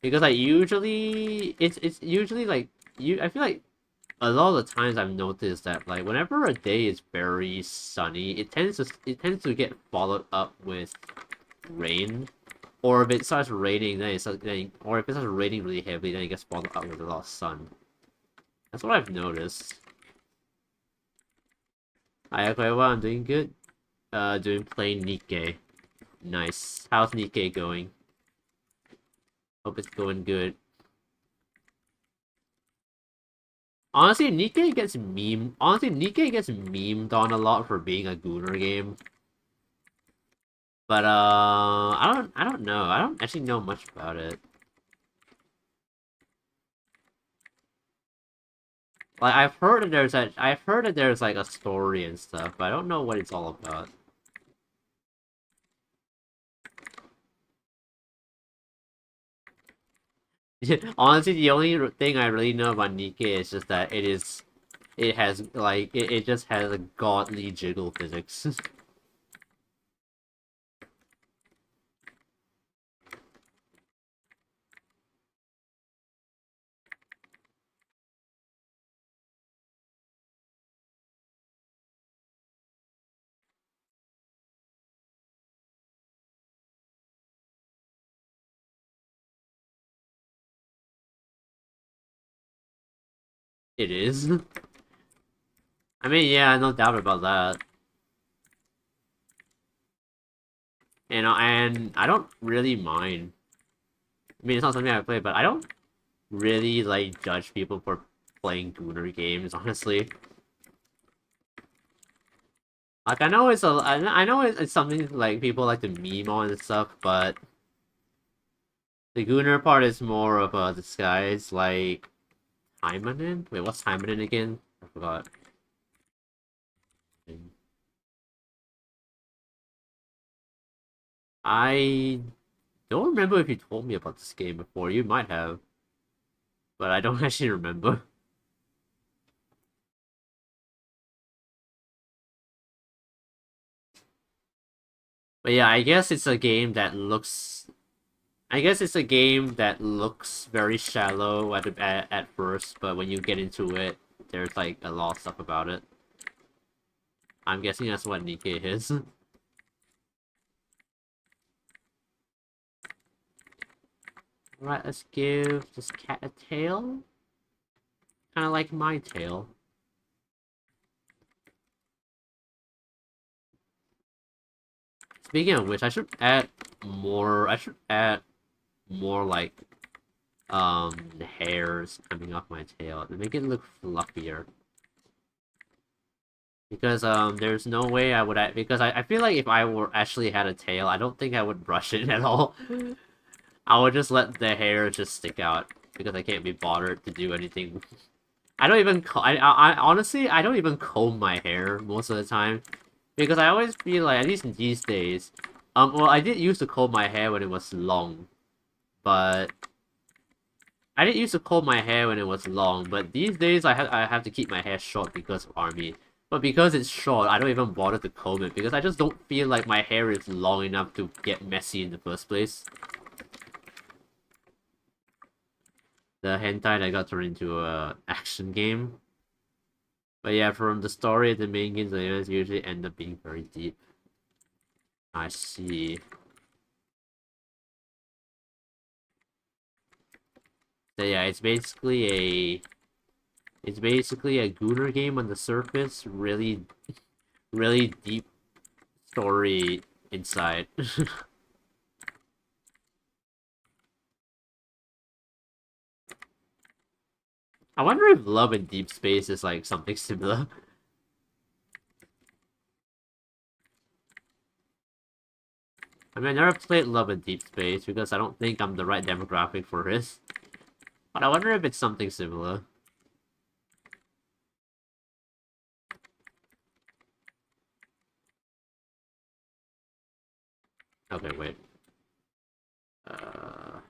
usually it's usually like you. I feel like a lot of the times I've noticed that like whenever a day is very sunny, it tends to get followed up with rain. Or if it starts raining, or if it starts raining really heavily, then it gets followed up with a lot of sun. That's what I've noticed. Hi, okay, well, I'm doing good. Doing plain Nikkei. Nice. How's Nikkei going? Hope it's going good. Honestly, Nikkei gets memed on a lot for being a Gooner game. But I don't know. I don't actually know much about it. Like I've heard that there's like a story and stuff, but I don't know what it's all about. Honestly, the only thing I really know about Nikkei is just that it has like it just has a godly jiggle physics. It is. I mean, yeah, no doubt about that. And I don't really mind. I mean, it's not something I play, but I don't really like judge people for playing Gooner games, honestly. Like I know it's something like people like to meme on and stuff, but the Gooner part is more of a disguise, like Taimanin? Wait, what's Taimanin again? I forgot. I don't remember if you told me about this game before. You might have, but I don't actually remember. But yeah, I guess it's a game that looks. I guess it's a game that looks very shallow at first, but when you get into it, there's like a lot of stuff about it. I'm guessing that's what Nikkei is. Right, let's give this cat a tail. Kind of like my tail. Speaking of which, I should add more. I should add more like hairs coming off my tail to make it look fluffier. Because there's no way I would because I feel like if I were actually had a tail, I don't think I would brush it at all. I would just let the hair just stick out because I can't be bothered to do anything. I don't even I honestly I don't even comb my hair most of the time because I always feel like at least these days, well I did used to comb my hair when it was long, but I didn't used to comb my hair when it was long, but these days I have to keep my hair short because of army. But because it's short, I don't even bother to comb it because I just don't feel like my hair is long enough to get messy in the first place. The hentai that got turned into a action game. But yeah, from the story, the main games, the events usually end up being very deep. I see. So yeah, it's basically a It's basically a Gooner game on the surface, really deep story inside. I wonder if Love in Deep Space is like something similar. I mean, I never played Love in Deep Space because I don't think I'm the right demographic for this. But I wonder if it's something similar. Okay, wait. Uh...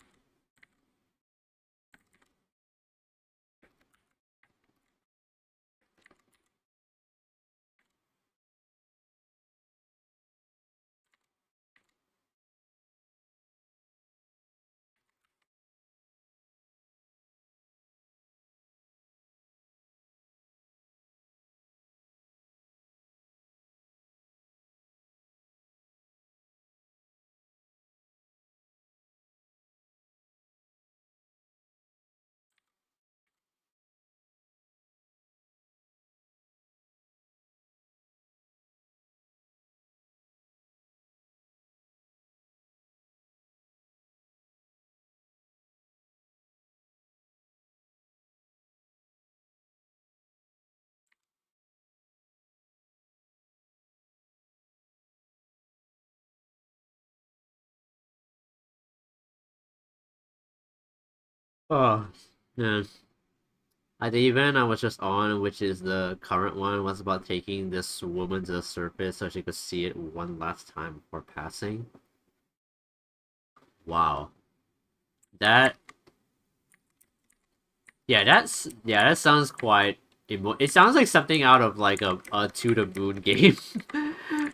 Oh, yeah. The event I was just on, which is the current one, was about taking this woman to the surface so she could see it one last time before passing. Wow. That that sounds quite it sounds like something out of like a To the Moon game.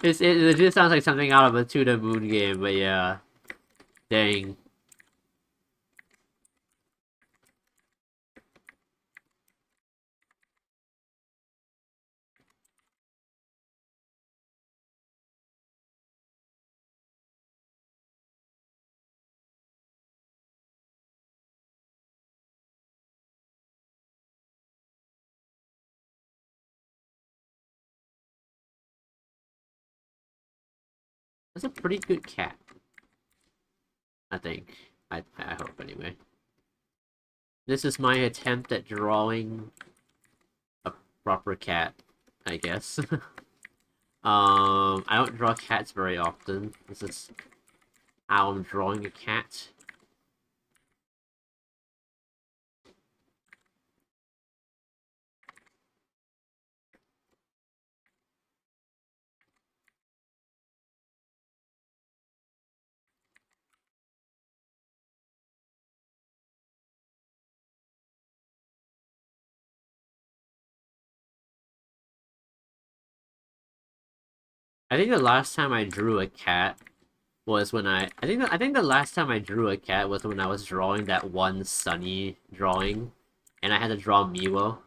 It legit sounds like something out of a To the Moon game, but yeah. Dang. That's a pretty good cat, I think. I hope anyway. This is my attempt at drawing a proper cat, I guess. I don't draw cats very often. This is how I'm drawing a cat. I think the last time I drew a cat was when I think the last time I drew a cat was when I was drawing that one Sunny drawing, and I had to draw Miwo.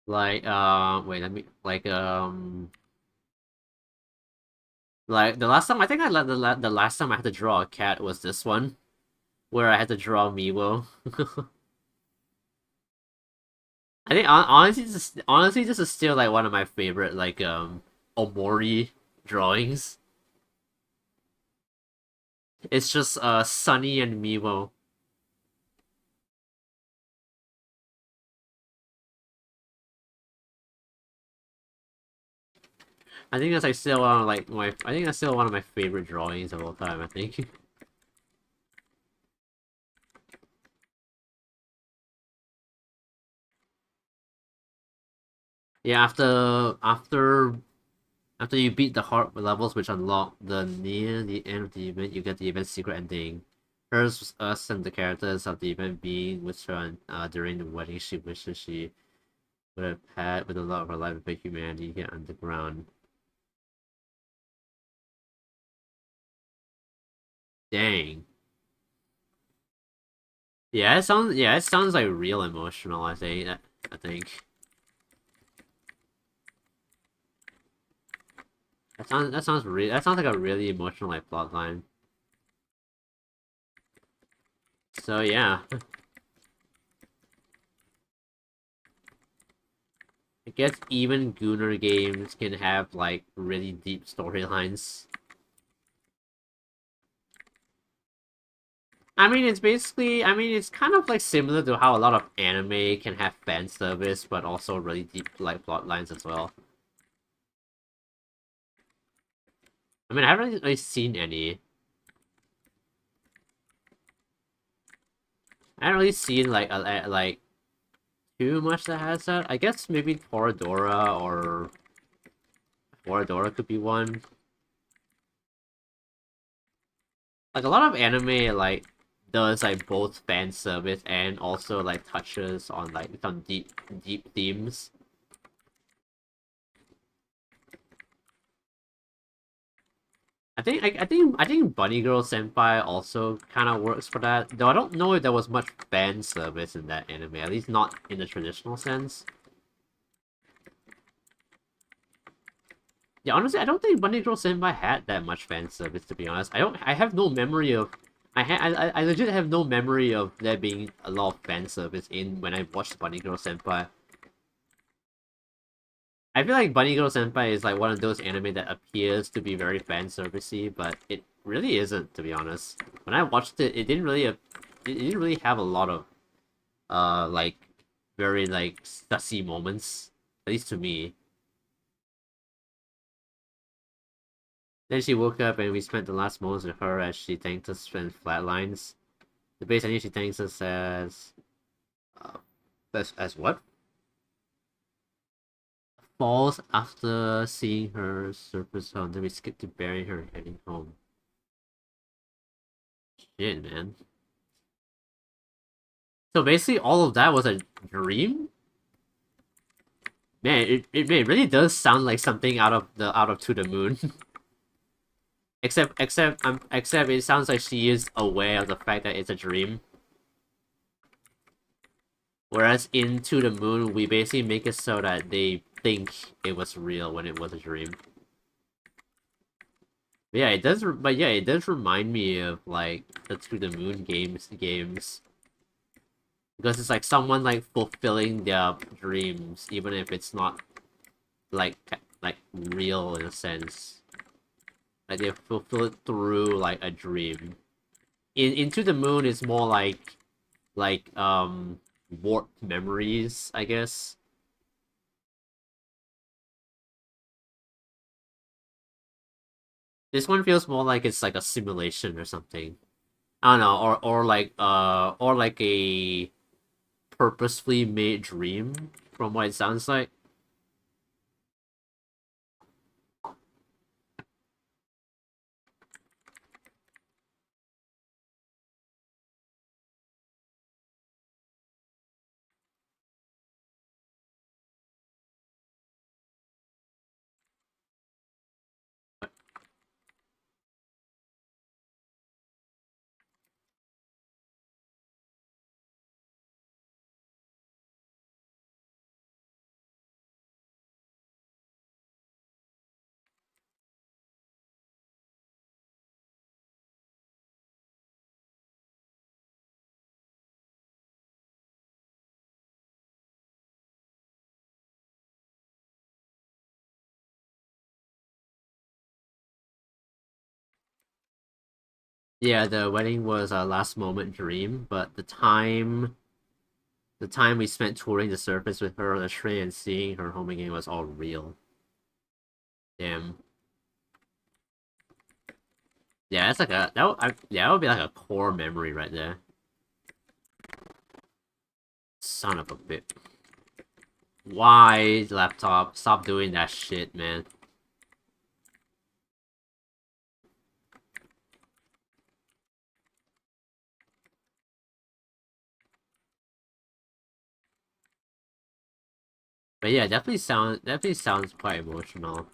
Like wait, let me like the last time I think the last time I had to draw a cat was this one, where I had to draw Miwo. I think honestly this is still like one of my favorite like Omori drawings. It's just Sunny and Miwo. I think that's like still one of like my I think that's still one of my favorite drawings of all time, I think. Yeah, after you beat the hard levels which unlock the near the end of the event, you get the event secret ending. Hers, us, and the characters of the event being with her during the wedding. She wishes she would have had with the love of her life with humanity here underground. Dang. Yeah, it sounds like real emotional, I think. That sounds like a really emotional like plot line. So yeah. I guess even Gunner games can have like really deep storylines. It's kind of like similar to how a lot of anime can have fan service, but also really deep like plot lines as well. I mean, I haven't really seen any. I haven't really seen like too much that has that. I guess maybe Toradora could be one. Like a lot of anime like does like both fan service and also like touches on like some deep themes. I think Bunny Girl Senpai also kind of works for that. Though I don't know if there was much fan service in that anime, at least not in the traditional sense. Yeah, honestly, I don't think Bunny Girl Senpai had that much fan service, to be honest. I have no memory of I legit have no memory of there being a lot of fan service in when I watched Bunny Girl Senpai. I feel like Bunny Girl Senpai is like one of those anime that appears to be very fan servicey, but it really isn't, to be honest. When I watched it, it didn't really have a lot of like very like sussy moments, at least to me. Then she woke up and we spent the last moments with her as she thanked us in flatlines. The base ending she thanks us uh, as what? Falls after seeing her surface home. Then we skip to burying her heading home. Shit, man. So basically, all of that was a dream. Man, it really does sound like something out of To the Moon. Except it sounds like she is aware of the fact that it's a dream. Whereas in To the Moon, we basically make it so that they think it was real when it was a dream. But yeah, it does. But yeah, it does remind me of like the To the Moon games because it's like someone like fulfilling their dreams, even if it's not like like real in a sense. Like they fulfill it through like a dream. Into the Moon is more like warped memories, I guess. This one feels more like it's like a simulation or something. I don't know, or like a purposefully made dream from what it sounds like. Yeah, the wedding was a last moment dream, but the time we spent touring the surface with her on the train and seeing her home again was all real. Damn. Yeah, that's like yeah, that would be like a core memory right there. Son of a bit. Why, laptop? Stop doing that shit, man. But yeah, definitely sounds quite emotional.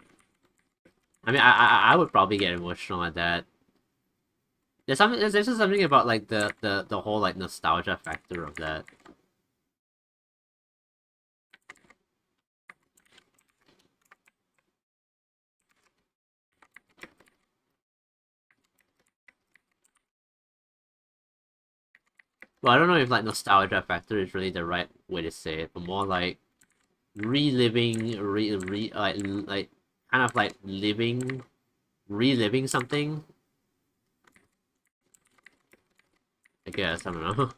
I mean, I would probably get emotional at that. there's just something about like the whole like nostalgia factor of that. Well, I don't know if like nostalgia factor is really the right way to say it, but more like reliving, like kind of like reliving something. I guess I don't know.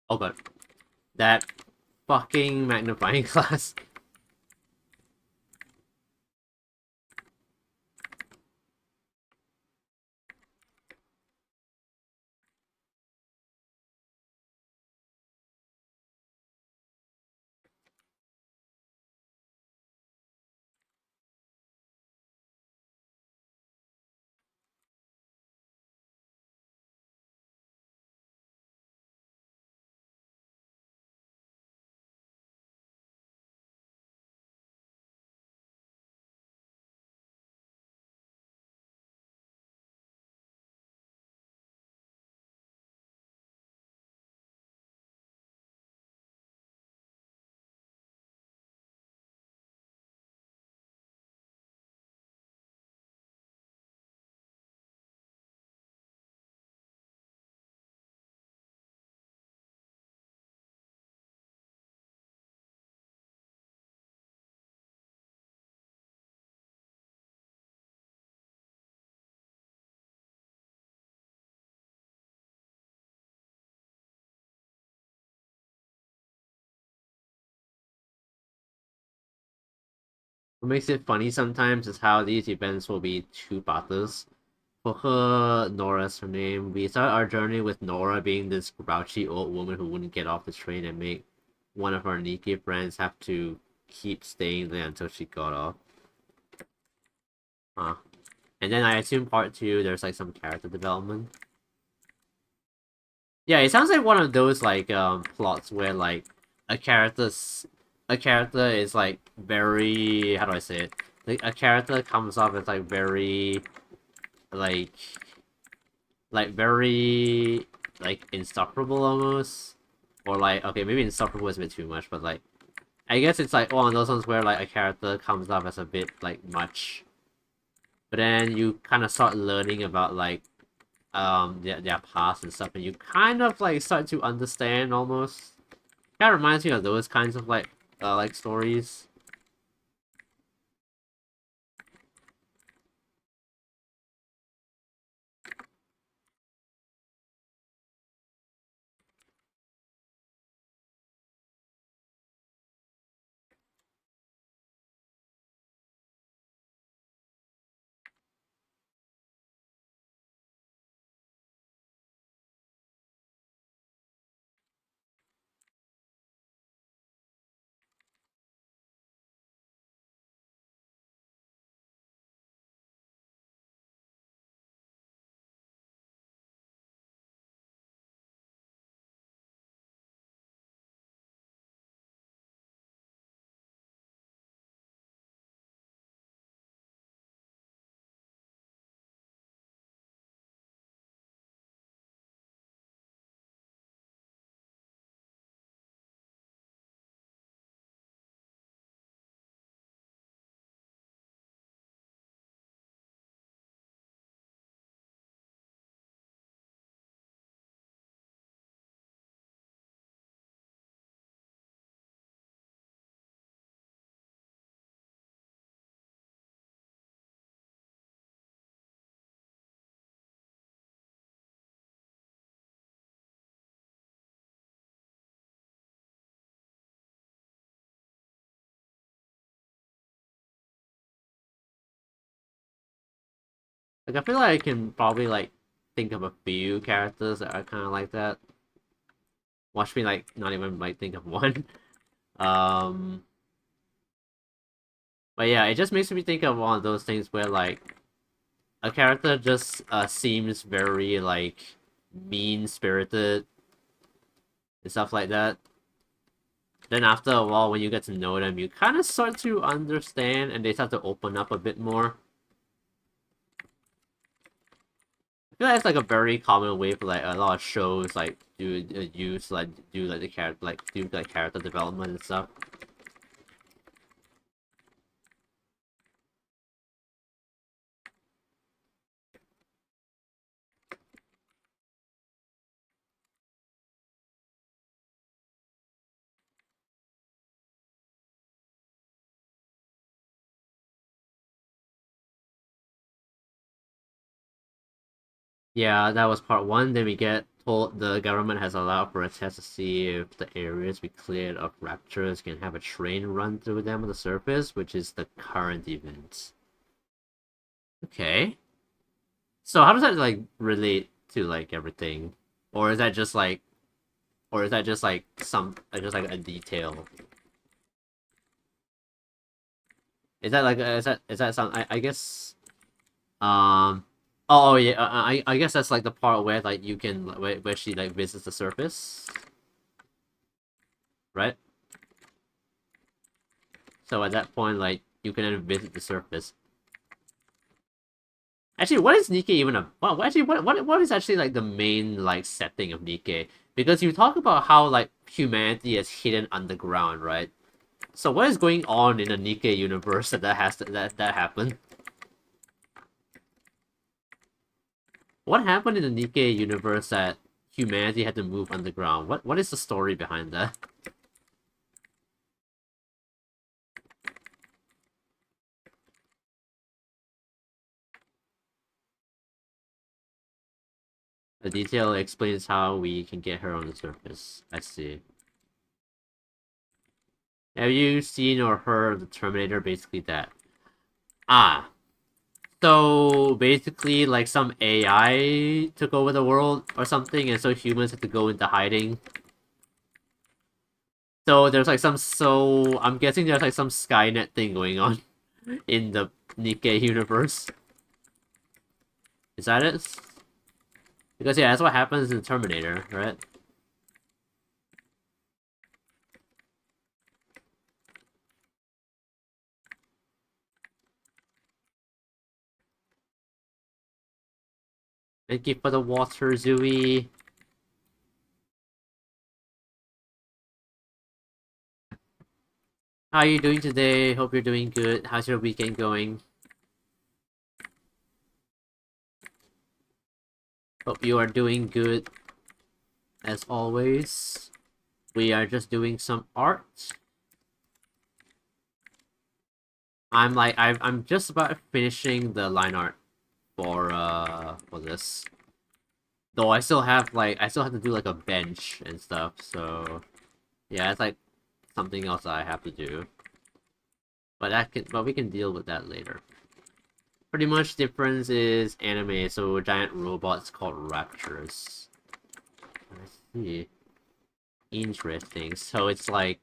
Oh god, that fucking magnifying glass. What makes it funny sometimes is how these events will be two battles. For her, Nora's her name. We start our journey with Nora being this grouchy old woman who wouldn't get off the train and make one of our Nikki friends have to keep staying there until she got off. Huh. And then I assume part two, there's like some character development. Yeah, it sounds like one of those like plots where like a character's a character is like very, how do I say it? Like a character comes off as like very like very like insufferable almost. Or like okay, maybe insufferable is a bit too much, but like I guess it's like one of those ones where like a character comes off as a bit like much. But then you kind of start learning about like their past and stuff, and you kind of like start to understand almost. Kind of reminds me of those kinds of like stories. Like, I feel like I can probably, like, think of a few characters that are kind of like that. Watch me, like, not even, like, think of one. Um, but yeah, it just makes me think of one of those things where, like, a character just seems very, like, mean-spirited and stuff like that. Then after a while, when you get to know them, you kind of start to understand, and they start to open up a bit more. I feel like it's like a very common way for like a lot of shows like do like the character do like character development and stuff. Yeah, that was part one. Then we get told the government has allowed for a test to see if the areas we cleared of raptors can have a train run through them on the surface, which is the current event. Okay. So how does that like relate to like everything? Or is that just like or is that just like just like a detail? Is that like is that some I guess oh yeah I guess that's like the part where like you can where she like visits the surface, right? So at that point like you can then visit the surface. Actually, what is Nikkei even a actually what is actually like the main like setting of Nikkei? Because you talk about how like humanity is hidden underground, right? So what is going on in the Nikkei universe that has that happened? What happened in the Nikkei universe that humanity had to move underground? What is the story behind that? The detail explains how we can get her on the surface. I see. Have you seen or heard of the Terminator? Basically that. Ah. So basically like some AI took over the world or something and so humans had to go into hiding. So there's like so I'm guessing there's like some Skynet thing going on in the Nikkei universe. Is that it? Because yeah, that's what happens in Terminator, right? Thank you for the water, Zooey. How are you doing today? Hope you're doing good. How's your weekend going? Hope you are doing good as always. We are just doing some art. I'm just about finishing the line art for this. Though I still have to do like a bench and stuff, so yeah, it's like something else that I have to do. But we can deal with that later. Pretty much difference is anime, so giant robots called raptors. I see. Interesting. So it's like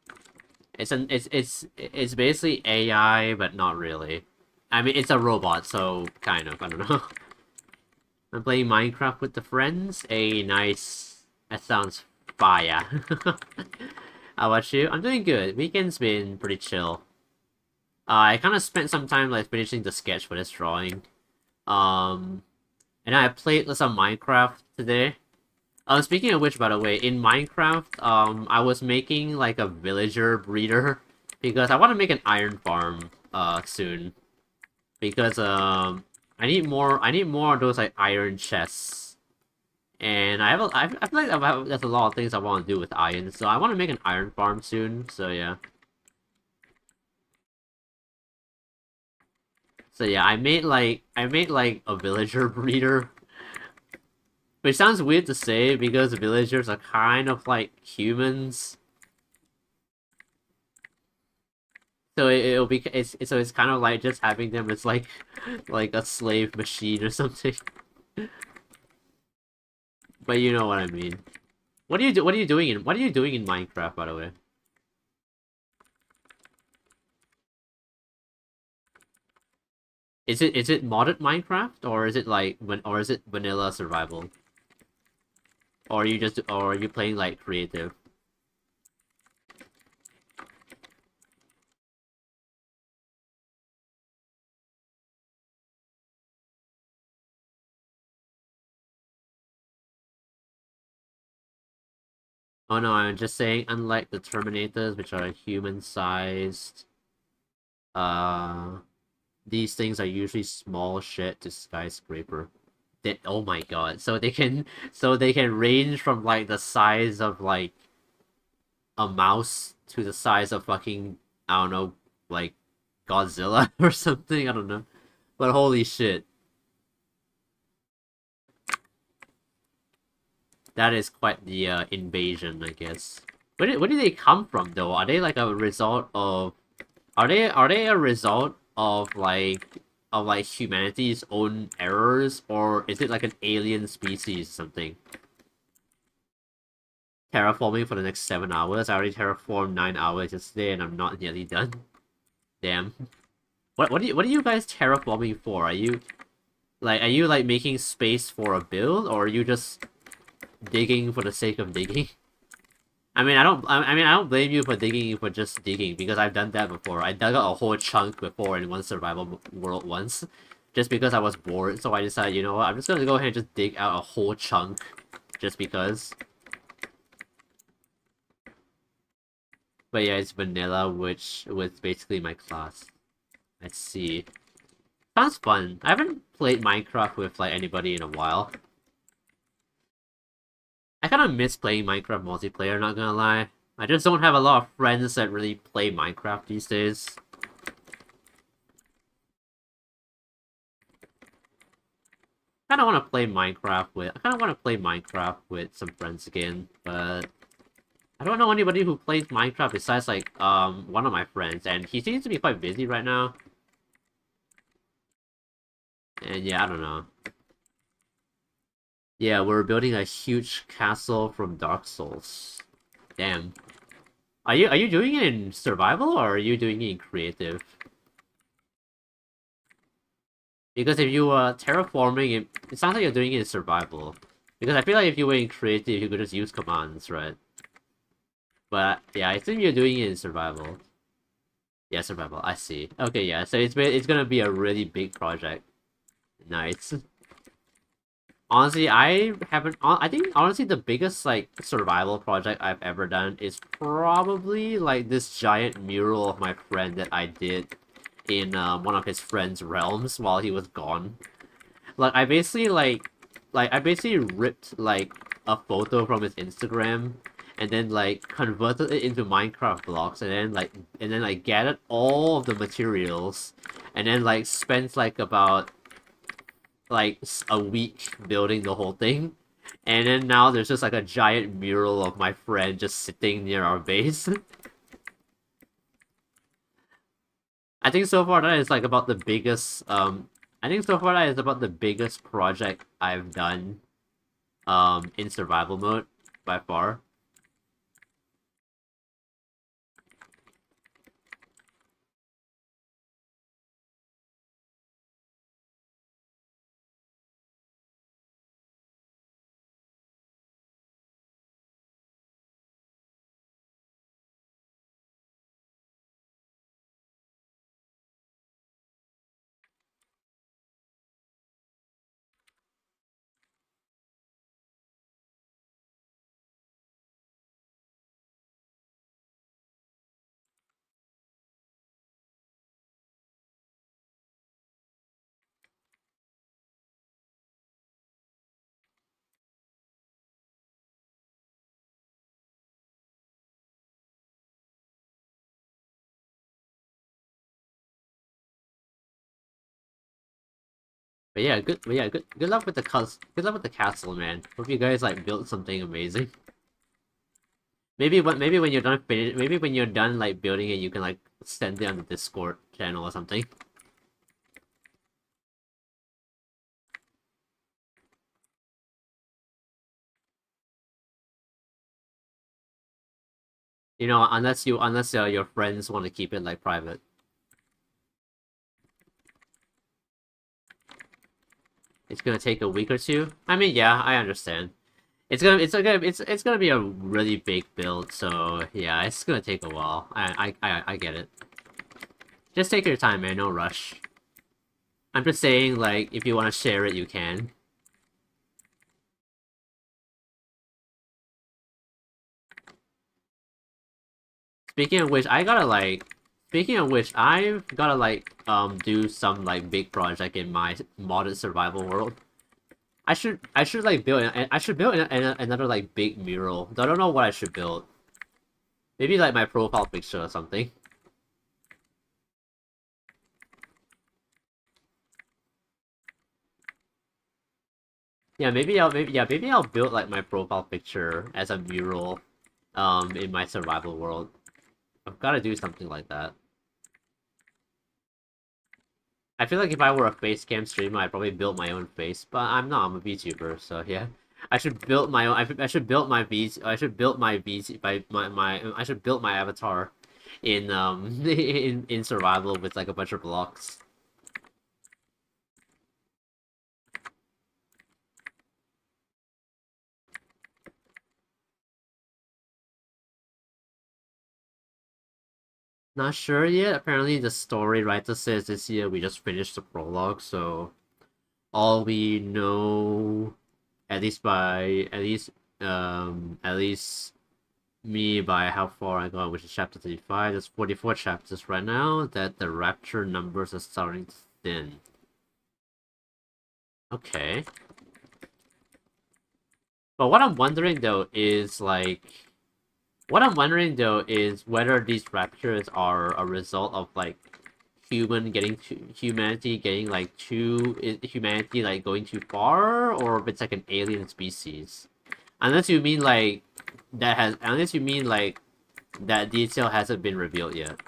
it's basically AI, but not really. I mean, it's a robot, so kind of. I don't know. I'm playing Minecraft with the friends. A nice. That sounds fire. How about you? I'm doing good. Weekend's been pretty chill. I kind of spent some time like finishing the sketch for this drawing. Um, and I played some Minecraft today. Speaking of which, by the way, in Minecraft, I was making like a villager breeder because I want to make an iron farm soon because I need more of those like iron chests, and I feel like there's a lot of things I want to do with iron, so I want to make an iron farm soon. So yeah. So yeah, I made like a villager breeder, which sounds weird to say because villagers are kind of like humans. So it'll be it's kind of like just having them as like a slave machine or something. But you know what I mean. What are you doing in what are you doing in Minecraft, by the way? Is it modded Minecraft, or is it like or is it vanilla survival? Or are you playing like creative? Oh no, I'm just saying, unlike the Terminators, which are human-sized, uh, these things are usually small shit to skyscraper. Oh my god, so they can range from like the size of like a mouse to the size of fucking, I don't know, like Godzilla or something. I don't know, but holy shit, that is quite the invasion, I guess. Where do they come from though? Are they like a result of are they a result of like humanity's own errors, or is it like an alien species or something? Terraforming for the next 7 hours. I already terraformed 9 hours yesterday, and I'm not nearly done. Damn. What are you guys terraforming for? Are you like making space for a build, or are you just digging for the sake of digging? I don't blame you for digging for just digging, because I've done that before. I dug out a whole chunk before in one survival world once, just because I was bored. So I decided, you know what, I'm just gonna go ahead and just dig out a whole chunk, just because. But yeah, it's vanilla, which was basically my class. Let's see. Sounds fun. I haven't played Minecraft with like anybody in a while. I kind of miss playing Minecraft multiplayer, not gonna lie. I just don't have a lot of friends that really play Minecraft these days. I kind of want to play Minecraft with some friends again, but I don't know anybody who plays Minecraft besides like one of my friends, and he seems to be quite busy right now. And yeah, I don't know. Yeah, we're building a huge castle from Dark Souls. Damn. Are you doing it in survival, or are you doing it in creative? Because if you terraforming it, it sounds like you're doing it in survival. Because I feel like if you were in creative, you could just use commands, right? But yeah, I think you're doing it in survival. Yeah, survival. I see. Okay, yeah. So it's gonna be a really big project. Nice. Honestly, I haven't. I think honestly the biggest like survival project I've ever done is probably like this giant mural of my friend that I did in one of his friend's realms while he was gone. Like I basically ripped like a photo from his Instagram and then like converted it into Minecraft blocks, and then like gathered all of the materials and then like spent like about like a week building the whole thing. And then now there's just like a giant mural of my friend just sitting near our base. I think so far that is like about the biggest I think so far that is about the biggest project I've done in survival mode by far. Good luck with the castle, man. Hope you guys like built something amazing. Maybe when you're done like building it, you can like send it on the Discord channel or something. You know, unless your friends want to keep it like private. It's gonna take a week or two. I mean, yeah, I understand. It's gonna be a really big build, so yeah, it's gonna take a while. I get it. Just take your time, man. No rush. I'm just saying, like, if you want to share it, you can. Speaking of which, I've gotta like do some like big project in my modded survival world. I should like build another like big mural. I don't know what I should build. Maybe like my profile picture or something. Yeah, maybe I'll build like my profile picture as a mural in my survival world. I've got to do something like that. I feel like if I were a face cam streamer, I'd probably build my own face, but I'm not. I'm a VTuber, so yeah. I should build my own. I should build my V. I should build my VT by my. I should build my avatar in in survival with like a bunch of blocks. Not sure yet. Apparently, the story writer says this year we just finished the prologue, so all we know, at least me by how far I got, which is chapter 35. There's 44 chapters right now. That the rapture numbers are starting to thin. Okay. But what I'm wondering though is like, whether these raptures are a result of like humanity getting like humanity like going too far, or if it's like an alien species. Unless you mean like unless you mean like that detail hasn't been revealed yet.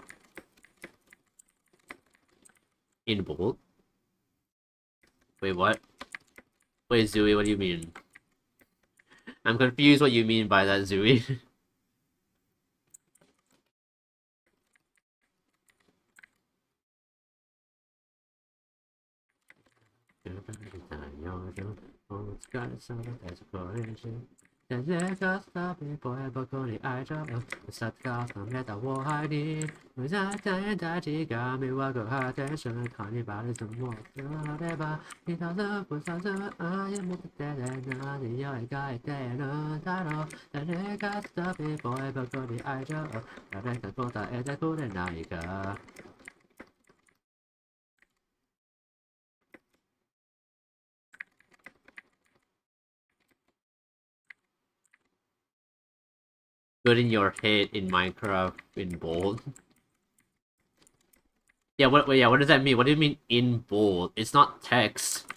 In bold. Wait, what? Wait, Zooey, what do you mean? I'm confused what you mean by that, Zooey. Good in your head in Minecraft in bold. Yeah, what does that mean? What do you mean in bold? It's not text.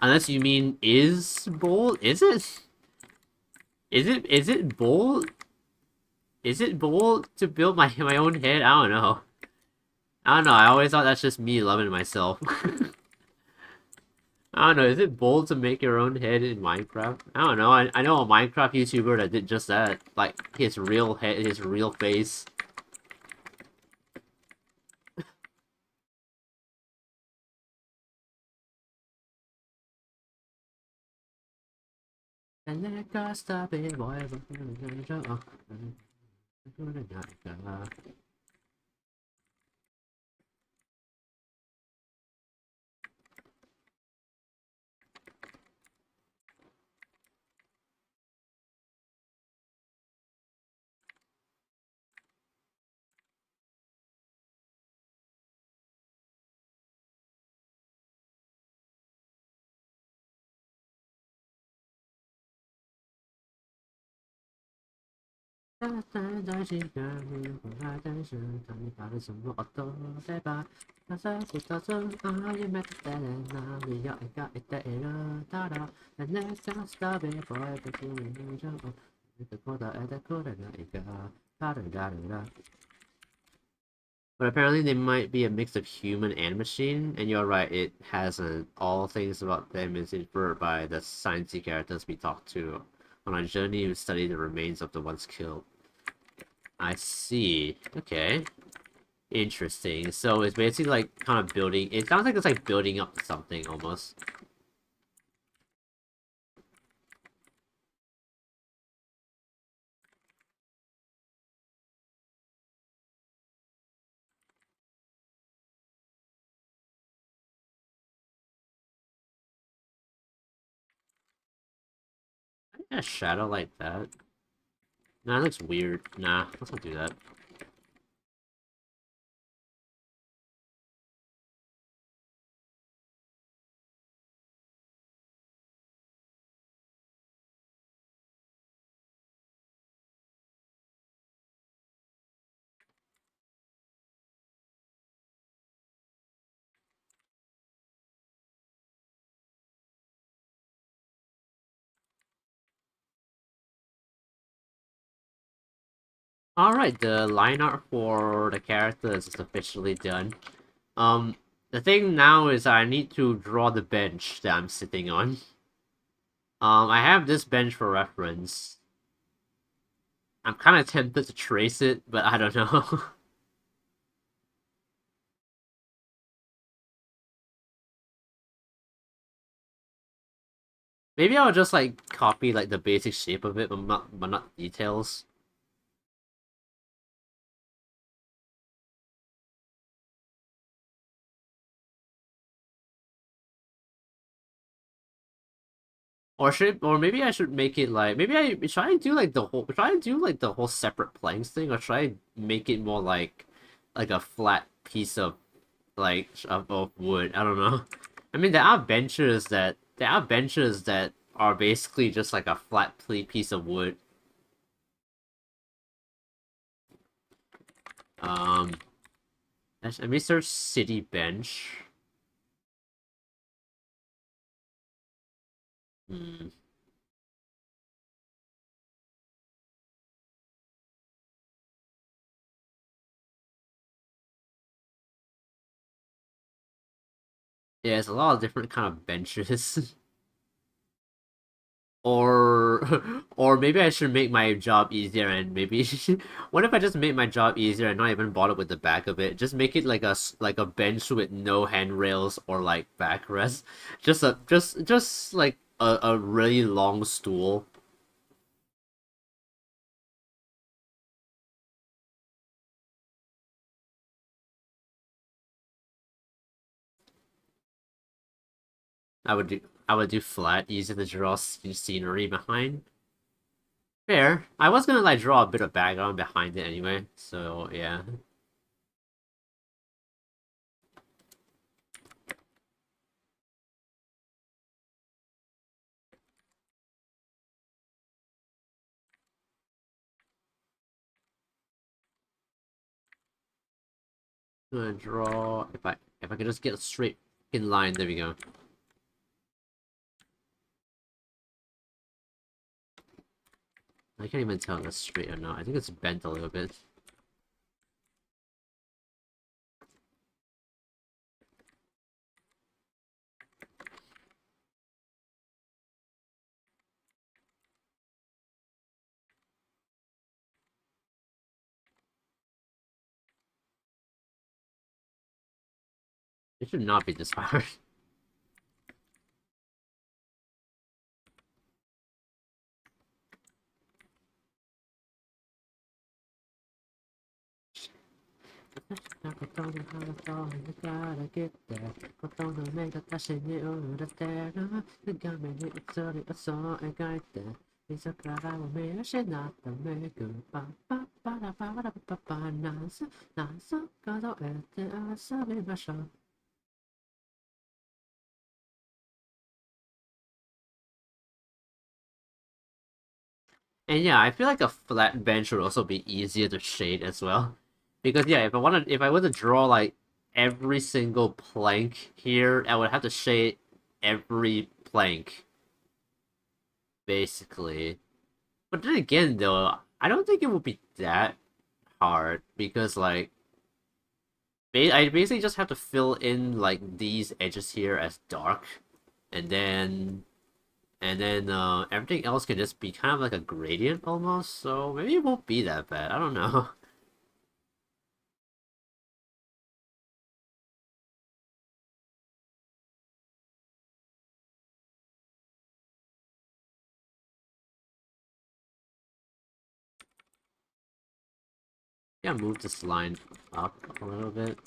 Unless you mean is bold? Is it? Is it bold? Is it bold to build my own head? I don't know. I don't know, I always thought that's just me loving myself. I don't know, is it bold to make your own head in Minecraft? I don't know, I know a Minecraft YouTuber that did just that. Like, his real head, his real face. And then I gotta stop it, boy.在几个人回来，但是当你把的什么都对吧？他在不到这啊，也没得带来哪里要一个一带了大道，但那想 stop it boy，不是你就一个过到一个过的那一个，哒哒哒哒哒。But apparently they might be a mix of human and machine, and you're right, it hasn't. All things about them is inferred by the sciencey characters we talked to on our journey to study the remains of the ones killed. I see. Okay. Interesting. So it's basically like kind of building. It sounds like it's like building up to something almost. A shadow like that. Nah, that looks weird. Nah, let's not do that. Alright, the line art for the characters is officially done. Um, the thing now is I need to draw the bench that I'm sitting on. I have this bench for reference. I'm kind of tempted to trace it, but I don't know. Maybe I'll just like copy like the basic shape of it, but not details. Or maybe I should make it like should I do like the whole should I do like the whole separate planks thing, or should I make it more like a flat piece of of wood? I don't know. I mean, there are benches that are basically just like a flat piece of wood. Um, let me search city bench. Hmm. Yeah, there's a lot of different kind of benches. Or maybe I should make my job easier and maybe what if I just make my job easier and not even bother with the back of it? Just make it like like a bench with no handrails or like backrest. Just like a really long stool. I would do flat, easy to draw scenery behind. Fair. I was gonna like draw a bit of background behind it anyway, so yeah. I'm gonna draw if I could just get a straight in line, there we go. I can't even tell if that's straight or not. I think it's bent a little bit. It should not be this hard. And yeah, I feel like a flat bench would also be easier to shade as well. Because yeah, if I were to draw like every single plank here, I would have to shade every plank, basically. But then again though, I don't think it would be that hard because like I basically just have to fill in like these edges here as dark, and then everything else can just be kind of like a gradient almost. So maybe it won't be that bad. I don't know. Yeah, move this line up a little bit.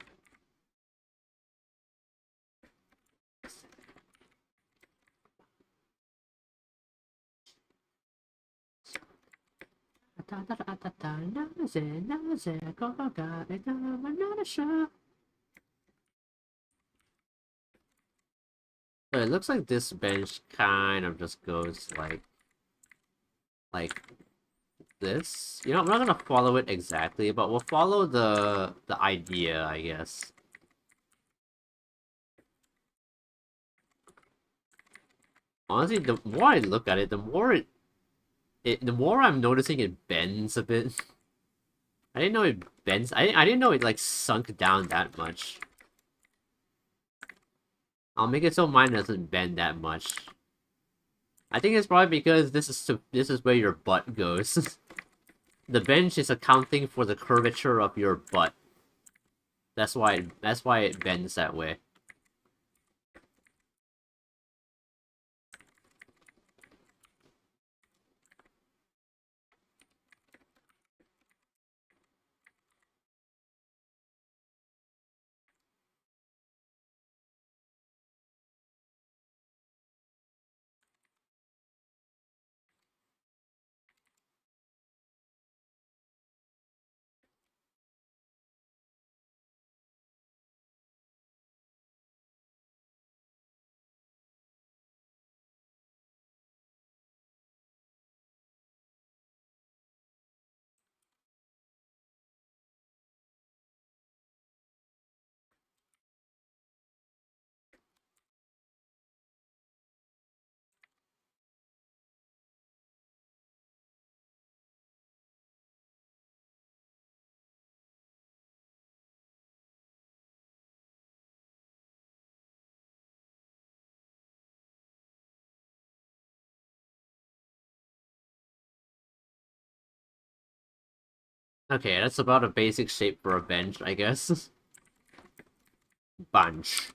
So it looks like this bench kind of just goes like this. You know, I'm not gonna follow it exactly, but we'll follow the idea, I guess. Honestly, the more I look at it, the more I'm noticing it bends a bit. I didn't know it bends. I didn't know it like sunk down that much. I'll make it so mine doesn't bend that much. I think it's probably because this is where your butt goes. The bench is accounting for the curvature of your butt. That's why it bends that way. Okay, that's about a basic shape for a bench, I guess. Bunch.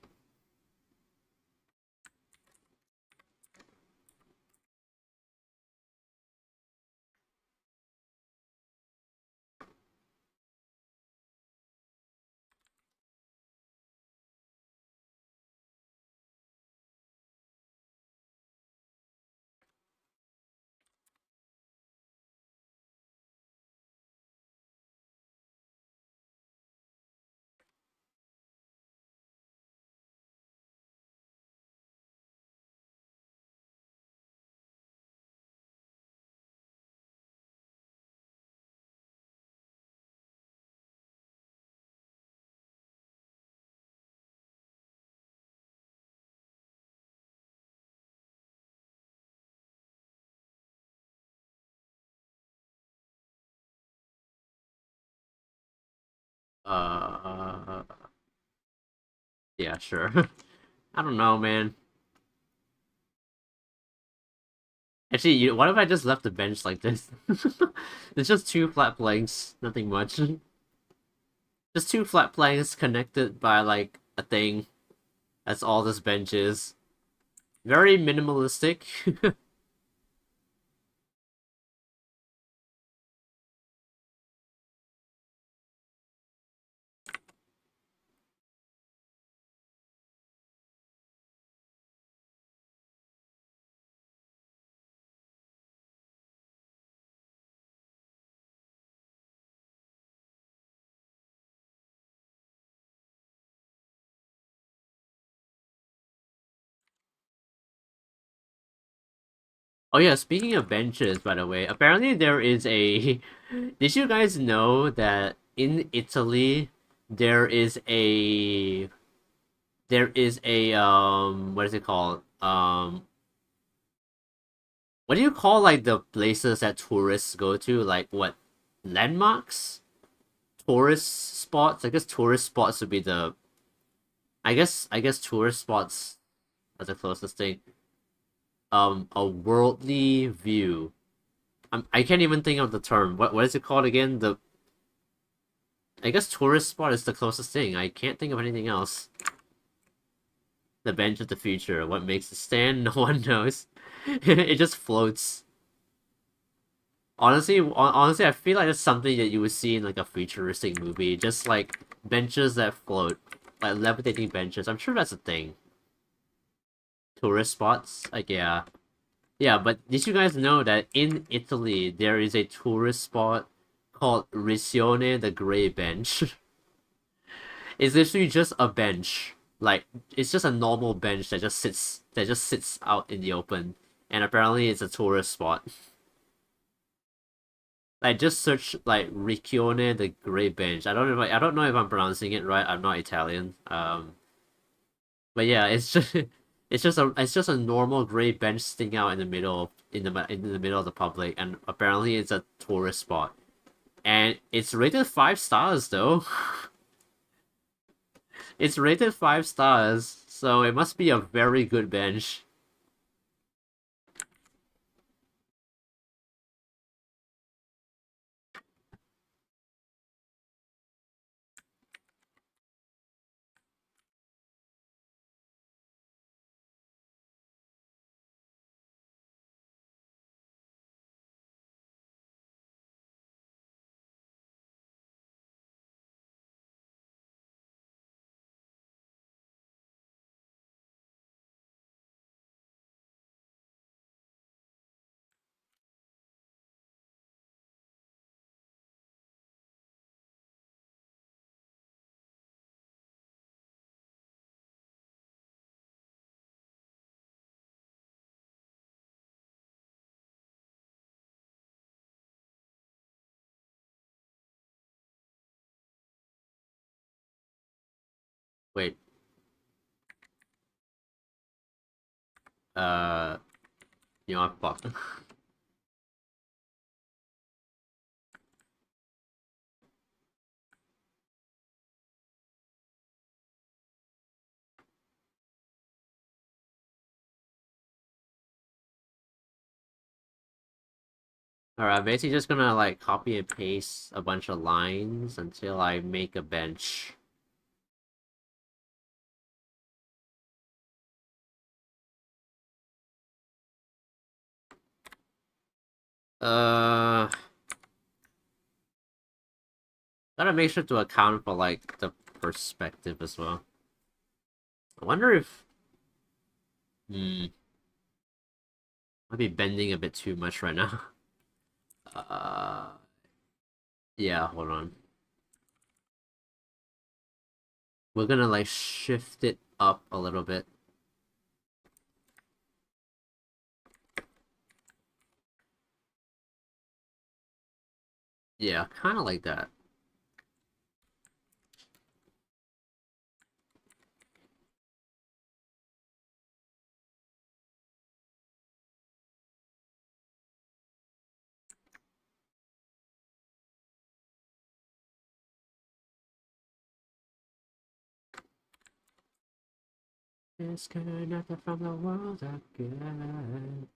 Uh, yeah, sure. I don't know, man. Actually, what if I just left the bench like this? It's just two flat planks, nothing much. Just two flat planks connected by like a thing. That's all this bench is. Very minimalistic. Oh yeah, speaking of benches, by the way, apparently there is a. Did you guys know that in Italy there is a what is it called? What do you call like the places that tourists go to? Like what landmarks? tourist spots. I guess tourist spots would be the. I guess tourist spots are the closest thing. A worldly view. I can't even think of the term. What is it called again? The I guess tourist spot is the closest thing. I can't think of anything else. The bench of the future. What makes it stand? No one knows. It just floats. Honestly, I feel like it's something that you would see in like a futuristic movie. Just like benches that float, like levitating benches. I'm sure that's a thing. Tourist spots, like yeah, yeah. But did you guys know that in Italy there is a tourist spot called Risione the Grey Bench? It's literally just a bench. Like it's just a normal bench that just sits out in the open, and apparently it's a tourist spot. Like just search like Riccione the Grey Bench. I don't know if I'm pronouncing it right. I'm not Italian. But yeah, it's just it's just a normal gray bench sitting out in the middle in the middle of the public, and apparently it's a tourist spot. And it's rated 5 stars though. It's rated 5 stars, so it must be a very good bench. Wait, uh, I fuck. Alright, I'm basically just gonna like copy and paste a bunch of lines until I make a bench. Uh, Gotta make sure to account for like the perspective as well. I wonder if might be bending a bit too much right now. Uh, yeah, hold on. We're gonna like shift it up a little bit. Yeah, kind of like that. Disconnected from the world again.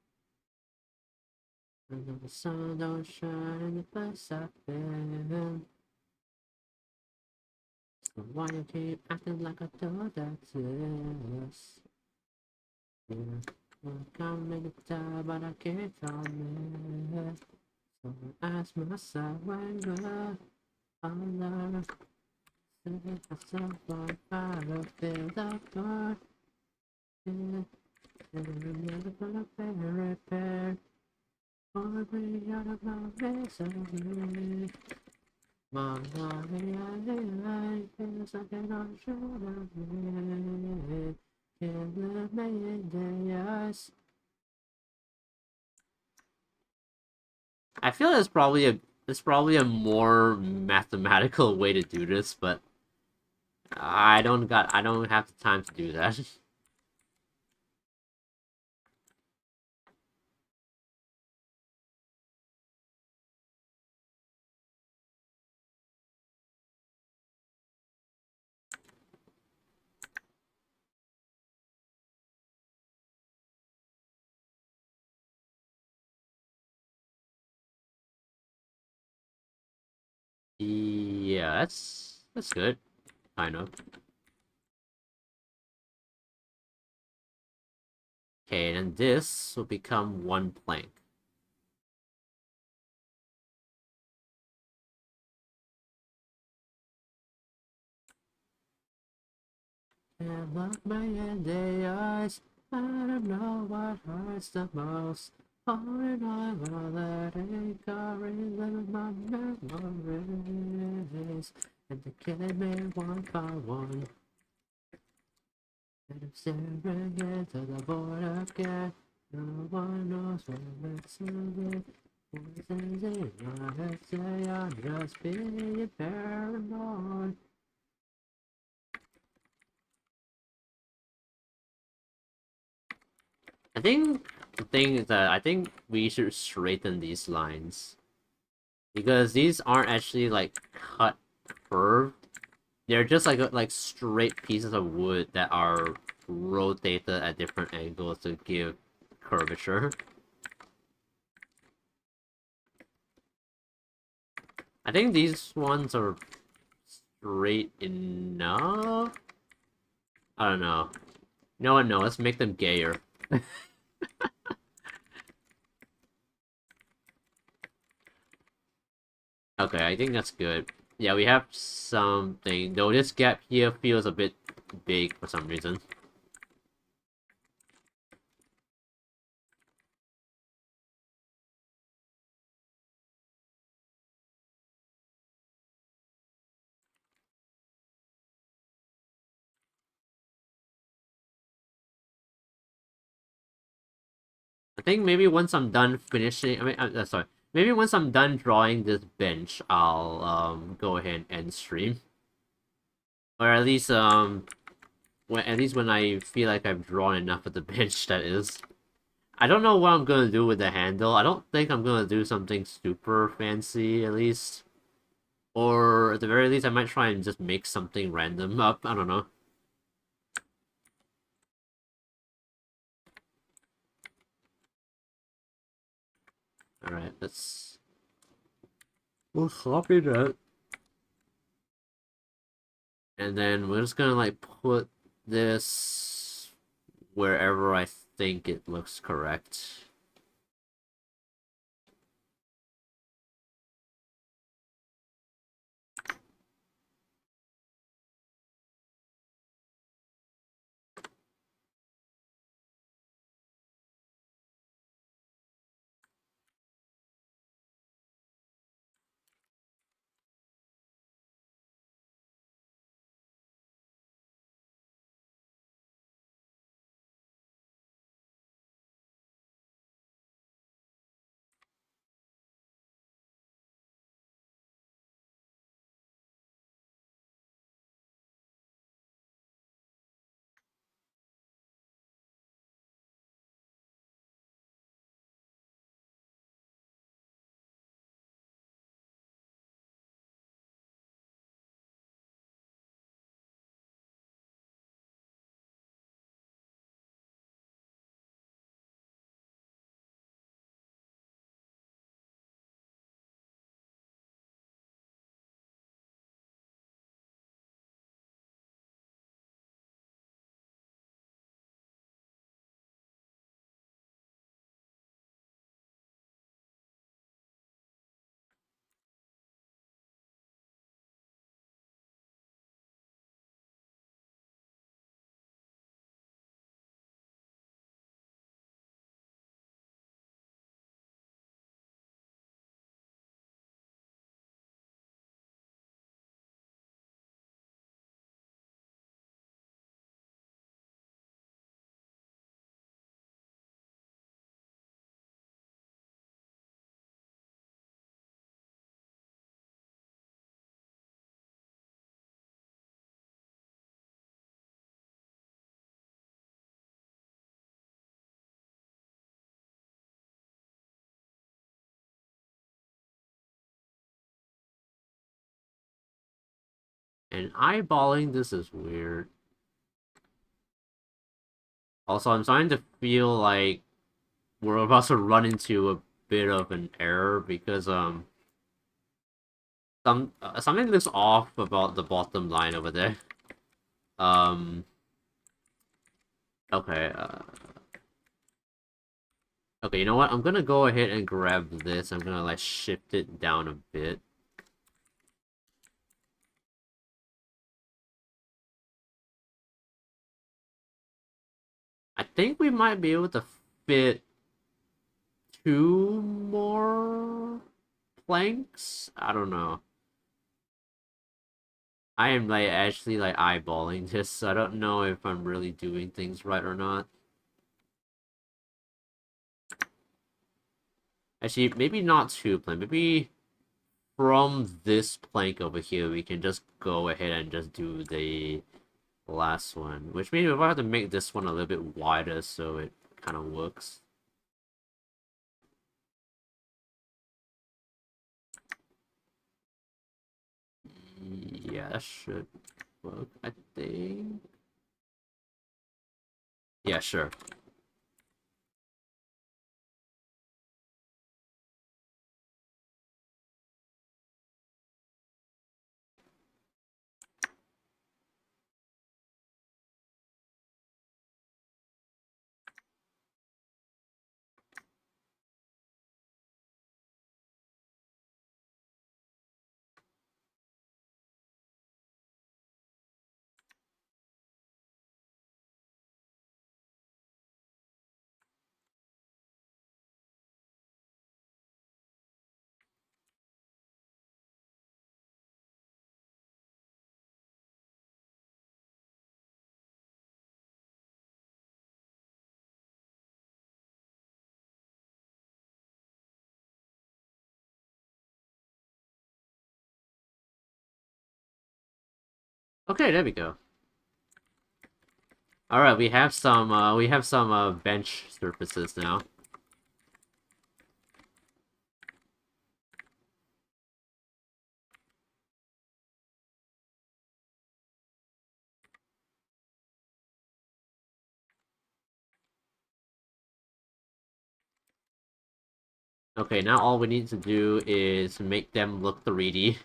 And the sun don't shine in the place I've been. So why you keep acting like I do that this? Yeah, I'm coming to die, but I can't commit. So I ask myself when will I learn? Save myself on fire, feel the burn. And I'm never gonna pay repair. Or bring out of my misery. My life feels like an ocean of me. Can't live me in days. I feel there's probably a more mathematical way to do this, but I don't have the time to do that. Yeah, that's good. Kind of. Okay, and this will become one plank. And look me in the eyes. I don't know what hurts the most. All in all, I'll let it go. Relive my memories. And they're killing me one by one. And I'm staring into the void again. No one knows where it's leading. Voices in my head say I'm just being paranoid. I think the thing is that I think we should straighten these lines because these aren't actually like cut curved. They're just like straight pieces of wood that are rotated at different angles to give curvature. I think these ones are straight enough. I don't know. No one knows. Let's make them gayer. Okay, I think that's good. Yeah, we have something. Though this gap here feels a bit big for some reason. I think maybe once I'm done finishing, I mean, sorry. Maybe once I'm done drawing this bench, I'll go ahead and stream, or at least when I feel like I've drawn enough of the bench. That is. I don't know what I'm gonna do with the handle. I don't think I'm gonna do something super fancy, at least. Or at the very least, I might try and just make something random up. I don't know. Alright, we'll copy that. And then we're just gonna like put this wherever I think it looks correct. And eyeballing this is weird. Also, I'm starting to feel like we're about to run into a bit of an error because Something looks off about the bottom line over there. Um. Okay. Okay. You know what? I'm gonna go ahead and grab this. I'm gonna like shift it down a bit. I think we might be able to fit two more planks. I don't know. I am like actually like eyeballing this, so I don't know if I'm really doing things right or not. Actually, maybe not two plank. Maybe from this plank over here, we can just go ahead and just do the last one. Which means we might have to make this one a little bit wider so it kind of works. Yeah, that should work, I think. Yeah, sure. Okay, there we go. Alright, we have some bench surfaces now. Okay, now all we need to do is make them look 3D.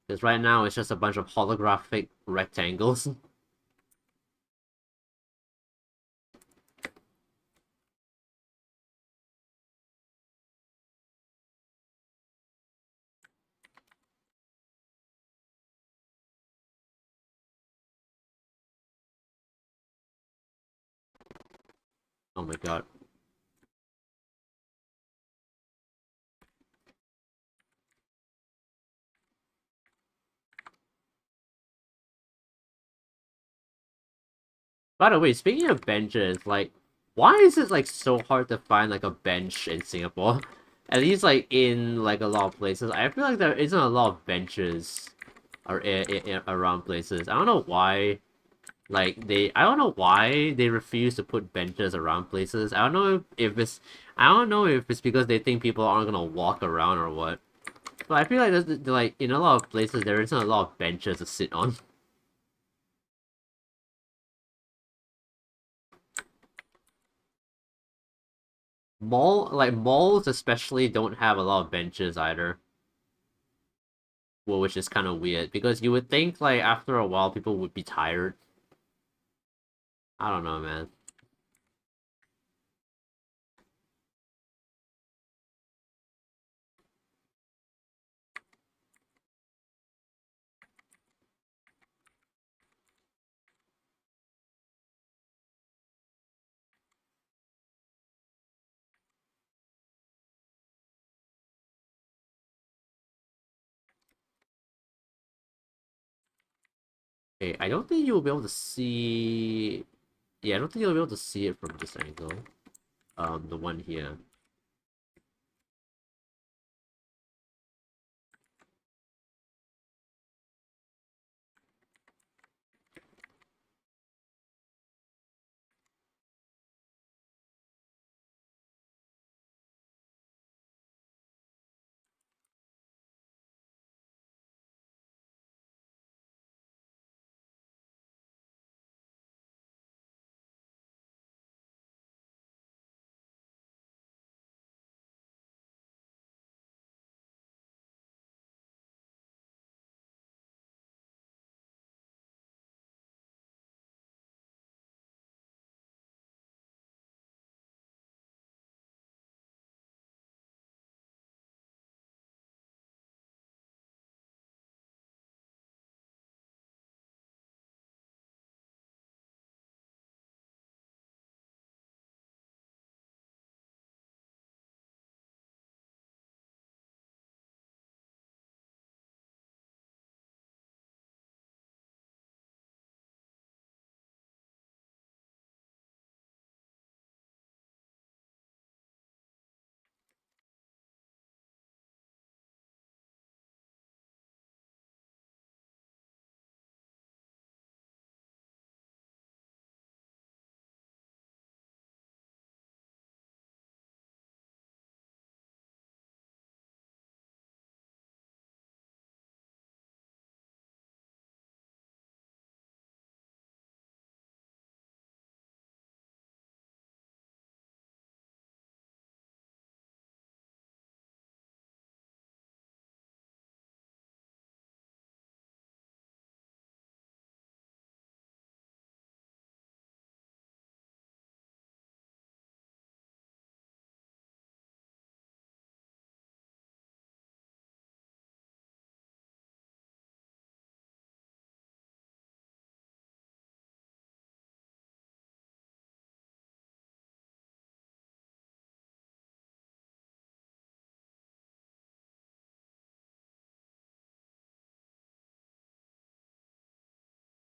Because right now it's just a bunch of holographic rectangles. Oh my god. By the way, speaking of benches, like, why is it like so hard to find like a bench in Singapore? At least like in like a lot of places, I feel like there isn't a lot of benches or around places. I don't know why. I don't know why they refuse to put benches around places. I don't know if it's, I don't know if it's because they think people aren't gonna walk around or what. But I feel like there's like in a lot of places there isn't a lot of benches to sit on. Malls especially don't have a lot of benches either. Well, which is kind of weird because you would think like after a while people would be tired. I don't know, man. Okay, I don't think you'll be able to see. Yeah, I don't think you'll be able to see it from this angle. The one here.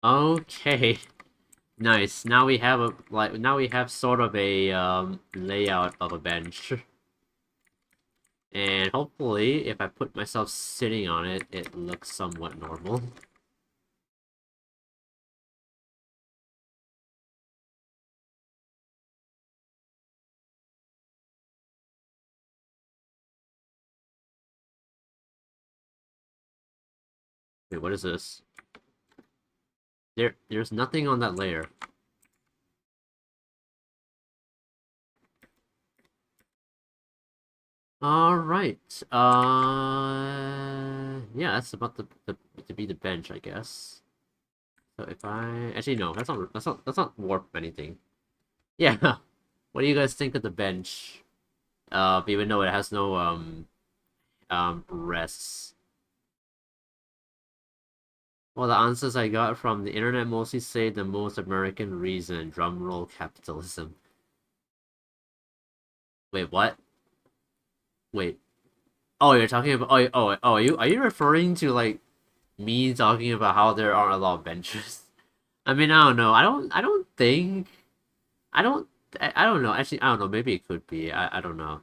Okay. Nice. Now we have a now we have sort of a layout of a bench. And hopefully if I put myself sitting on it, it looks somewhat normal. Wait, what is this? There's nothing on that layer. Alright. Yeah, that's about to be the bench, I guess. So if I actually no, that's not warp anything. Yeah. What do you guys think of the bench? Even though it has no rests. Well, the answers I got from the internet mostly say the most American reason, drumroll capitalism. Wait, what? Wait. Oh, you're talking about are you referring to like me talking about how there aren't a lot of benches? I mean, I don't know. I don't think I don't I don't know. Actually, I don't know. Maybe it could be. I don't know.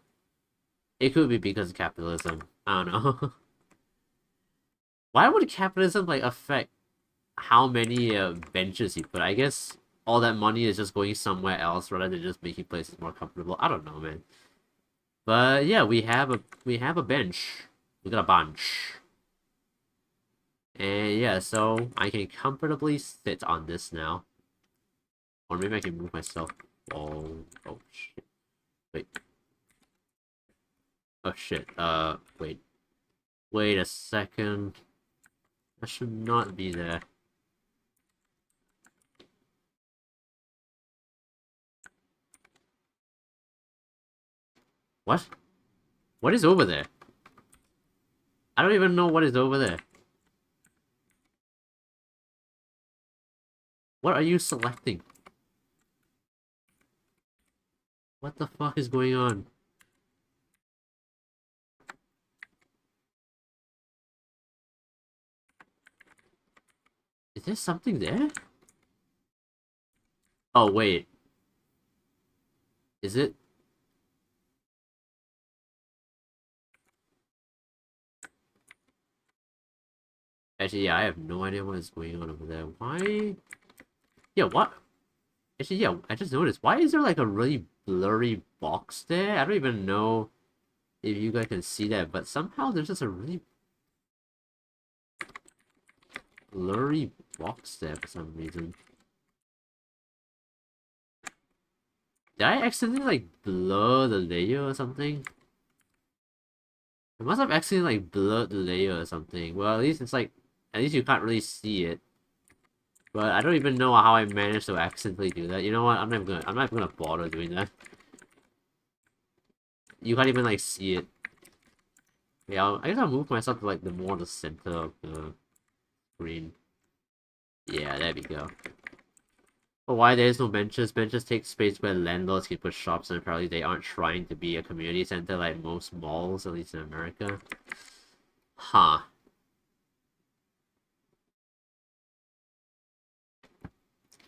It could be because of capitalism. I don't know. Why would capitalism like affect how many benches you put? I guess all that money is just going somewhere else rather than just making places more comfortable. I don't know, man. But yeah, we have a bench. We got a bunch. And yeah, so I can comfortably sit on this now. Or maybe I can move myself. Oh shit. Wait. Oh shit. Wait. Wait a second. I should not be there. What? What is over there? I don't even know what is over there. What are you selecting? What the fuck is going on? Is there something there? Oh, wait. Is it? Actually, yeah, I have no idea what is going on over there. Why? Yeah, what? Actually, yeah, I just noticed. Why is there like a really blurry box there? I don't even know if you guys can see that, but somehow there's just a really blurry box there for some reason. Did I accidentally like blur the layer or something? I must have accidentally like blurred the layer or something. Well, at least it's like, at least you can't really see it. But I don't even know how I managed to accidentally do that. You know what? I'm not gonna bother doing that. You can't even like see it. Yeah, I guess I'll move myself to like the center of the screen. Yeah, there we go. But why there's no benches? Benches take space where landlords can put shops, and apparently they aren't trying to be a community center like most malls, at least in America. Huh.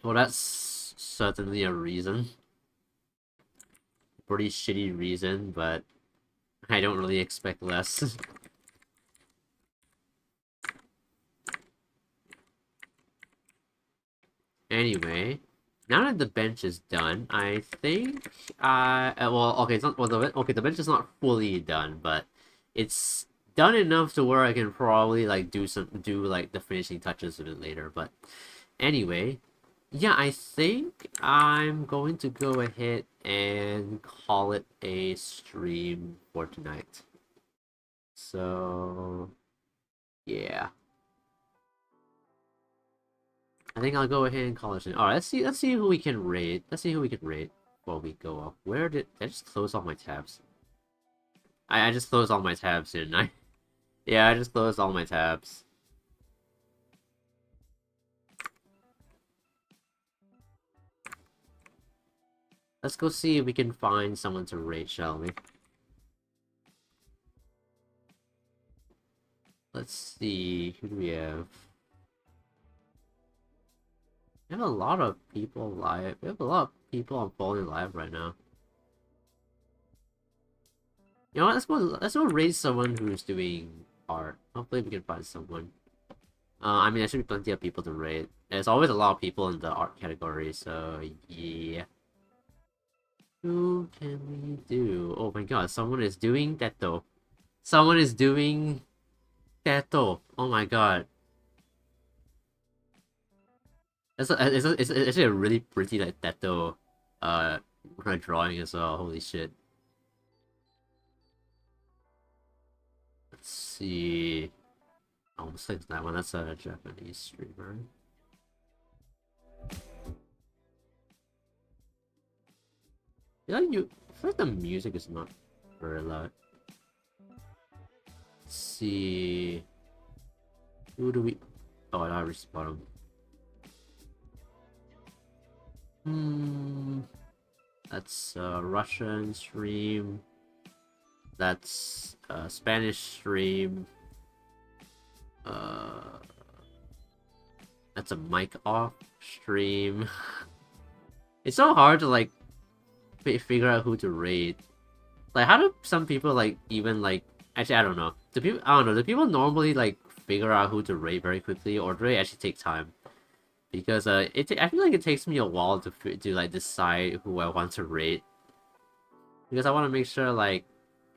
Well, that's certainly a reason. Pretty shitty reason, but I don't really expect less. Anyway, now that the bench is done, I think well, okay, it's not well, the bench is not fully done, but it's done enough to where I can probably like do like the finishing touches of it later. But anyway, yeah, I think I'm going to go ahead and call it a stream for tonight. So yeah, I think I'll go ahead and call it. Alright, let's see who we can raid. Let's see who we can raid before we go up. Did I just close all my tabs? I just closed all my tabs, didn't I? Yeah, I just closed all my tabs. Let's go see if we can find someone to raid, shall we? Let's see, who do we have? We have a lot of people live. We have a lot of people on Falling Live right now. You know what? Let's go raise someone who's doing art. Hopefully we can find someone. I mean, there should be plenty of people to raid. There's always a lot of people in the art category, so yeah. Who can we do? Oh my god, someone is doing that though. Someone is doing that though. Oh my god. It's actually a really pretty like Teto drawing as well. Holy shit. Let's see. I almost think that one. That's a Japanese streamer. I feel like the music is not very loud. Let's see. Who do we? Oh, I already spot him. That's a Russian stream. That's a Spanish stream. That's a mic off stream. It's so hard to like figure out who to raid. Like, how do some people like even like? Actually, I don't know. I don't know. Do people normally like figure out who to raid very quickly, or do they actually take time? Because I feel like it takes me a while to like decide who I want to raid. Because I want to make sure like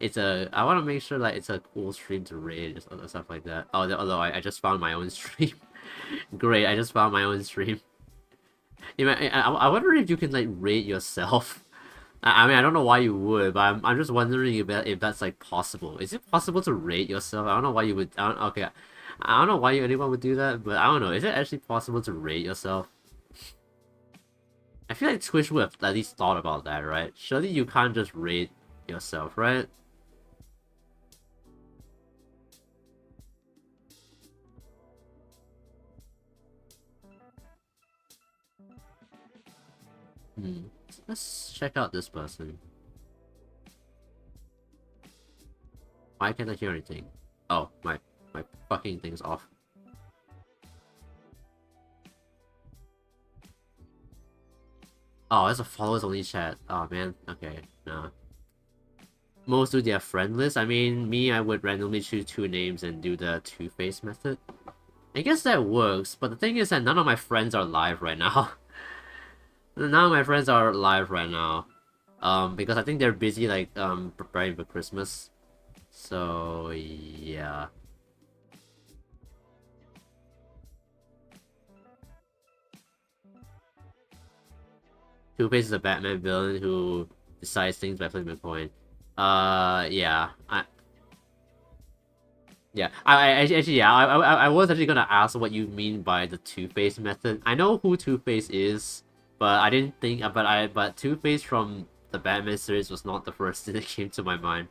it's a cool stream to raid or stuff like that. Oh, although I just found my own stream. Great, I just found my own stream. I wonder if you can like rate yourself. I mean, I don't know why you would, but I'm just wondering if that's like possible. Is it possible to rate yourself? I don't know why you would. Okay, I don't know why anyone would do that, but I don't know. Is it actually possible to rate yourself? I feel like Twitch would have at least thought about that, right? Surely you can't just rate yourself, right? Let's check out this person. Why can't I hear anything? Oh, my fucking thing's off. Oh, it's a followers only chat. Oh man, okay, nah. Most do their friend list. I mean, me, I would randomly choose two names and do the two-face method. I guess that works, but the thing is that none of my friends are live right now. None of my friends are live right now. Because I think they're busy, like, preparing for Christmas. So, yeah. Two-Face is a Batman villain who decides things by flipping a coin. Yeah. I was actually gonna ask what you mean by the Two-Face method. I know who Two-Face is, but I didn't think. But Two-Face from the Batman series was not the first thing that came to my mind.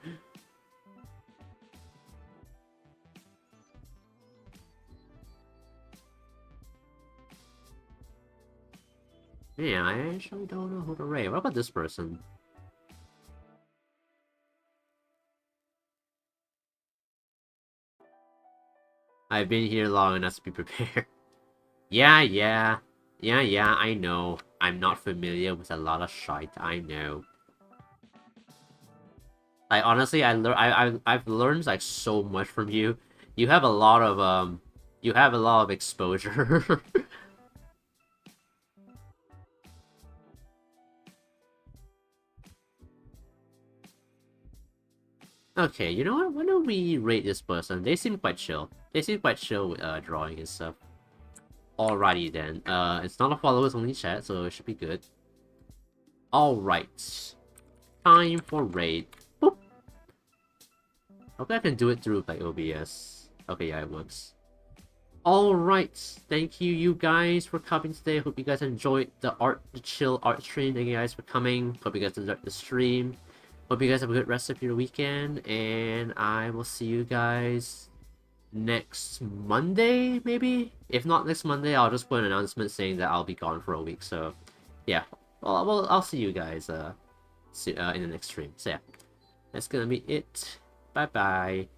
Man, I actually don't know who to rate. What about this person? I've been here long enough to be prepared. Yeah, I know. I'm not familiar with a lot of shite, I know. Like, honestly, I've learned, like, so much from you. You have a lot of, you have a lot of exposure. Okay, you know what? Why don't we rate this person? They seem quite chill. They seem quite chill with, drawing and stuff. Alrighty then. It's not a followers only chat, so it should be good. Alright. Time for raid. Boop. Hope I can do it through like OBS. Okay, yeah, it works. Alright. Thank you guys for coming today. Hope you guys enjoyed the chill art stream. Thank you guys for coming. Hope you guys enjoyed the stream. Hope you guys have a good rest of your weekend. And I will see you guys next Monday, maybe? If not next Monday, I'll just put an announcement saying that I'll be gone for a week. So, yeah. Well, I'll see you guys in the next stream. So, yeah. That's gonna be it. Bye-bye.